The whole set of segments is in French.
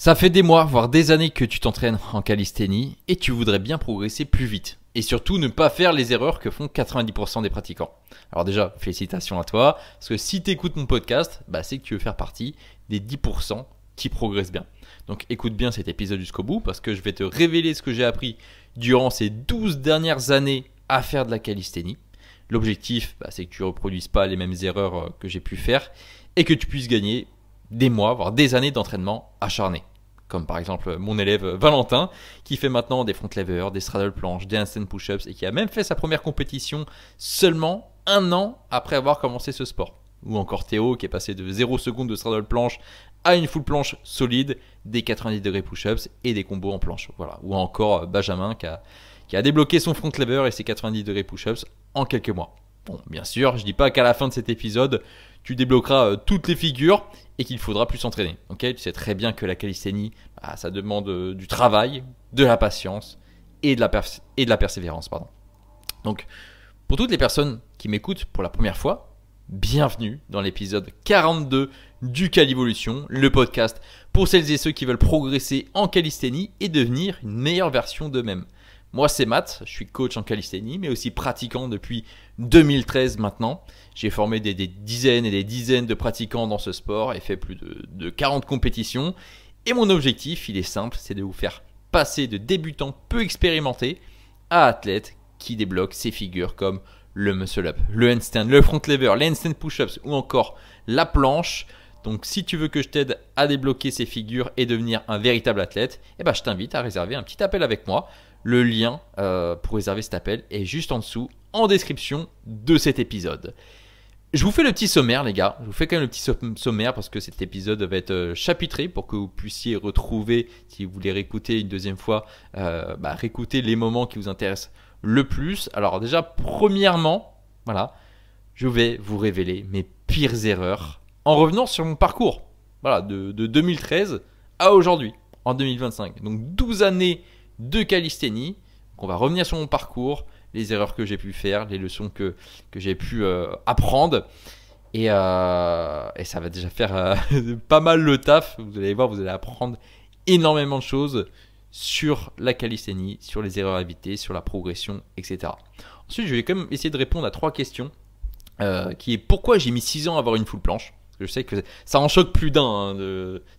Ça fait des mois, voire des années que tu t'entraînes en calisthénie et tu voudrais bien progresser plus vite. Et surtout ne pas faire les erreurs que font 90% des pratiquants. Alors déjà, félicitations à toi, parce que si tu écoutes mon podcast, c'est que tu veux faire partie des 10% qui progressent bien. Donc écoute bien cet épisode jusqu'au bout, parce que je vais te révéler ce que j'ai appris durant ces 12 dernières années à faire de la calisthénie. L'objectif, c'est que tu ne reproduises pas les mêmes erreurs que j'ai pu faire et que tu puisses gagner des mois, voire des années d'entraînement acharné. Comme par exemple mon élève Valentin qui fait maintenant des front levers, des straddle planches, des handstand push-ups et qui a même fait sa première compétition seulement 1 an après avoir commencé ce sport. Ou encore Théo qui est passé de 0 secondes de straddle planche à une full planche solide, des 90 degrés push-ups et des combos en planche. Voilà. Ou encore Benjamin qui a débloqué son front lever et ses 90 degrés push-ups en quelques mois. Bon, bien sûr, je dis pas qu'à la fin de cet épisode, tu débloqueras toutes les figures et qu'il faudra plus s'entraîner. Okay, tu sais très bien que la calisthénie, ça demande du travail, de la patience et de la persévérance. Donc, pour toutes les personnes qui m'écoutent pour la première fois, bienvenue dans l'épisode 42 du Calivolution, le podcast pour celles et ceux qui veulent progresser en calisthénie et devenir une meilleure version d'eux-mêmes. Moi, c'est Matt, je suis coach en calisthénie, mais aussi pratiquant depuis 2013 maintenant. J'ai formé des dizaines et des dizaines de pratiquants dans ce sport et fait plus de 40 compétitions. Et mon objectif, il est simple, c'est de vous faire passer de débutants peu expérimentés à athlètes qui débloquent ces figures comme le muscle-up, le handstand, le front lever, les handstand push-ups ou encore la planche. Donc si tu veux que je t'aide à débloquer ces figures et devenir un véritable athlète, je t'invite à réserver un petit appel avec moi. Le lien pour réserver cet appel est juste en dessous, en description de cet épisode. Je vous fais le petit sommaire les gars, je vous fais quand même le petit sommaire parce que cet épisode va être chapitré pour que vous puissiez retrouver, si vous voulez réécouter une deuxième fois, réécouter les moments qui vous intéressent le plus. Alors déjà, premièrement, je vais vous révéler mes pires erreurs en revenant sur mon parcours de 2013 à aujourd'hui, en 2025. Donc 12 années de calisthénie. Donc on va revenir sur mon parcours, les erreurs que j'ai pu faire, les leçons que j'ai pu apprendre. Et ça va déjà faire pas mal le taf. Vous allez voir, vous allez apprendre énormément de choses sur la calisthénie, sur les erreurs à éviter, sur la progression, etc. Ensuite, je vais quand même essayer de répondre à 3 questions. Qui est pourquoi j'ai mis 6 ans à avoir une full planche. Je sais que ça en choque plus d'un.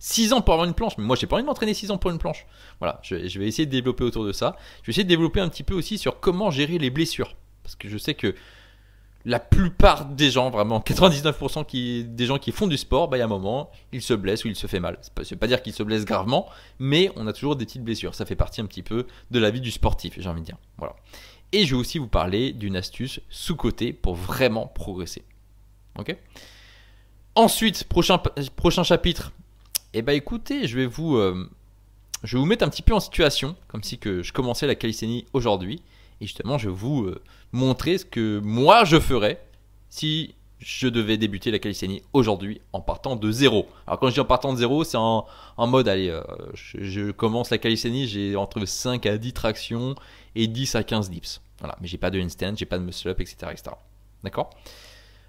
6 ans pour avoir une planche. Mais moi, j'ai pas envie de m'entraîner 6 ans pour une planche. Voilà, je vais essayer de développer autour de ça. Je vais essayer de développer un petit peu aussi sur comment gérer les blessures. Parce que je sais que la plupart des gens, vraiment 99% des gens qui font du sport, il y a un moment, ils se blessent ou ils se fait mal. C'est pas dire qu'ils se blessent gravement, mais on a toujours des petites blessures. Ça fait partie un petit peu de la vie du sportif, j'ai envie de dire. Voilà. Et je vais aussi vous parler d'une astuce sous-cotée pour vraiment progresser. Ok ? Ensuite, prochain chapitre, écoutez, je vais vous mettre un petit peu en situation, comme si que je commençais la calisthénie aujourd'hui. Et justement, je vais vous montrer ce que moi je ferais si je devais débuter la calisthénie aujourd'hui en partant de zéro. Alors quand je dis en partant de zéro, c'est en mode, allez, je commence la calisthénie, j'ai entre 5 à 10 tractions et 10 à 15 dips. Voilà, mais j'ai pas de handstand, j'ai pas de muscle-up, etc. D'accord ?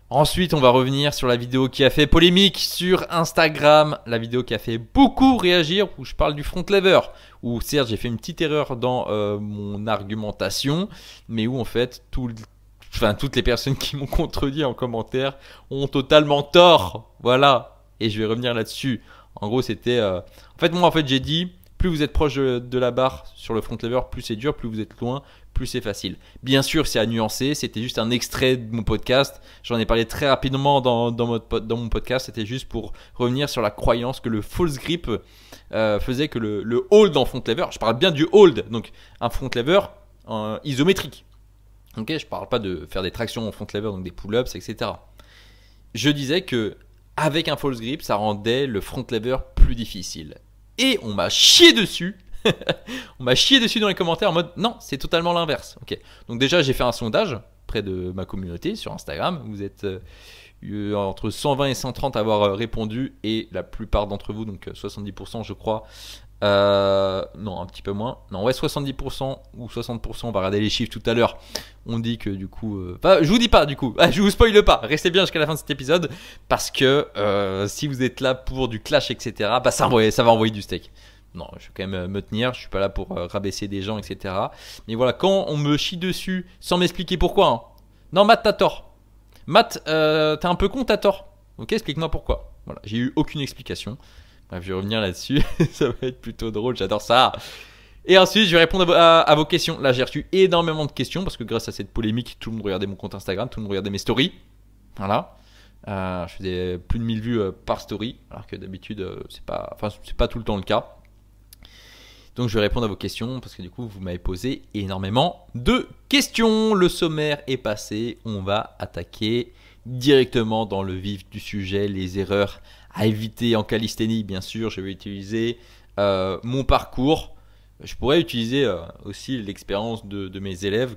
Ensuite, on va revenir sur la vidéo qui a fait polémique sur Instagram, la vidéo qui a fait beaucoup réagir, où je parle du front lever, où certes j'ai fait une petite erreur dans mon argumentation, mais où en fait toutes les personnes qui m'ont contredit en commentaire ont totalement tort. Voilà, et je vais revenir là-dessus. En gros, c'était... En fait, j'ai dit, plus vous êtes proche de la barre sur le front lever, plus c'est dur, plus vous êtes loin, plus c'est facile. Bien sûr, c'est à nuancer. C'était juste un extrait de mon podcast. J'en ai parlé très rapidement dans mon podcast. C'était juste pour revenir sur la croyance que le false grip faisait que le hold en front lever. Je parle bien du hold, donc un front lever isométrique. Ok, je parle pas de faire des tractions en front lever, donc des pull-ups, etc. Je disais que avec un false grip, ça rendait le front lever plus difficile. Et on m'a chié dessus. On m'a chié dessus dans les commentaires en mode non, c'est totalement l'inverse. Ok. Donc déjà, j'ai fait un sondage près de ma communauté sur Instagram. Vous êtes entre 120 et 130 à avoir répondu et la plupart d'entre vous, donc 70% je crois, Non, un petit peu moins. Non, ouais, 70% ou 60%. On va regarder les chiffres tout à l'heure. On dit que du coup. Je vous dis pas du coup. Je vous spoile pas. Restez bien jusqu'à la fin de cet épisode. Parce que si vous êtes là pour du clash, etc., bah ça va envoyer du steak. Non, je vais quand même me tenir. Je suis pas là pour rabaisser des gens, etc. Mais voilà, quand on me chie dessus sans m'expliquer pourquoi. Hein. Non, Matt, t'as tort. Matt, t'es un peu con, t'as tort. Ok, explique-moi pourquoi. Voilà, j'ai eu aucune explication. Bref, je vais revenir là-dessus. Ça va être plutôt drôle, j'adore ça. Et ensuite, je vais répondre à vos questions. Là, j'ai reçu énormément de questions parce que grâce à cette polémique, tout le monde regardait mon compte Instagram, tout le monde regardait mes stories. Voilà. Je faisais plus de 1000 vues par story, alors que d'habitude, c'est pas tout le temps le cas. Donc, je vais répondre à vos questions parce que du coup, vous m'avez posé énormément de questions. Le sommaire est passé. On va attaquer directement dans le vif du sujet, les erreurs à éviter en calisthénie. Bien sûr, je vais utiliser mon parcours. Je pourrais utiliser aussi l'expérience de mes élèves,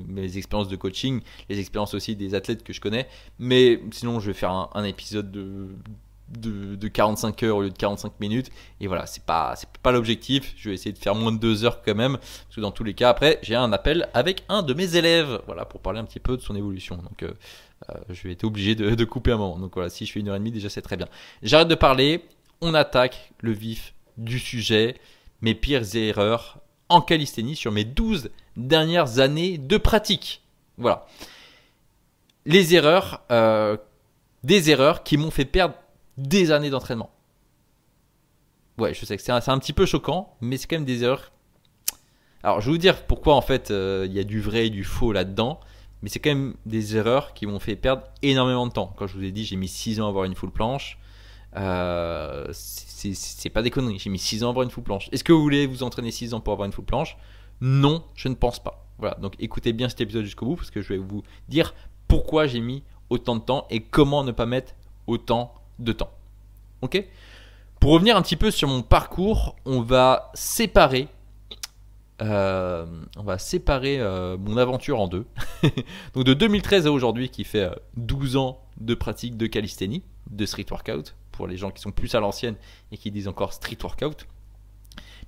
mes expériences de coaching, les expériences aussi des athlètes que je connais. Mais sinon, je vais faire un épisode de 45 heures au lieu de 45 minutes. Et voilà, c'est pas l'objectif. Je vais essayer de faire moins de 2 heures quand même. Parce que dans tous les cas, après, j'ai un appel avec un de mes élèves. Voilà, pour parler un petit peu de son évolution. Donc, je vais être obligé de couper un moment. Donc voilà, si je fais 1h30, déjà c'est très bien. J'arrête de parler. On attaque le vif du sujet. Mes pires erreurs en calisthénie sur mes 12 dernières années de pratique. Voilà. Les erreurs, des erreurs qui m'ont fait perdre des années d'entraînement. Ouais, je sais que c'est un petit peu choquant, mais c'est quand même des erreurs. Alors, je vais vous dire pourquoi en fait il y a du vrai et du faux là-dedans, mais c'est quand même des erreurs qui m'ont fait perdre énormément de temps. Quand je vous ai dit, j'ai mis 6 ans à avoir une full planche. C'est pas des conneries, j'ai mis 6 ans à avoir une full planche. Est-ce que vous voulez vous entraîner 6 ans pour avoir une full planche? Non, je ne pense pas. Voilà, donc écoutez bien cet épisode jusqu'au bout parce que je vais vous dire pourquoi j'ai mis autant de temps et comment ne pas mettre autant de temps. Ok? Pour revenir un petit peu sur mon parcours, on va séparer mon aventure en deux. Donc de 2013 à aujourd'hui, qui fait 12 ans de pratique de calisthénie, de street workout, pour les gens qui sont plus à l'ancienne et qui disent encore street workout.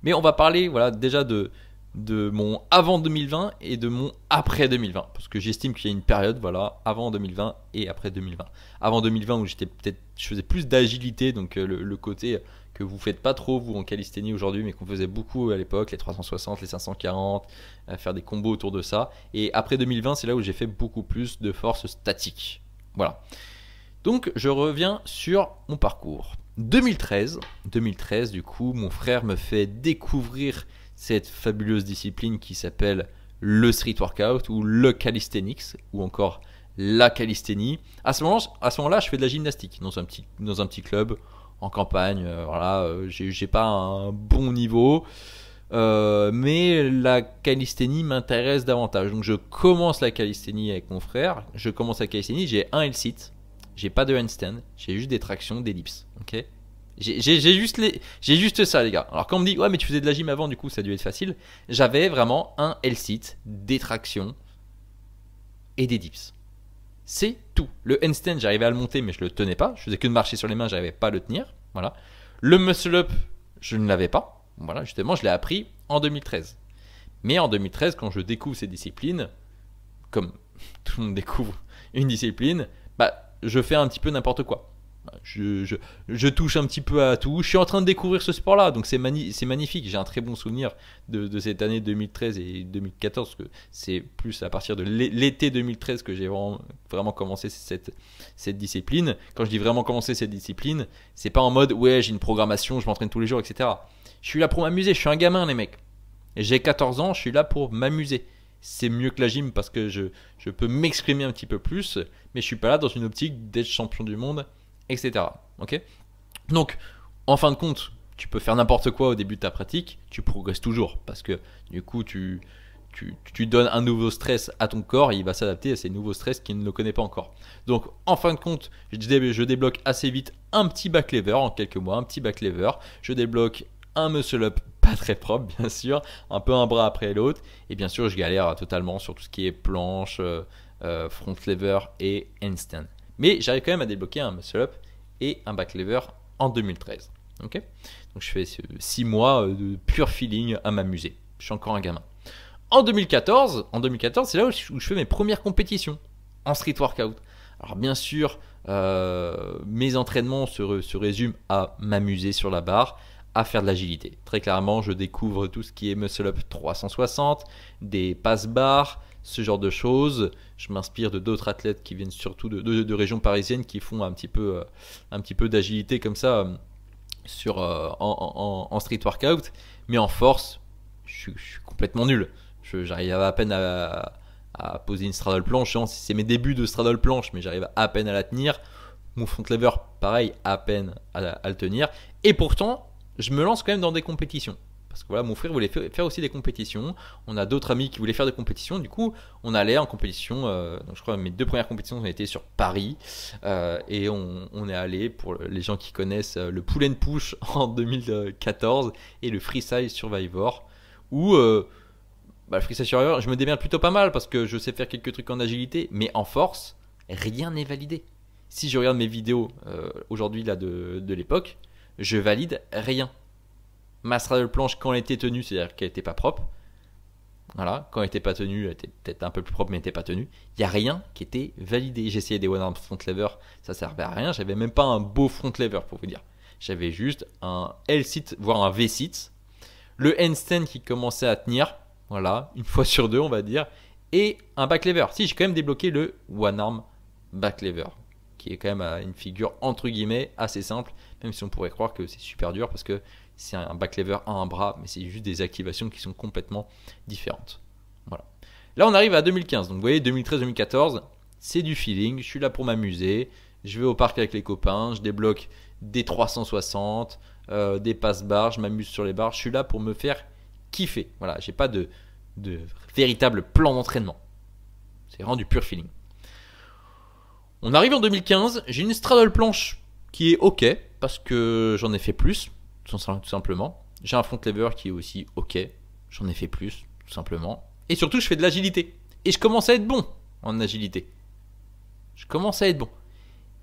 Mais on va parler voilà, déjà de mon avant 2020 et de mon après 2020. Parce que j'estime qu'il y a une période voilà, avant 2020 et après 2020. Avant 2020 où je faisais plus d'agilité, donc le côté que vous faites pas trop vous en calisthénie aujourd'hui, mais qu'on faisait beaucoup à l'époque, les 360, les 540, faire des combos autour de ça. Et après 2020, c'est là où j'ai fait beaucoup plus de force statique. Voilà. Donc je reviens sur mon parcours. 2013, du coup, mon frère me fait découvrir cette fabuleuse discipline qui s'appelle le street workout ou le calisthenics ou encore la calisthénie. À ce moment-là, je fais de la gymnastique dans un petit club en campagne. Voilà, j'ai pas un bon niveau, mais la calisthénie m'intéresse davantage. Donc je commence la calisthénie avec mon frère. J'ai un L-sit. J'ai pas de handstand, j'ai juste des tractions, des dips. Ok, j'ai juste ça, les gars. Alors quand on me dit ouais mais tu faisais de la gym avant, du coup ça a dû être facile. J'avais vraiment un L-sit, des tractions et des dips. C'est tout. Le handstand, j'arrivais à le monter mais je le tenais pas. Je faisais que de marcher sur les mains, j'arrivais pas à le tenir. Voilà. Le muscle up, je ne l'avais pas. Voilà, justement, je l'ai appris en 2013. Mais en 2013, quand je découvre ces disciplines, comme tout le monde découvre une discipline, bah je fais un petit peu n'importe quoi. Je touche un petit peu à tout. Je suis en train de découvrir ce sport-là, donc c'est magnifique. J'ai un très bon souvenir de cette année 2013 et 2014, parce que c'est plus à partir de l'été 2013 que j'ai vraiment commencé cette discipline. Quand je dis vraiment commencer cette discipline, c'est pas en mode ouais j'ai une programmation, je m'entraîne tous les jours, etc. Je suis là pour m'amuser, je suis un gamin les mecs. Et j'ai 14 ans, je suis là pour m'amuser. C'est mieux que la gym parce que je peux m'exprimer un petit peu plus, mais je suis pas là dans une optique d'être champion du monde, etc. Ok ? Donc, en fin de compte, tu peux faire n'importe quoi au début de ta pratique, tu progresses toujours parce que du coup, tu donnes un nouveau stress à ton corps et il va s'adapter à ces nouveaux stress qu'il ne le connaît pas encore. Donc, en fin de compte, je débloque assez vite un petit back lever en quelques mois, un petit back lever. Je débloque un muscle up pas très propre bien sûr, un peu un bras après l'autre, et bien sûr je galère totalement sur tout ce qui est planche, front lever et handstand. Mais j'arrive quand même à débloquer un muscle up et un back lever en 2013. Ok, donc je fais 6 mois de pur feeling à m'amuser. Je suis encore un gamin. En 2014, c'est là où je fais mes premières compétitions en street workout. Alors bien sûr, mes entraînements se résument à m'amuser sur la barre, à faire de l'agilité. Très clairement, je découvre tout ce qui est muscle up 360, des pass bars, ce genre de choses. Je m'inspire de d'autres athlètes qui viennent surtout de régions parisiennes qui font un petit peu d'agilité comme ça en street workout. Mais en force, je suis complètement nul. J'arrive à peine à poser une straddle planche. C'est mes débuts de straddle planche, mais j'arrive à peine à la tenir. Mon front lever, pareil, à peine à le tenir. Et pourtant, je me lance quand même dans des compétitions. Parce que voilà, mon frère voulait faire aussi des compétitions. On a d'autres amis qui voulaient faire des compétitions. Du coup, on allait en compétition. Donc je crois que mes 2 premières compétitions ont été sur Paris. Et on est allé, pour les gens qui connaissent, le Pull and Push en 2014 et le Freestyle Survivor. Où le Freestyle Survivor, je me démerde plutôt pas mal parce que je sais faire quelques trucs en agilité. Mais en force, rien n'est validé. Si je regarde mes vidéos aujourd'hui là de l'époque, je valide rien. Ma straddle planche, quand elle était tenue, c'est-à-dire qu'elle n'était pas propre. Voilà, quand elle n'était pas tenue, elle était peut-être un peu plus propre, mais elle n'était pas tenue. Il n'y a rien qui était validé. J'essayais des one arm front lever, ça ne servait à rien. J'avais même pas un beau front lever pour vous dire. J'avais juste un L-sit, voire un V-sit. Le handstand qui commençait à tenir, voilà, une fois sur 2, on va dire. Et un back lever. Si, j'ai quand même débloqué le one arm back lever, qui est quand même une figure entre guillemets assez simple, même si on pourrait croire que c'est super dur parce que c'est un back lever à un bras, mais c'est juste des activations qui sont complètement différentes. Voilà. Là, on arrive à 2015. Donc, vous voyez, 2013-2014, c'est du feeling. Je suis là pour m'amuser. Je vais au parc avec les copains. Je débloque des 360, des pass bars. Je m'amuse sur les barres. Je suis là pour me faire kiffer. Voilà, j'ai pas de véritable plan d'entraînement. C'est vraiment du pur feeling. On arrive en 2015. J'ai une straddle planche qui est ok parce que j'en ai fait plus. Tout simplement. J'ai un front lever qui est aussi ok. J'en ai fait plus, tout simplement. Et surtout, je fais de l'agilité. Et je commence à être bon en agilité. Je commence à être bon.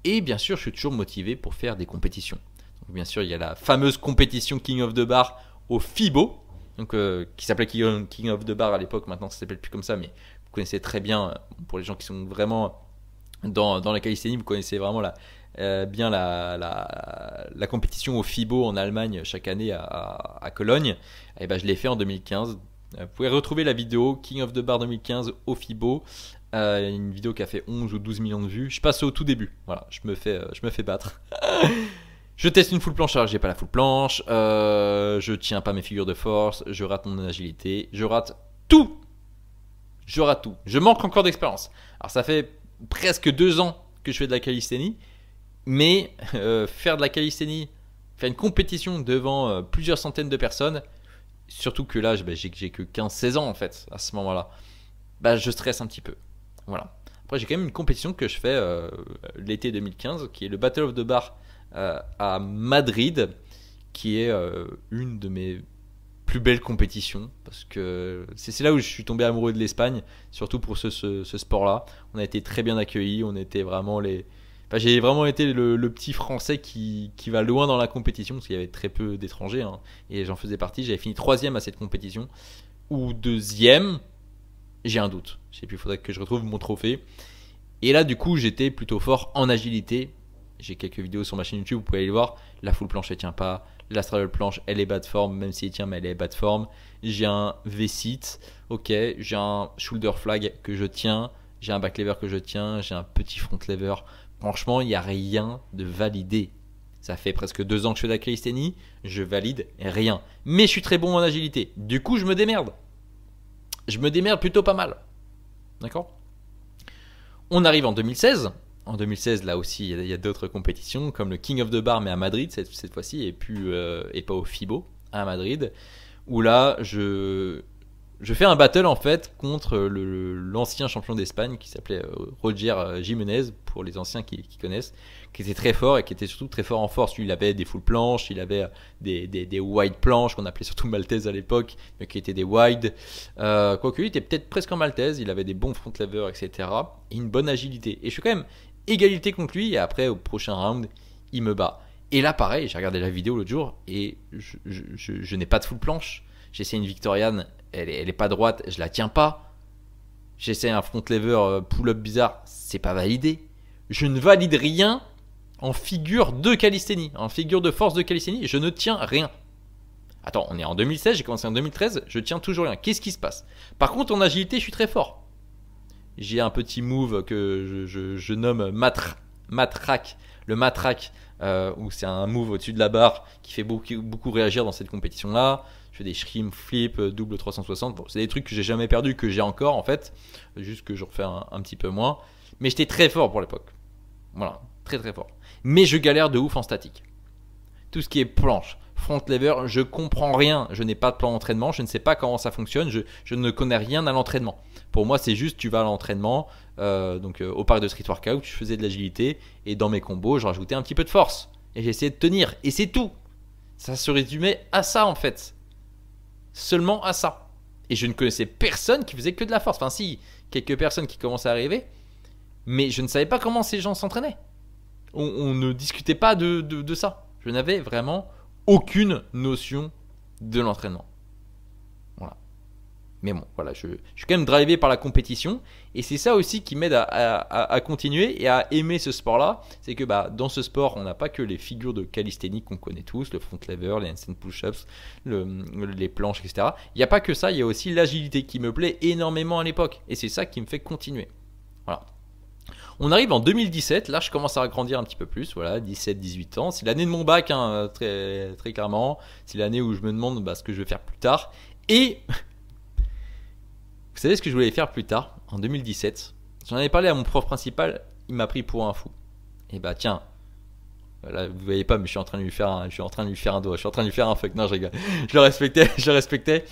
Et bien sûr, je suis toujours motivé pour faire des compétitions. Donc, bien sûr, il y a la fameuse compétition King of the Bar au FIBO. Donc, qui s'appelait King of the Bar à l'époque. Maintenant, ça ne s'appelle plus comme ça. Mais vous connaissez très bien, pour les gens qui sont vraiment dans la calisthénie, vous connaissez vraiment bien la compétition au FIBO en Allemagne chaque année à Cologne. Et ben, je l'ai fait en 2015. Vous pouvez retrouver la vidéo King of the Bar 2015 au FIBO. Une vidéo qui a fait 11 ou 12 millions de vues. Je passe au tout début. Voilà, je me fais battre. Je teste une full planche alors que j'ai pas la full planche. Je tiens pas mes figures de force. Je rate mon agilité. Je rate tout. Je manque encore d'expérience. Alors ça fait presque 2 ans que je fais de la calisthénie. Mais faire de la calisthénie, faire une compétition devant plusieurs centaines de personnes, surtout que là, j'ai que 15-16 ans en fait, à ce moment-là, je stresse un petit peu. Voilà. Après, j'ai quand même une compétition que je fais l'été 2015, qui est le Battle of the Bar à Madrid, qui est une de mes plus belles compétitions, parce que c'est là où je suis tombé amoureux de l'Espagne, surtout pour ce sport-là. On a été très bien accueillis, on était vraiment j'ai vraiment été le petit français qui va loin dans la compétition parce qu'il y avait très peu d'étrangers et j'en faisais partie. J'avais fini 3e à cette compétition ou 2e, j'ai un doute. Je sais plus, il faudrait que je retrouve mon trophée. Et là, du coup, j'étais plutôt fort en agilité. J'ai quelques vidéos sur ma chaîne YouTube, vous pouvez aller le voir. La full planche, elle tient pas. La straddle planche, elle est bas de forme, même si elle tient, mais elle est bas de forme. J'ai un V-sit, ok. J'ai un shoulder flag que je tiens. J'ai un back lever que je tiens. J'ai un petit front lever. Franchement, il n'y a rien de validé. Ça fait presque 2 ans que je fais de la calisthénie, je valide rien. Mais je suis très bon en agilité. Du coup, je me démerde. Je me démerde plutôt pas mal. D'accord ? On arrive en 2016. En 2016, là aussi, il y a d'autres compétitions, comme le King of the Bar, mais à Madrid cette fois-ci, et pas au FIBO, à Madrid, où là, je fais un battle en fait contre l'ancien champion d'Espagne qui s'appelait Roger Jiménez, pour les anciens qui connaissent, qui était très fort et qui était surtout très fort en force. Lui, il avait des full planches, il avait des wide planches qu'on appelait surtout maltaise à l'époque, mais qui étaient des wide. Quoique lui, il était peut-être presque en maltaise, il avait des bons front lever, etc. Et une bonne agilité. Et je suis quand même égalité contre lui, et après, au prochain round, il me bat. Et là, pareil, j'ai regardé la vidéo l'autre jour et je n'ai pas de full planche. J'essaie une Victorian, elle est pas droite, je la tiens pas. J'essaie un front lever pull-up bizarre, c'est pas validé. Je ne valide rien en figure de calisthénie, en figure de force de calisthénie, je ne tiens rien. Attends, on est en 2016, j'ai commencé en 2013, je tiens toujours rien. Qu'est-ce qui se passe? Par contre, en agilité, je suis très fort. J'ai un petit move que je nomme matraque. Le matraque, où c'est un move au-dessus de la barre qui fait beaucoup réagir dans cette compétition-là. Je fais des shrimp flip, double 360. Bon, c'est des trucs que j'ai jamais perdu, que j'ai encore en fait. Juste que je refais un petit peu moins. Mais j'étais très fort pour l'époque. Voilà, très très fort. Mais je galère de ouf en statique. Tout ce qui est planche, front lever, je comprends rien. Je n'ai pas de plan d'entraînement, je ne sais pas comment ça fonctionne. Je ne connais rien à l'entraînement. Pour moi, c'est juste tu vas à l'entraînement. Au parc de street workout, je faisais de l'agilité. Et dans mes combos, je rajoutais un petit peu de force. Et j'essayais de tenir. Et c'est tout. Ça se résumait à ça en fait. Seulement à ça. Et je ne connaissais personne qui faisait que de la force. Enfin si, quelques personnes qui commençaient à arriver. Mais je ne savais pas comment ces gens s'entraînaient. On ne discutait pas de ça. Je n'avais vraiment aucune notion de l'entraînement. Voilà. Mais bon, voilà, je suis quand même drivé par la compétition. Et c'est ça aussi qui m'aide à continuer et à aimer ce sport-là. C'est que dans ce sport, on n'a pas que les figures de calisthénie qu'on connaît tous, le front lever, les handstand push-ups, les planches, etc. Il n'y a pas que ça, il y a aussi l'agilité qui me plaît énormément à l'époque. Et c'est ça qui me fait continuer. Voilà. On arrive en 2017, là je commence à grandir un petit peu plus, voilà, 17-18 ans. C'est l'année de mon bac, hein, très, très clairement. C'est l'année où je me demande ce que je vais faire plus tard. Et vous savez ce que je voulais faire plus tard, en 2017? J'en avais parlé à mon prof principal, il m'a pris pour un fou. Et tiens, là vous voyez pas mais je suis en train de lui faire un doigt, je suis en train de lui faire un fuck. Non, je rigole. Je le respectais.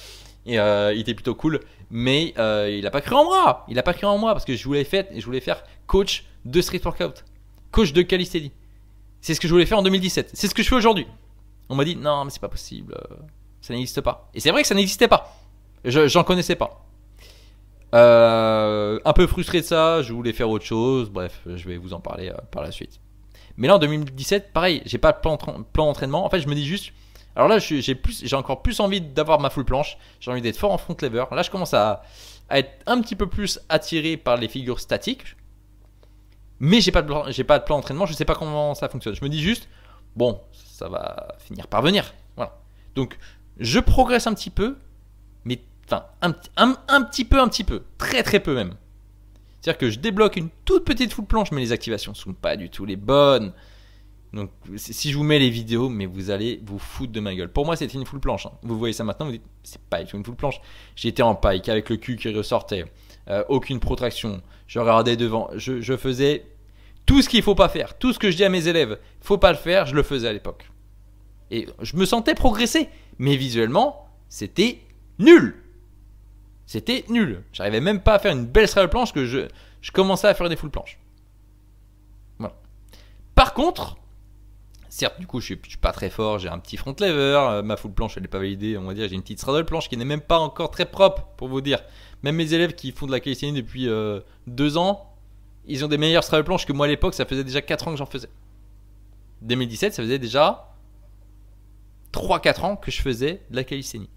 Et il était plutôt cool, mais il a pas cru en moi. Il a pas cru en moi parce que je voulais faire coach de street workout, coach de calisthenics. C'est ce que je voulais faire en 2017. C'est ce que je fais aujourd'hui. On m'a dit non mais c'est pas possible, ça n'existe pas. Et c'est vrai que ça n'existait pas. J'en connaissais pas. Un peu frustré de ça, je voulais faire autre chose. Bref, je vais vous en parler par la suite. Mais là en 2017, pareil, j'ai pas de plan d'entraînement. En fait, je me dis juste. Alors là, j'ai encore plus envie d'avoir ma full planche. J'ai envie d'être fort en front lever. Là, je commence à être un petit peu plus attiré par les figures statiques. Mais j'ai pas de plan d'entraînement. Je sais pas comment ça fonctionne. Je me dis juste, bon, ça va finir par venir. Voilà. Donc, je progresse un petit peu. Mais enfin, un petit peu. Très très peu même. C'est-à-dire que je débloque une toute petite full planche. Mais les activations sont pas du tout les bonnes. Donc si je vous mets les vidéos, mais vous allez vous foutre de ma gueule. Pour moi, c'était une full planche. Hein. Vous voyez ça maintenant, vous dites, c'est pas du tout une full planche. J'étais en pike avec le cul qui ressortait. Aucune protraction. Je regardais devant. Je faisais tout ce qu'il faut pas faire. Tout ce que je dis à mes élèves, faut pas le faire, je le faisais à l'époque. Et je me sentais progresser. Mais visuellement, c'était nul. C'était nul. J'arrivais même pas à faire une belle straddle planche que je commençais à faire des full planches. Voilà. Par contre... Certes, du coup, je suis pas très fort, j'ai un petit front lever, ma full planche elle n'est pas validée, on va dire, j'ai une petite straddle planche qui n'est même pas encore très propre, pour vous dire. Même mes élèves qui font de la calisthénie depuis 2 ans, ils ont des meilleures straddle planches que moi à l'époque, ça faisait déjà 4 ans que j'en faisais. 2017, ça faisait déjà 3-4 ans que je faisais de la calisthénie.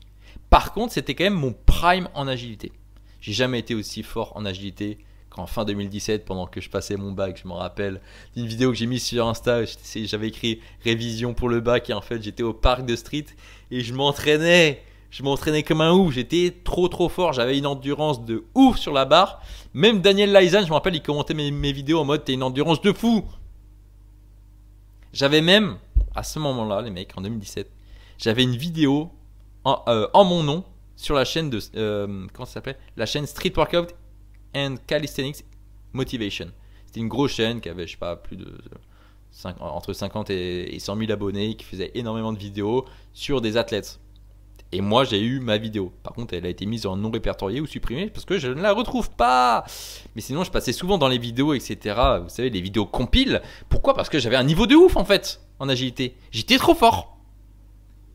Par contre, c'était quand même mon prime en agilité. J'ai jamais été aussi fort en agilité qu'en fin 2017, pendant que je passais mon bac. Je me rappelle d'une vidéo que j'ai mise sur Insta. J'avais écrit révision pour le bac et en fait j'étais au parc de street et je m'entraînais comme un ouf. J'étais trop fort. J'avais une endurance de ouf sur la barre. Même Daniel Laizan, je me rappelle, il commentait mes vidéos en mode t'as une endurance de fou. J'avais même, à ce moment-là, les mecs, en 2017, j'avais une vidéo en mon nom sur la chaîne de comment ça s'appelait, la chaîne Street Workout and Calisthenics Motivation. C'était une grosse chaîne qui avait, je sais pas, plus de entre 50 et 100 000 abonnés, qui faisait énormément de vidéos sur des athlètes. Et moi, j'ai eu ma vidéo. Par contre, elle a été mise en non répertorié ou supprimée parce que je ne la retrouve pas. Mais sinon, je passais souvent dans les vidéos, etc. Vous savez, les vidéos compiles. Pourquoi? Parce que j'avais un niveau de ouf, en fait, en agilité. J'étais trop fort.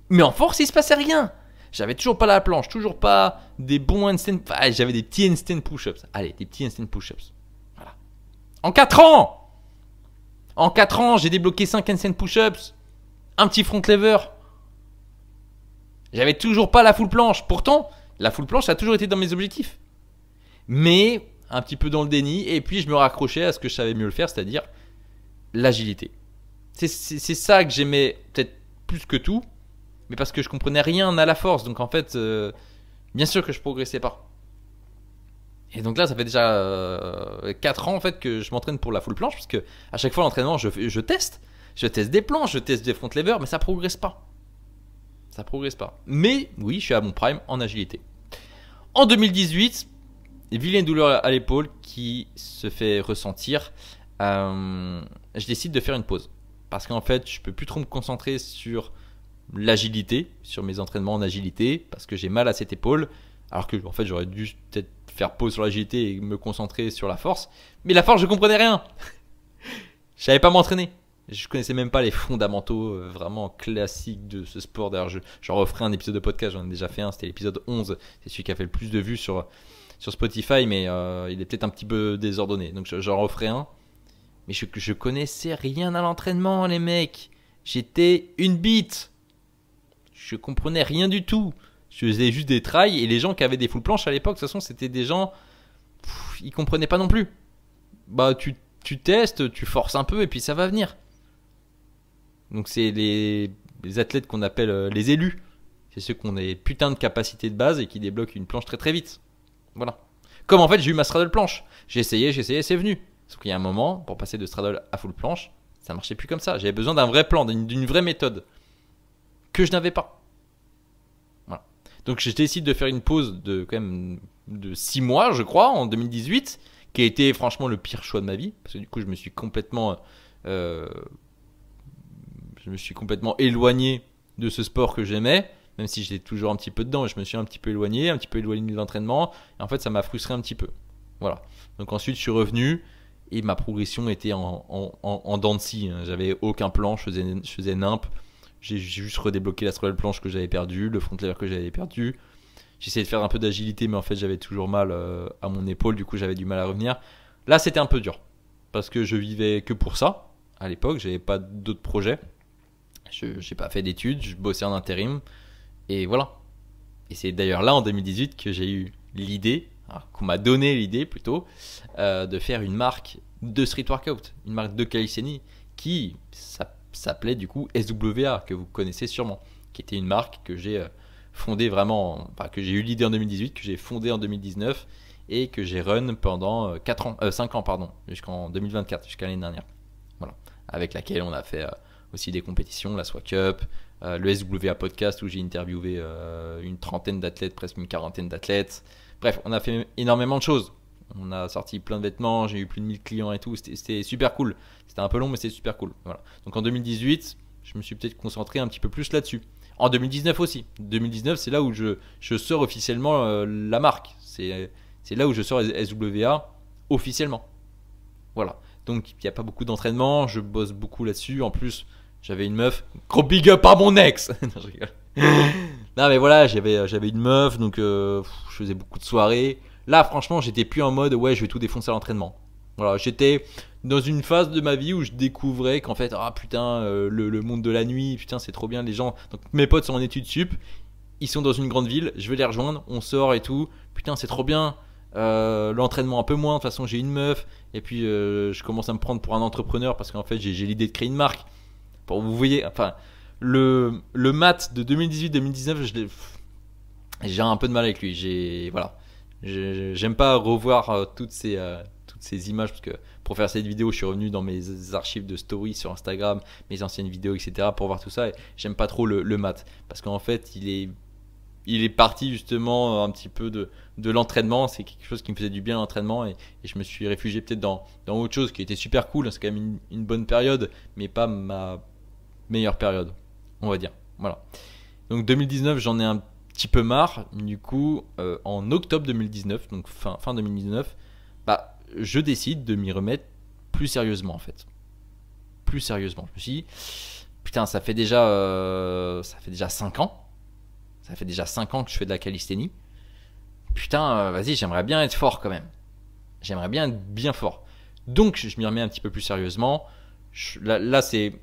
Mais en force, il se passait rien. J'avais toujours pas la planche, toujours pas des bons handstand. Enfin, j'avais des petits handstand push-ups. Allez, des petits handstand push-ups. Voilà. En 4 ans, j'ai débloqué 5 handstand push-ups. un petit front lever. J'avais toujours pas la full planche. Pourtant, la full planche ça a toujours été dans mes objectifs. Mais un petit peu dans le déni. Et puis je me raccrochais à ce que je savais mieux le faire, c'est-à-dire l'agilité. C'est ça que j'aimais peut-être plus que tout. Mais parce que je comprenais rien à la force. Donc en fait, bien sûr que je progressais pas. Et donc là, ça fait déjà 4 ans en fait que je m'entraîne pour la full planche. Parce que à chaque fois, l'entraînement, je teste. Je teste des planches, je teste des front levers, mais ça progresse pas. Ça progresse pas. Mais oui, je suis à mon prime en agilité. En 2018, vilaine douleur à l'épaule qui se fait ressentir. Je décide de faire une pause. Parce qu'en fait, je peux plus trop me concentrer sur l'agilité, sur mes entraînements en agilité, parce que j'ai mal à cette épaule. Alors que en fait, j'aurais dû peut-être faire pause sur l'agilité et me concentrer sur la force. Mais la force, je comprenais rien. Je savais pas m'entraîner. Je connaissais même pas les fondamentaux vraiment classiques de ce sport. D'ailleurs, j'en referai un épisode de podcast, j'en ai déjà fait un, c'était l'épisode 11. C'est celui qui a fait le plus de vues sur Spotify, mais il est peut-être un petit peu désordonné. Donc j'en referai un. Mais je connaissais rien à l'entraînement, les mecs. J'étais une bite. Je comprenais rien du tout. Je faisais juste des trails et les gens qui avaient des full planches à l'époque, de toute façon, c'était des gens. Ils comprenaient pas non plus. Bah, tu testes, tu forces un peu et puis ça va venir. Donc, c'est les athlètes qu'on appelle les élus. C'est ceux qui ont des putains de capacités de base et qui débloquent une planche très très vite. Voilà. Comme en fait, j'ai eu ma straddle planche. J'ai essayé, c'est venu. Sauf qu'il y a un moment, pour passer de straddle à full planche, ça marchait plus comme ça. J'avais besoin d'un vrai plan, d'une vraie méthode que je n'avais pas. Voilà. Donc je décide de faire une pause de quand même de 6 mois, je crois, en 2018, qui a été franchement le pire choix de ma vie, parce que du coup je me suis complètement éloigné de ce sport que j'aimais, même si j'étais toujours un petit peu dedans, je me suis un petit peu éloigné de l'entraînement, et en fait ça m'a frustré un petit peu. Voilà. Donc ensuite je suis revenu. Et ma progression était en dents de scie. J'avais aucun plan, je faisais nimp. J'ai juste redébloqué la straddle planche que j'avais perdue, le front lever que j'avais perdu. J'essayais de faire un peu d'agilité, mais en fait j'avais toujours mal à mon épaule, du coup j'avais du mal à revenir. Là c'était un peu dur, parce que je vivais que pour ça. À l'époque, j'avais pas d'autres projets. Je n'ai pas fait d'études, je bossais en intérim. Et voilà. Et c'est d'ailleurs là en 2018 que j'ai eu l'idée, qu'on m'a donné l'idée plutôt, de faire une marque de street workout, une marque de calisthénie qui s'appelait du coup SWA, que vous connaissez sûrement, qui était une marque que j'ai fondée vraiment, que j'ai eu l'idée en 2018, que j'ai fondée en 2019 et que j'ai run pendant 5 ans pardon, jusqu'en 2024, jusqu'à l'année dernière. Voilà, avec laquelle on a fait aussi des compétitions, la SWA Cup, le SWA Podcast où j'ai interviewé une trentaine d'athlètes, presque une quarantaine d'athlètes. Bref, on a fait énormément de choses. On a sorti plein de vêtements, j'ai eu plus de 1000 clients et tout. C'était super cool. C'était un peu long, mais c'était super cool. Voilà. Donc en 2018, je me suis peut-être concentré un petit peu plus là-dessus. En 2019 aussi. 2019, c'est là où je sors officiellement la marque. C'est là où je sors SWA officiellement. Voilà. Donc il n'y a pas beaucoup d'entraînement, je bosse beaucoup là-dessus. En plus, j'avais une meuf. Gros big up à mon ex. Non, je rigole. Non mais voilà, j'avais une meuf, donc je faisais beaucoup de soirées. Là franchement j'étais plus en mode ouais je vais tout défoncer à l'entraînement. Voilà, j'étais dans une phase de ma vie où je découvrais qu'en fait putain le monde de la nuit, putain c'est trop bien les gens. Donc mes potes sont en études sup, ils sont dans une grande ville, je vais les rejoindre, on sort et tout. Putain c'est trop bien. L'entraînement un peu moins, de toute façon j'ai une meuf. Et puis je commence à me prendre pour un entrepreneur parce qu'en fait j'ai l'idée de créer une marque. Bon, vous voyez, enfin le maths de 2018-2019, j'ai un peu de mal avec lui. Voilà, j'aime pas revoir toutes ces images parce que pour faire cette vidéo, je suis revenu dans mes archives de stories sur Instagram, mes anciennes vidéos, etc. pour voir tout ça. Et j'aime pas trop le maths parce qu'en fait, il est parti justement un petit peu de l'entraînement. C'est quelque chose qui me faisait du bien l'entraînement et je me suis réfugié peut-être dans autre chose qui était super cool. C'est quand même une bonne période, mais pas ma meilleure période, on va dire. Voilà. Donc 2019, j'en ai un petit peu marre. Du coup, en octobre 2019, donc fin 2019, je décide de m'y remettre plus sérieusement en fait. Plus sérieusement. Je me suis dit, putain, ça fait déjà 5 ans. Ça fait déjà 5 ans que je fais de la calisthénie. Putain, vas-y, j'aimerais bien être fort quand même. J'aimerais bien être bien fort. Donc, je m'y remets un petit peu plus sérieusement. Là, c'est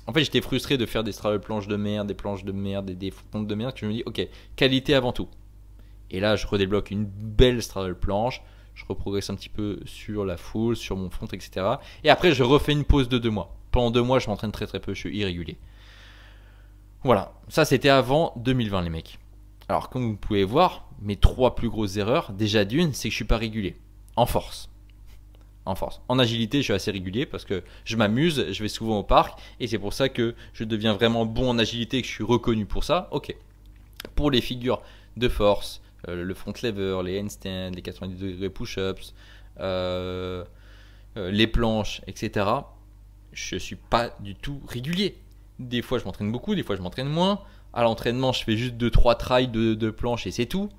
En fait, j'étais frustré de faire des straddle planches de merde, des planches de merde, des frontes de merde. Que je me dis, ok, qualité avant tout. Et là, je redébloque une belle straddle planche. Je reprogresse un petit peu sur la full, sur mon front, etc. Et après, je refais une pause de 2 mois. Pendant 2 mois, je m'entraîne très très peu, je suis irrégulier. Voilà, ça c'était avant 2020 les mecs. Alors comme vous pouvez voir, mes 3 plus grosses erreurs, déjà d'une, c'est que je suis pas régulier. En force. En force. En agilité, je suis assez régulier parce que je m'amuse, je vais souvent au parc et c'est pour ça que je deviens vraiment bon en agilité et que je suis reconnu pour ça. Ok. Pour les figures de force, le front lever, les handstands, les 90 degrés push-ups, les planches, etc. Je suis pas du tout régulier. Des fois, je m'entraîne beaucoup, des fois, je m'entraîne moins. À l'entraînement, je fais juste 2-3 trails de planches et c'est tout.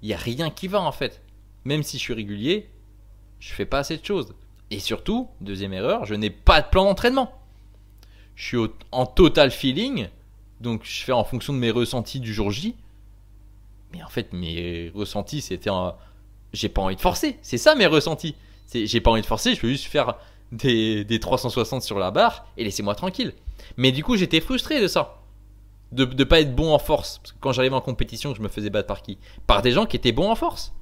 Il n'y a rien qui va en fait. Même si je suis régulier, je fais pas assez de choses. Et surtout, deuxième erreur, je n'ai pas de plan d'entraînement. Je suis en total feeling, donc je fais en fonction de mes ressentis du jour J. Mais en fait, mes ressentis, c'était j'ai pas envie de forcer. C'est ça mes ressentis. J'ai pas envie de forcer, je veux juste faire des 360 sur la barre et laissez-moi tranquille. Mais du coup, j'étais frustré de ça. De ne pas être bon en force. Parce que quand j'arrivais en compétition, je me faisais battre par qui? Par des gens qui étaient bons en force.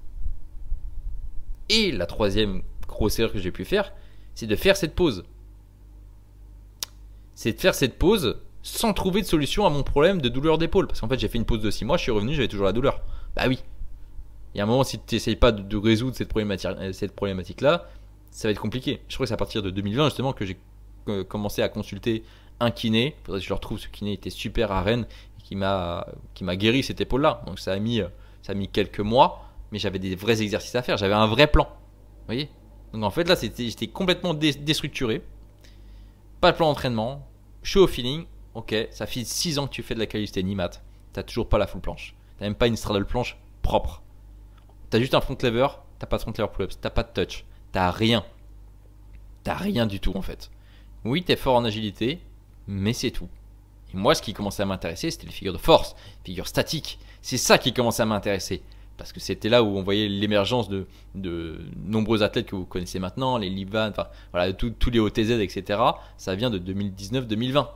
Et la troisième grosse erreur que j'ai pu faire, c'est de faire cette pause. C'est de faire cette pause sans trouver de solution à mon problème de douleur d'épaule. Parce qu'en fait, j'ai fait une pause de 6 mois, je suis revenu, j'avais toujours la douleur. Bah oui. Il y a un moment, si tu n'essayes pas de résoudre cette problématique-là, ça va être compliqué. Je crois que c'est à partir de 2020 justement que j'ai commencé à consulter un kiné. Il faudrait que je le retrouve, ce kiné était super à Rennes et qui m'a guéri cette épaule-là. Donc ça a mis quelques mois, mais j'avais des vrais exercices à faire, j'avais un vrai plan. Vous voyez? Donc en fait là, j'étais complètement déstructuré. Pas de plan d'entraînement, je suis au feeling. Ok, ça fait 6 ans que tu fais de la calisthénie, Matt. T'as toujours pas la full planche. T'as même pas une straddle planche propre. T'as juste un front lever, t'as pas de front lever pull-ups, t'as pas de touch, t'as rien. T'as rien du tout en fait. Oui, t'es fort en agilité, mais c'est tout. Et moi, ce qui commençait à m'intéresser, c'était les figures de force, les figures statiques. C'est ça qui commençait à m'intéresser. Parce que c'était là où on voyait l'émergence de nombreux athlètes que vous connaissez maintenant, les Livan, enfin voilà, tous les OTZ, etc. Ça vient de 2019-2020.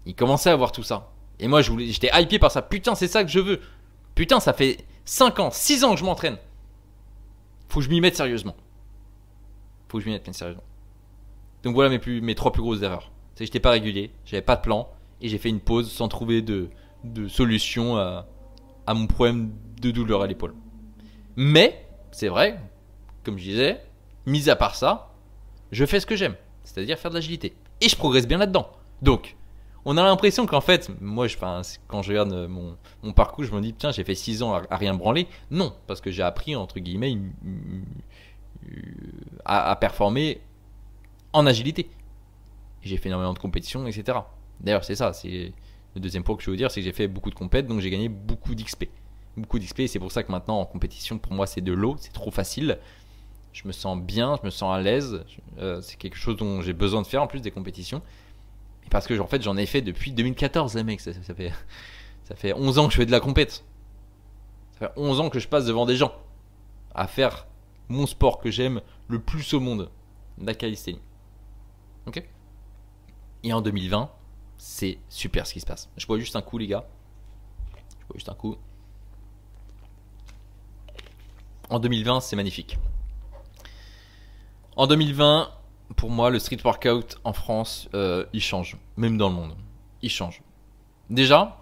Ils commençaient à voir tout ça. Et moi, j'étais hypé par ça. Putain, c'est ça que je veux. Putain, ça fait 5 ans, 6 ans que je m'entraîne. Faut que je m'y mette sérieusement. Donc voilà mes 3 plus grosses erreurs. C'est que j'étais pas régulier, j'avais pas de plan et j'ai fait une pause sans trouver de solution à mon problème de douleur à l'épaule. Mais, c'est vrai, comme je disais, mis à part ça, je fais ce que j'aime, c'est-à-dire faire de l'agilité. Et je progresse bien là-dedans. Donc, on a l'impression qu'en fait, moi, quand je regarde mon parcours, je me dis, tiens, j'ai fait 6 ans à rien branler. Non, parce que j'ai appris, entre guillemets, à performer en agilité. J'ai fait énormément de compétitions, etc. D'ailleurs, c'est ça, c'est le deuxième point que je veux vous dire, c'est que j'ai fait beaucoup de compètes, donc j'ai gagné beaucoup d'XP. Et c'est pour ça que maintenant, en compétition, pour moi, c'est de l'eau, c'est trop facile. Je me sens bien, je me sens à l'aise. C'est quelque chose dont j'ai besoin de faire en plus des compétitions. Et parce que en fait, j'en ai fait depuis 2014, les mecs. Ça fait 11 ans que je fais de la compète. Ça fait 11 ans que je passe devant des gens à faire mon sport que j'aime le plus au monde, la calisthénie. Ok. Et en 2020, c'est super ce qui se passe. Je bois juste un coup, les gars. En 2020, c'est magnifique. En 2020, pour moi, le street workout en France, il change. Même dans le monde. Il change. Déjà,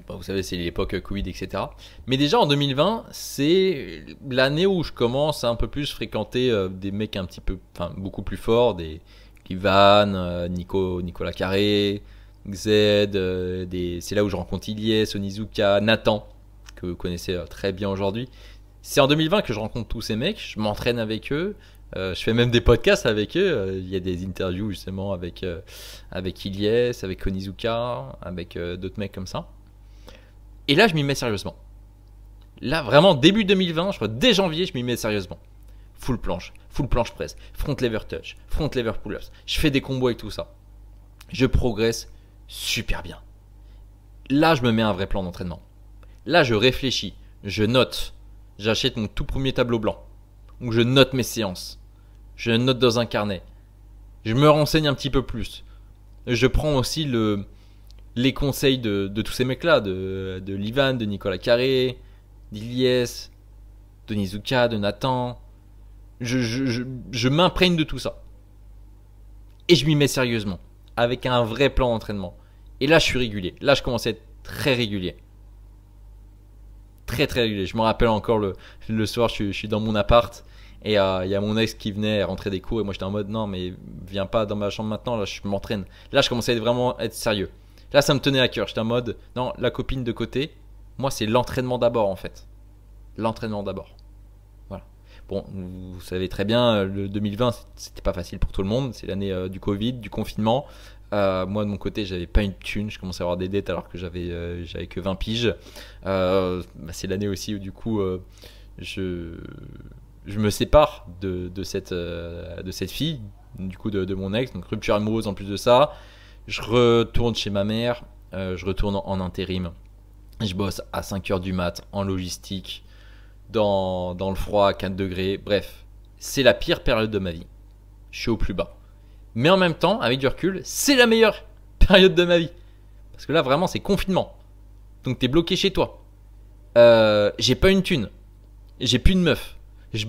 vous savez, c'est l'époque Covid, etc. Mais déjà, en 2020, c'est l'année où je commence à un peu plus fréquenter des mecs un petit peu, enfin, beaucoup plus forts, des Ivan, Nicolas Carré, Xed, c'est là où je rencontre Ilyes, Onizuka, Nathan, que vous connaissez très bien aujourd'hui. C'est en 2020 que je rencontre tous ces mecs, je m'entraîne avec eux, je fais même des podcasts avec eux, il y a des interviews justement avec Ilyes, avec Onizuka, avec d'autres mecs comme ça. Et là, je m'y mets sérieusement. Là, vraiment, début 2020, je crois dès janvier, je m'y mets sérieusement. Full planche press, front lever touch, front lever pull-ups. Je fais des combos avec tout ça. Je progresse super bien. Là, je me mets un vrai plan d'entraînement. Là, je réfléchis, je note. J'achète mon tout premier tableau blanc où je note mes séances. Je note dans un carnet. Je me renseigne un petit peu plus. Je prends aussi les conseils de tous ces mecs-là, de Livan, de Nicolas Carré, d'Iliès, de Nizuka, de Nathan. Je m'imprègne de tout ça. Et je m'y mets sérieusement, avec un vrai plan d'entraînement. Et là, je suis régulier. Là, je commence à être très régulier. Très très régulier. Je me rappelle encore le soir, je suis dans mon appart. Et il y a mon ex qui venait rentrer des cours. Et moi, j'étais en mode, non, mais viens pas dans ma chambre maintenant. Là, je m'entraîne. Là, je commençais à vraiment être sérieux. Là, ça me tenait à cœur. J'étais en mode, non, la copine de côté. Moi, c'est l'entraînement d'abord, en fait. L'entraînement d'abord. Voilà. Bon, vous savez très bien, le 2020, c'était pas facile pour tout le monde. C'est l'année du Covid, du confinement. Moi, de mon côté, j'avais pas une thune. Je commençais à avoir des dettes alors que j'avais que 20 piges. C'est l'année aussi où, du coup, je me sépare de cette fille, du coup, de mon ex. Donc, rupture amoureuse en plus de ça. Je retourne chez ma mère. Je retourne en intérim. Je bosse à 5h du mat en logistique, dans le froid à 4 degrés. Bref, c'est la pire période de ma vie. Je suis au plus bas. Mais en même temps, avec du recul, c'est la meilleure période de ma vie. Parce que là, vraiment, c'est confinement. Donc, t'es bloqué chez toi. J'ai pas une thune. J'ai plus de meuf. Je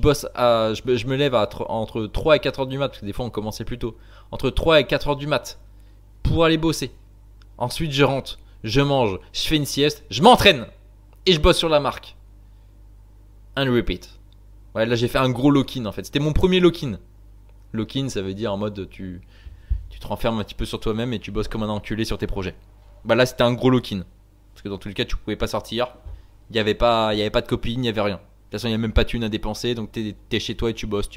me lève entre 3 et 4 heures du mat. Parce que des fois, on commençait plus tôt. Entre 3 et 4 heures du mat. Pour aller bosser. Ensuite, je rentre. Je mange. Je fais une sieste. Je m'entraîne. Et je bosse sur la marque. And repeat. Ouais, là, j'ai fait un gros lock-in en fait. C'était mon premier lock-in. Lock-in, ça veut dire en mode tu te renfermes un petit peu sur toi-même et tu bosses comme un enculé sur tes projets. Bah là, c'était un gros lock-in. Parce que dans tous les cas, tu pouvais pas sortir. Il y avait pas de copine, il y avait rien. De toute façon, il n'y a même pas de thune à dépenser. Donc, t'es chez toi et tu bosses.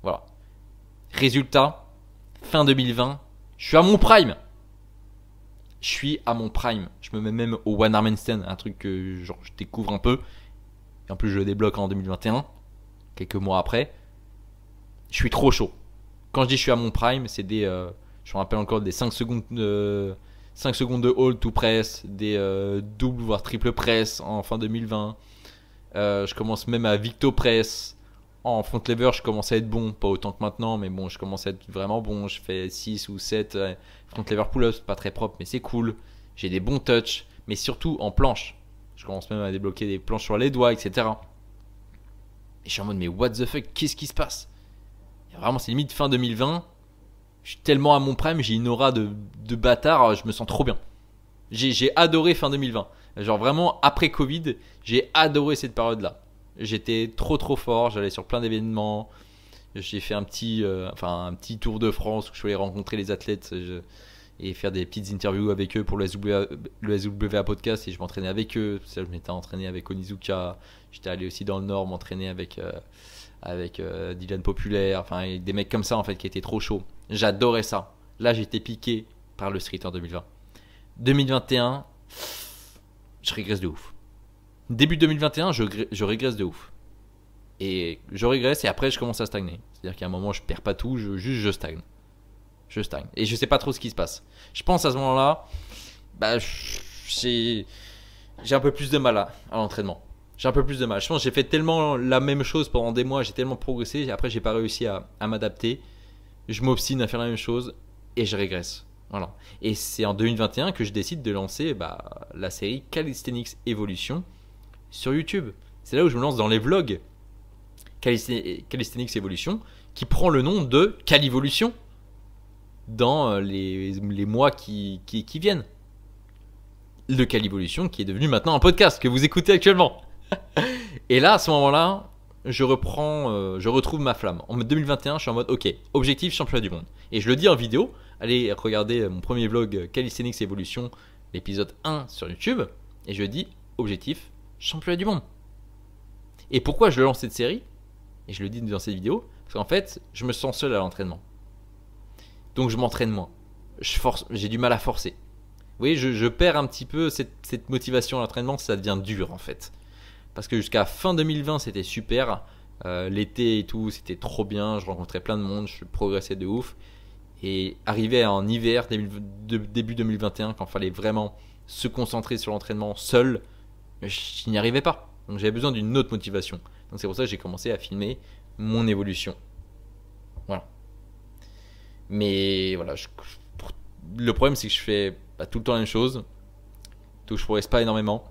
Voilà. Résultat, fin 2020, je suis à mon prime. Je me mets même au One Arm Handstand, un truc que genre, je découvre un peu. Et en plus, je le débloque en 2021, quelques mois après. Je suis trop chaud. Quand je dis je suis à mon prime, c'est je me rappelle encore des 5 secondes de hold to press, des double voire triple press en fin 2020. Je commence même à Victo Press. En front lever, je commence à être bon, pas autant que maintenant, mais bon, je commence à être vraiment bon. Je fais 6 ou 7 front lever pull-ups, pas très propre, mais c'est cool. J'ai des bons touchs, mais surtout en planche. Je commence même à débloquer des planches sur les doigts, etc. Et je suis en mode, mais what the fuck, qu'est-ce qui se passe? Vraiment, c'est limite fin 2020. Je suis tellement à mon prime, j'ai une aura de bâtard, je me sens trop bien. J'ai adoré fin 2020. Genre vraiment, après Covid, j'ai adoré cette période-là. J'étais trop fort, j'allais sur plein d'événements. J'ai fait un petit tour de France où je suis allé rencontrer les athlètes et faire des petites interviews avec eux pour le SWA podcast, et je m'entraînais avec eux. Je m'étais entraîné avec Onizuka. J'étais allé aussi dans le Nord m'entraîner avec Dylan Populaire, enfin des mecs comme ça en fait qui étaient trop chauds. J'adorais ça. Là, j'étais piqué par le street en 2020. 2021, je régresse de ouf. Début 2021, je régresse de ouf. Et je régresse et après je commence à stagner. C'est-à-dire qu'à un moment je perds pas tout, je stagne. Je stagne. Et je sais pas trop ce qui se passe. Je pense à ce moment-là, j'ai un peu plus de mal à l'entraînement. J'ai un peu plus de mal. Je pense que j'ai fait tellement la même chose pendant des mois, j'ai tellement progressé, et après j'ai pas réussi à m'adapter. Je m'obstine à faire la même chose et je régresse. Voilà. Et c'est en 2021 que je décide de lancer la série Calisthenics Evolution sur YouTube. C'est là où je me lance dans les vlogs Calisthenics Evolution, qui prend le nom de Calivolution dans les mois qui viennent. Le Calivolution qui est devenu maintenant un podcast que vous écoutez actuellement. Et là, à ce moment-là, je retrouve ma flamme. En 2021, je suis en mode, ok, objectif championnat du monde. Et je le dis en vidéo, allez regarder mon premier vlog Calisthenics Evolution, l'épisode 1 sur YouTube, et je dis, objectif championnat du monde. Et pourquoi je lance cette série? Et je le dis dans cette vidéo, parce qu'en fait, je me sens seul à l'entraînement. Donc je m'entraîne moins. J'ai du mal à forcer. Vous voyez, je perds un petit peu cette motivation à l'entraînement, ça devient dur en fait. Parce que jusqu'à fin 2020, c'était super. L'été et tout, c'était trop bien. Je rencontrais plein de monde, je progressais de ouf. Et arrivé en hiver, début 2021, quand il fallait vraiment se concentrer sur l'entraînement seul, je n'y arrivais pas. Donc j'avais besoin d'une autre motivation. Donc c'est pour ça que j'ai commencé à filmer mon évolution. Voilà. Mais voilà, le problème, c'est que je fais tout le temps la même chose. Donc je progresse pas énormément.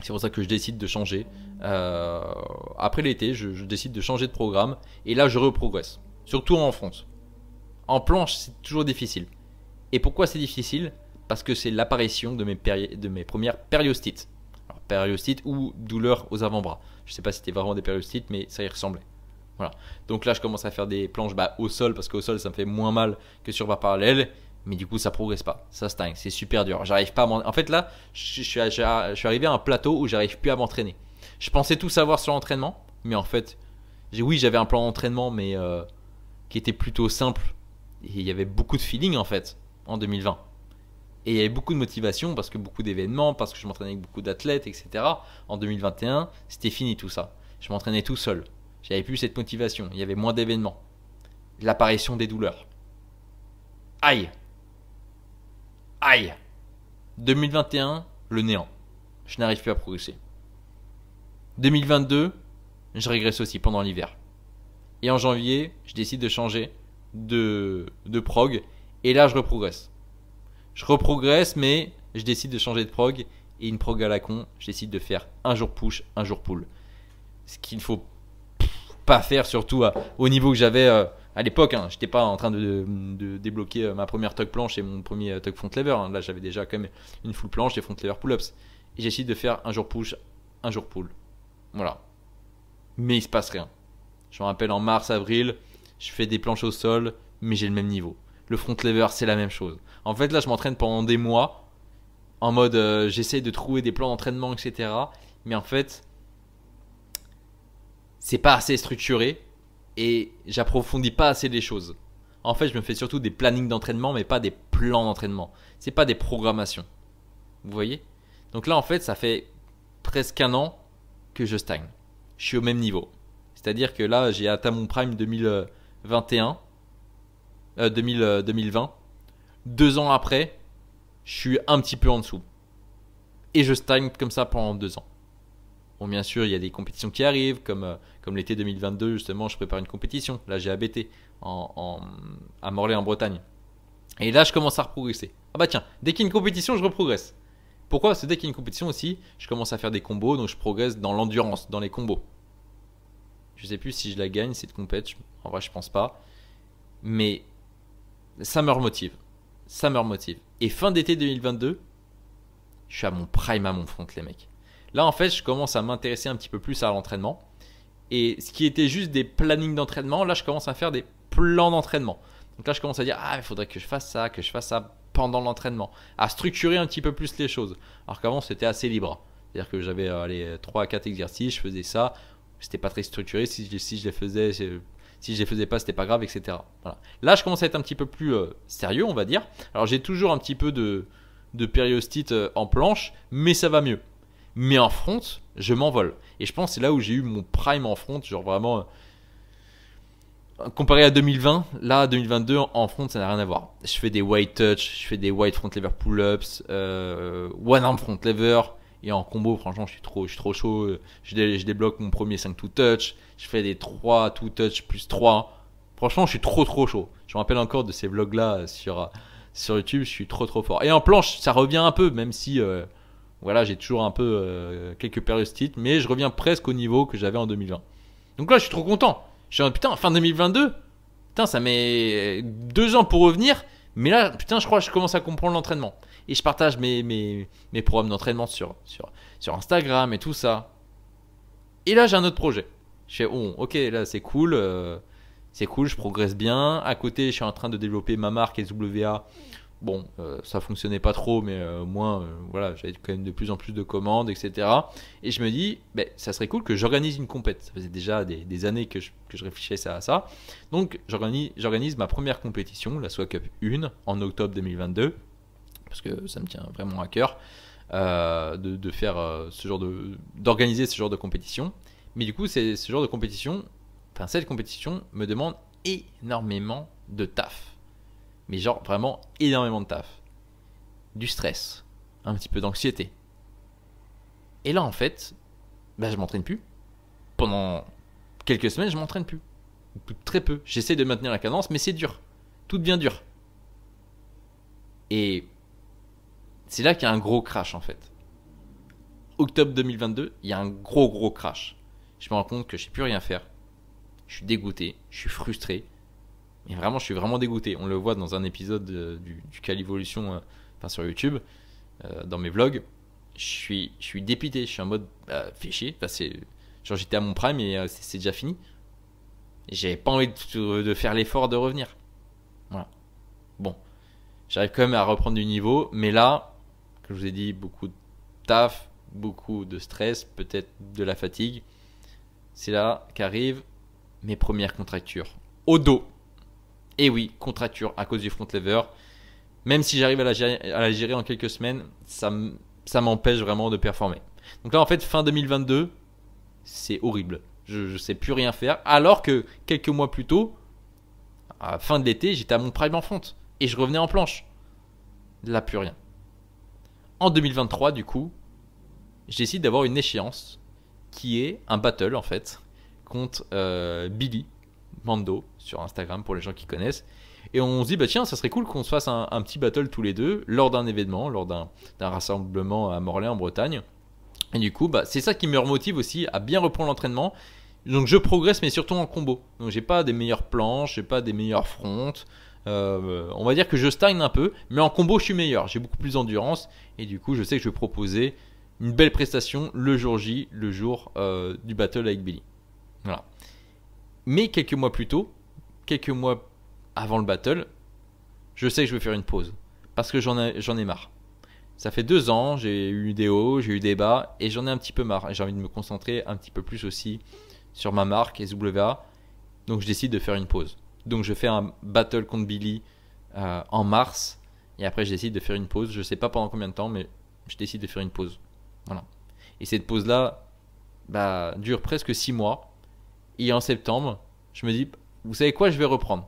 C'est pour ça que je décide de changer. Après l'été, je décide de changer de programme. Et là, je reprogresse. Surtout en front. En planche, c'est toujours difficile. Et pourquoi c'est difficile? Parce que c'est l'apparition de mes premières périostites. Alors, périostites ou douleurs aux avant-bras. Je sais pas si c'était vraiment des périostites, mais ça y ressemblait. Voilà. Donc là, je commence à faire des planches au sol, parce qu'au sol, ça me fait moins mal que sur barre parallèle. Mais du coup, ça progresse pas. Ça stagne. C'est super dur. J'arrive pas à En fait, là, je suis arrivé à un plateau où j'arrive plus à m'entraîner. Je pensais tout savoir sur l'entraînement, mais en fait, oui, j'avais un plan d'entraînement, mais qui était plutôt simple. Et il y avait beaucoup de feeling, en fait, en 2020. Et il y avait beaucoup de motivation, parce que beaucoup d'événements, parce que je m'entraînais avec beaucoup d'athlètes, etc. En 2021, c'était fini tout ça. Je m'entraînais tout seul. J'avais plus cette motivation. Il y avait moins d'événements. L'apparition des douleurs. Aïe! Aïe! 2021, le néant. Je n'arrive plus à progresser. 2022, je régresse aussi pendant l'hiver. Et en janvier, je décide de changer de prog. Et là, je reprogresse. Je reprogresse, mais je décide de changer de prog. Et une prog à la con, je décide de faire un jour push, un jour pull. Ce qu'il ne faut pas faire, surtout au niveau que j'avais à l'époque. Je n'étais pas en train de débloquer ma première tug planche et mon premier tug front lever. Là, j'avais déjà quand même une full planche, des front lever pull-ups. Et j'ai décidé de faire un jour push, un jour pull. Voilà. Mais il se passe rien. Je me rappelle en mars, avril, je fais des planches au sol, mais j'ai le même niveau. Le front lever, c'est la même chose. En fait, là, je m'entraîne pendant des mois, en mode j'essaie de trouver des plans d'entraînement, etc. Mais en fait, c'est pas assez structuré et j'approfondis pas assez les choses. En fait, je me fais surtout des plannings d'entraînement, mais pas des plans d'entraînement. C'est pas des programmations. Vous voyez? Donc là, en fait, ça fait presque un an que je stagne. Je suis au même niveau. C'est-à-dire que là, j'ai atteint mon prime 2021, 2020. 2 ans après, je suis un petit peu en dessous. Et je stagne comme ça pendant 2 ans. Bon, bien sûr, il y a des compétitions qui arrivent, comme l'été 2022, justement, je prépare une compétition. Là, j'ai ABT à Morlaix en Bretagne. Et là, je commence à reprogresser. Ah bah tiens, dès qu'il y a une compétition, je reprogresse. Pourquoi? Parce que dès qu'il y a une compétition aussi, je commence à faire des combos, donc je progresse dans l'endurance, dans les combos. Je sais plus si je la gagne cette compète, en vrai je pense pas. Mais ça me remotive. Ça me remotive. Et fin d'été 2022, je suis à mon prime à mon front les mecs. Là en fait je commence à m'intéresser un petit peu plus à l'entraînement. Et ce qui était juste des plannings d'entraînement, là je commence à faire des plans d'entraînement. Donc là je commence à dire il faudrait que je fasse ça pendant l'entraînement. À structurer un petit peu plus les choses. Alors qu'avant c'était assez libre. C'est-à-dire que j'avais 3 à 4 exercices, je faisais ça. C'était pas très structuré. Si je les faisais pas, c'était pas grave, etc. Voilà. Là, je commence à être un petit peu plus sérieux, on va dire. Alors, j'ai toujours un petit peu de périostite en planche, mais ça va mieux. Mais en front, je m'envole. Et je pense que c'est là où j'ai eu mon prime en front, genre vraiment. Comparé à 2020, là 2022 en front ça n'a rien à voir. Je fais des wide touch, je fais des wide front lever pull-ups, one arm front lever. Et en combo, franchement, je suis trop chaud. Je débloque mon premier 5 to touch. Je fais des 3 to touch plus 3. Franchement, je suis trop chaud. Je me rappelle encore de ces vlogs-là sur YouTube. Je suis trop fort. Et en planche, ça revient un peu, même si voilà, j'ai toujours un peu quelques périostites. Mais je reviens presque au niveau que j'avais en 2020. Donc là, je suis trop content. Je suis en putain, fin 2022. Putain, ça met 2 ans pour revenir. Mais là, putain, je crois que je commence à comprendre l'entraînement. Et je partage mes programmes d'entraînement sur Instagram et tout ça. Et là, j'ai un autre projet. Je fais, ok, là, c'est cool. Je progresse bien. À côté, je suis en train de développer ma marque SWA. Bon, ça fonctionnait pas trop, mais voilà, j'avais quand même de plus en plus de commandes, etc. Et je me dis, ça serait cool que j'organise une compète. Ça faisait déjà des années que je réfléchissais à ça. Donc, j'organise ma première compétition, la SWA Cup 1, en octobre 2022. Parce que ça me tient vraiment à cœur de faire d'organiser ce genre de compétition. Mais du coup, ce genre de compétition, cette compétition me demande énormément de taf. Mais genre vraiment énormément de taf. Du stress, un petit peu d'anxiété. Et là en fait, je m'entraîne plus. Pendant quelques semaines, je m'entraîne plus. Très peu. J'essaie de maintenir la cadence, mais c'est dur. Tout devient dur. Et c'est là qu'il y a un gros crash en fait. Octobre 2022, il y a un gros crash. Je me rends compte que je ne sais plus rien faire. Je suis dégoûté, je suis frustré. Mais vraiment, je suis vraiment dégoûté. On le voit dans un épisode du Calivolution sur YouTube, dans mes vlogs. Je suis dépité, je suis en mode fais chier. Genre j'étais à mon prime et c'est déjà fini. J'avais pas envie de faire l'effort de revenir. Voilà. Bon, j'arrive quand même à reprendre du niveau, mais là, comme je vous ai dit, beaucoup de taf, beaucoup de stress, peut-être de la fatigue. C'est là qu'arrivent mes premières contractures. Au dos. Et oui, contracture à cause du front lever. Même si j'arrive à la gérer en quelques semaines, ça m'empêche vraiment de performer. Donc là, en fait, fin 2022, c'est horrible. Je ne sais plus rien faire. Alors que quelques mois plus tôt, à la fin de l'été, j'étais à mon prime en fonte. Et je revenais en planche. Là, plus rien. En 2023, du coup, je décide d'avoir une échéance qui est un battle, en fait, contre Billy Mando sur Instagram pour les gens qui connaissent. Et on se dit, bah tiens, ça serait cool qu'on se fasse un petit battle tous les deux lors d'un événement, lors d'un rassemblement à Morlaix en Bretagne. Et du coup, bah, c'est ça qui me remotive aussi à bien reprendre l'entraînement. Donc je progresse, mais surtout en combo. Donc j'ai pas des meilleures planches, j'ai pas des meilleures frontes. On va dire que je stagne un peu, mais en combo je suis meilleur. J'ai beaucoup plus d'endurance et du coup je sais que je vais proposer une belle prestation le jour J, le jour du battle avec Billy. Voilà. Mais quelques mois plus tôt, quelques mois avant le battle, je sais que je vais faire une pause parce que j'en ai marre. Ça fait 2 ans, j'ai eu des hauts, j'ai eu des bas et j'en ai un petit peu marre. Et j'ai envie de me concentrer un petit peu plus aussi sur ma marque SWA. Donc je décide de faire une pause. Donc je fais un battle contre Billy en mars et après je décide de faire une pause. Je ne sais pas pendant combien de temps, mais je décide de faire une pause. Voilà. Et cette pause-là dure presque 6 mois. Et en septembre, je me dis, vous savez quoi, je vais reprendre.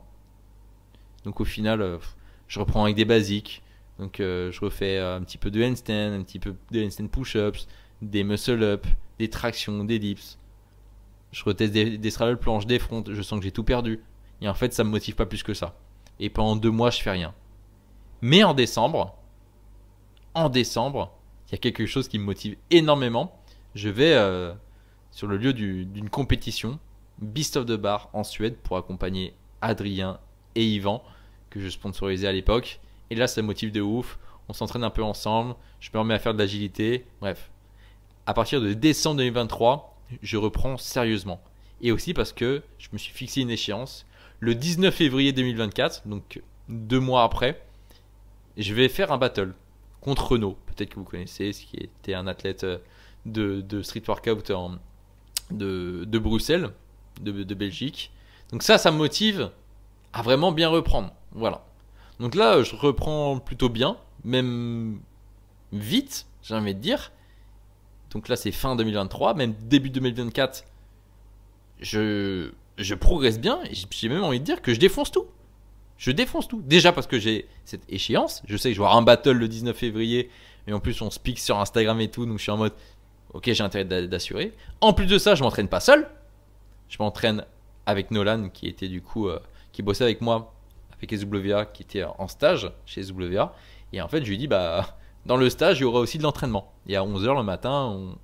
Donc au final, je reprends avec des basiques. Donc je refais un petit peu de handstand, un petit peu de handstand push-ups, des muscle-up, des tractions, des dips. Je reteste des straddle planches, des fronts. Je sens que j'ai tout perdu. Et en fait, ça me motive pas plus que ça. Et pendant 2 mois, je fais rien. Mais en décembre, il y a quelque chose qui me motive énormément. Je vais sur le lieu d'une compétition, Beast of the Bar en Suède, pour accompagner Adrien et Yvan, que je sponsorisais à l'époque. Et là, ça me motive de ouf. On s'entraîne un peu ensemble. Je me remets à faire de l'agilité. Bref. À partir de décembre 2023, je reprends sérieusement. Et aussi parce que je me suis fixé une échéance. Le 19 février 2024, donc 2 mois après, je vais faire un battle contre Renaud. Peut-être que vous connaissez, ce qui était un athlète de street workout de Bruxelles, de Belgique. Donc ça me motive à vraiment bien reprendre. Voilà. Donc là, je reprends plutôt bien, même vite, j'ai envie de dire. Donc là, c'est fin 2023, même début 2024, je progresse bien. Et j'ai même envie de dire que je défonce tout. Je défonce tout. Déjà parce que j'ai cette échéance. Je sais que je vais avoir un battle le 19 février. Et en plus, on se pique sur Instagram et tout. Donc je suis en mode, ok, j'ai intérêt d'assurer. En plus de ça, je m'entraîne pas seul. Je m'entraîne avec Nolan, qui était du coup, qui bossait avec moi, avec SWA, qui était en stage chez SWA. Et en fait, je lui ai dit, dans le stage, il y aura aussi de l'entraînement. Et à 11h le matin,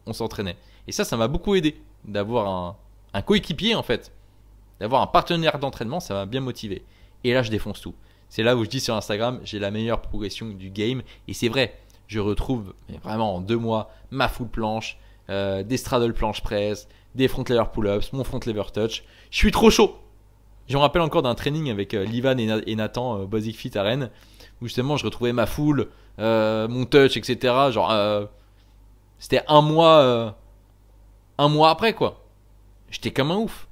on s'entraînait. Et ça m'a beaucoup aidé d'avoir un coéquipier, en fait. D'avoir un partenaire d'entraînement, ça m'a bien motivé. Et là, je défonce tout. C'est là où je dis sur Instagram, j'ai la meilleure progression du game. Et c'est vrai, je retrouve vraiment en 2 mois ma full planche, des straddle planche press, des front lever pull-ups, mon front lever touch. Je suis trop chaud. Je me rappelle encore d'un training avec Livan et Nathan, Basic Fit à Rennes, où justement je retrouvais ma full, mon touch, etc. Genre, c'était un mois après, quoi. J'étais comme un ouf.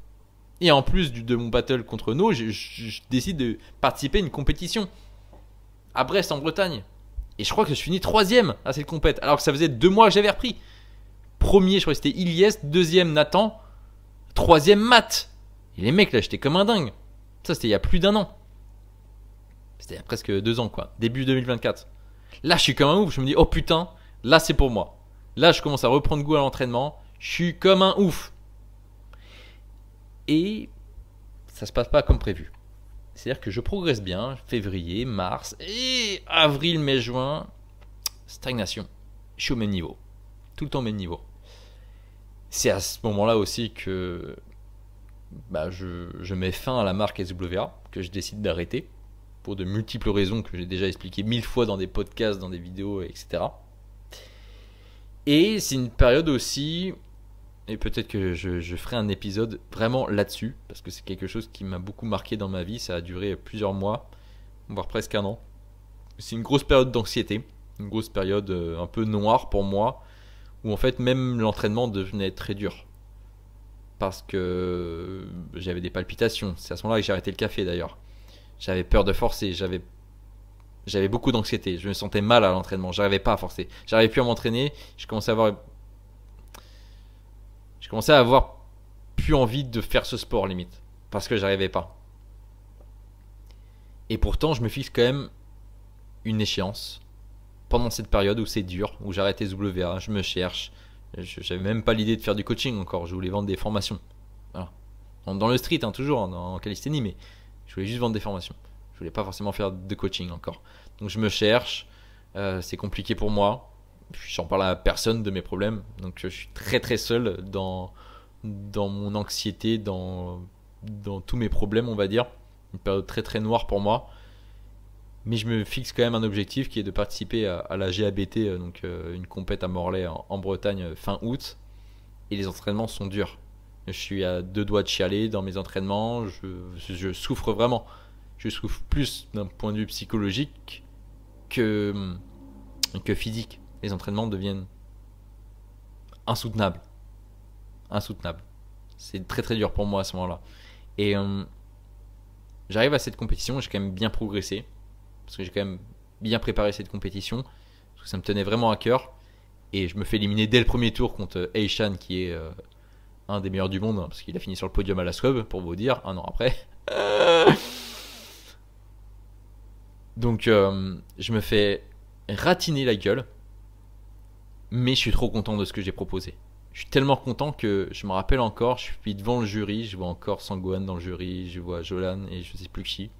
Et en plus de mon battle contre No, je décide de participer à une compétition à Brest en Bretagne. Et je crois que je finis 3ème à cette compète, alors que ça faisait 2 mois que j'avais repris. Premier, je crois que c'était Ilyes, 2ème Nathan, 3ème Matt. Et les mecs là, j'étais comme un dingue. Ça, c'était il y a plus d'1 an. C'était il y a presque 2 ans, quoi. Début 2024. Là, je suis comme un ouf. Je me dis, oh putain, là, c'est pour moi. Là, je commence à reprendre goût à l'entraînement. Je suis comme un ouf. Et ça se passe pas comme prévu. C'est-à-dire que je progresse bien, février, mars, et avril, mai, juin, stagnation. Je suis au même niveau. Tout le temps au même niveau. C'est à ce moment-là aussi que je mets fin à la marque SWA, que je décide d'arrêter, pour de multiples raisons que j'ai déjà expliquées 1000 fois dans des podcasts, dans des vidéos, etc. Et c'est une période aussi, et peut-être que je ferai un épisode vraiment là-dessus, parce que c'est quelque chose qui m'a beaucoup marqué dans ma vie, ça a duré plusieurs mois, voire presque un an. C'est une grosse période d'anxiété, une grosse période un peu noire pour moi, où en fait même l'entraînement devenait très dur. Parce que j'avais des palpitations, c'est à ce moment-là que j'ai arrêté le café d'ailleurs. J'avais peur de forcer, j'avais beaucoup d'anxiété, je me sentais mal à l'entraînement, j'arrivais pas à forcer. J'arrivais plus à m'entraîner, je commençais à avoir plus envie de faire ce sport limite, parce que j'arrivais pas. Et pourtant, je me fixe quand même une échéance pendant cette période où c'est dur, où j'arrête les WA, je me cherche. J'avais même pas l'idée de faire du coaching encore, je voulais vendre des formations. Voilà. Dans le street, hein, toujours en calisthénie, mais je voulais juste vendre des formations. Je voulais pas forcément faire de coaching encore. Donc je me cherche, c'est compliqué pour moi. J'en parle à personne de mes problèmes, donc je suis très très seul dans mon anxiété, dans tous mes problèmes, on va dire. Une période très très noire pour moi. Mais je me fixe quand même un objectif qui est de participer à la GABT, donc une compète à Morlaix en Bretagne fin août. Et les entraînements sont durs. Je suis à deux doigts de chialer dans mes entraînements. Je souffre vraiment. Je souffre plus d'un point de vue psychologique que physique. Les entraînements deviennent insoutenables. Insoutenables. C'est très très dur pour moi à ce moment-là. Et j'arrive à cette compétition, j'ai quand même bien progressé. Parce que j'ai quand même bien préparé cette compétition. Parce que ça me tenait vraiment à cœur. Et je me fais éliminer dès le premier tour contre Eishan, qui est un des meilleurs du monde. Parce qu'il a fini sur le podium à la Scrub, pour vous dire, un an après. Donc je me fais ratiner la gueule. Mais je suis trop content de ce que j'ai proposé. Je suis tellement content que je me rappelle encore, je suis devant le jury, je vois encore Sangohan dans le jury, je vois Jolan et je sais plus qui.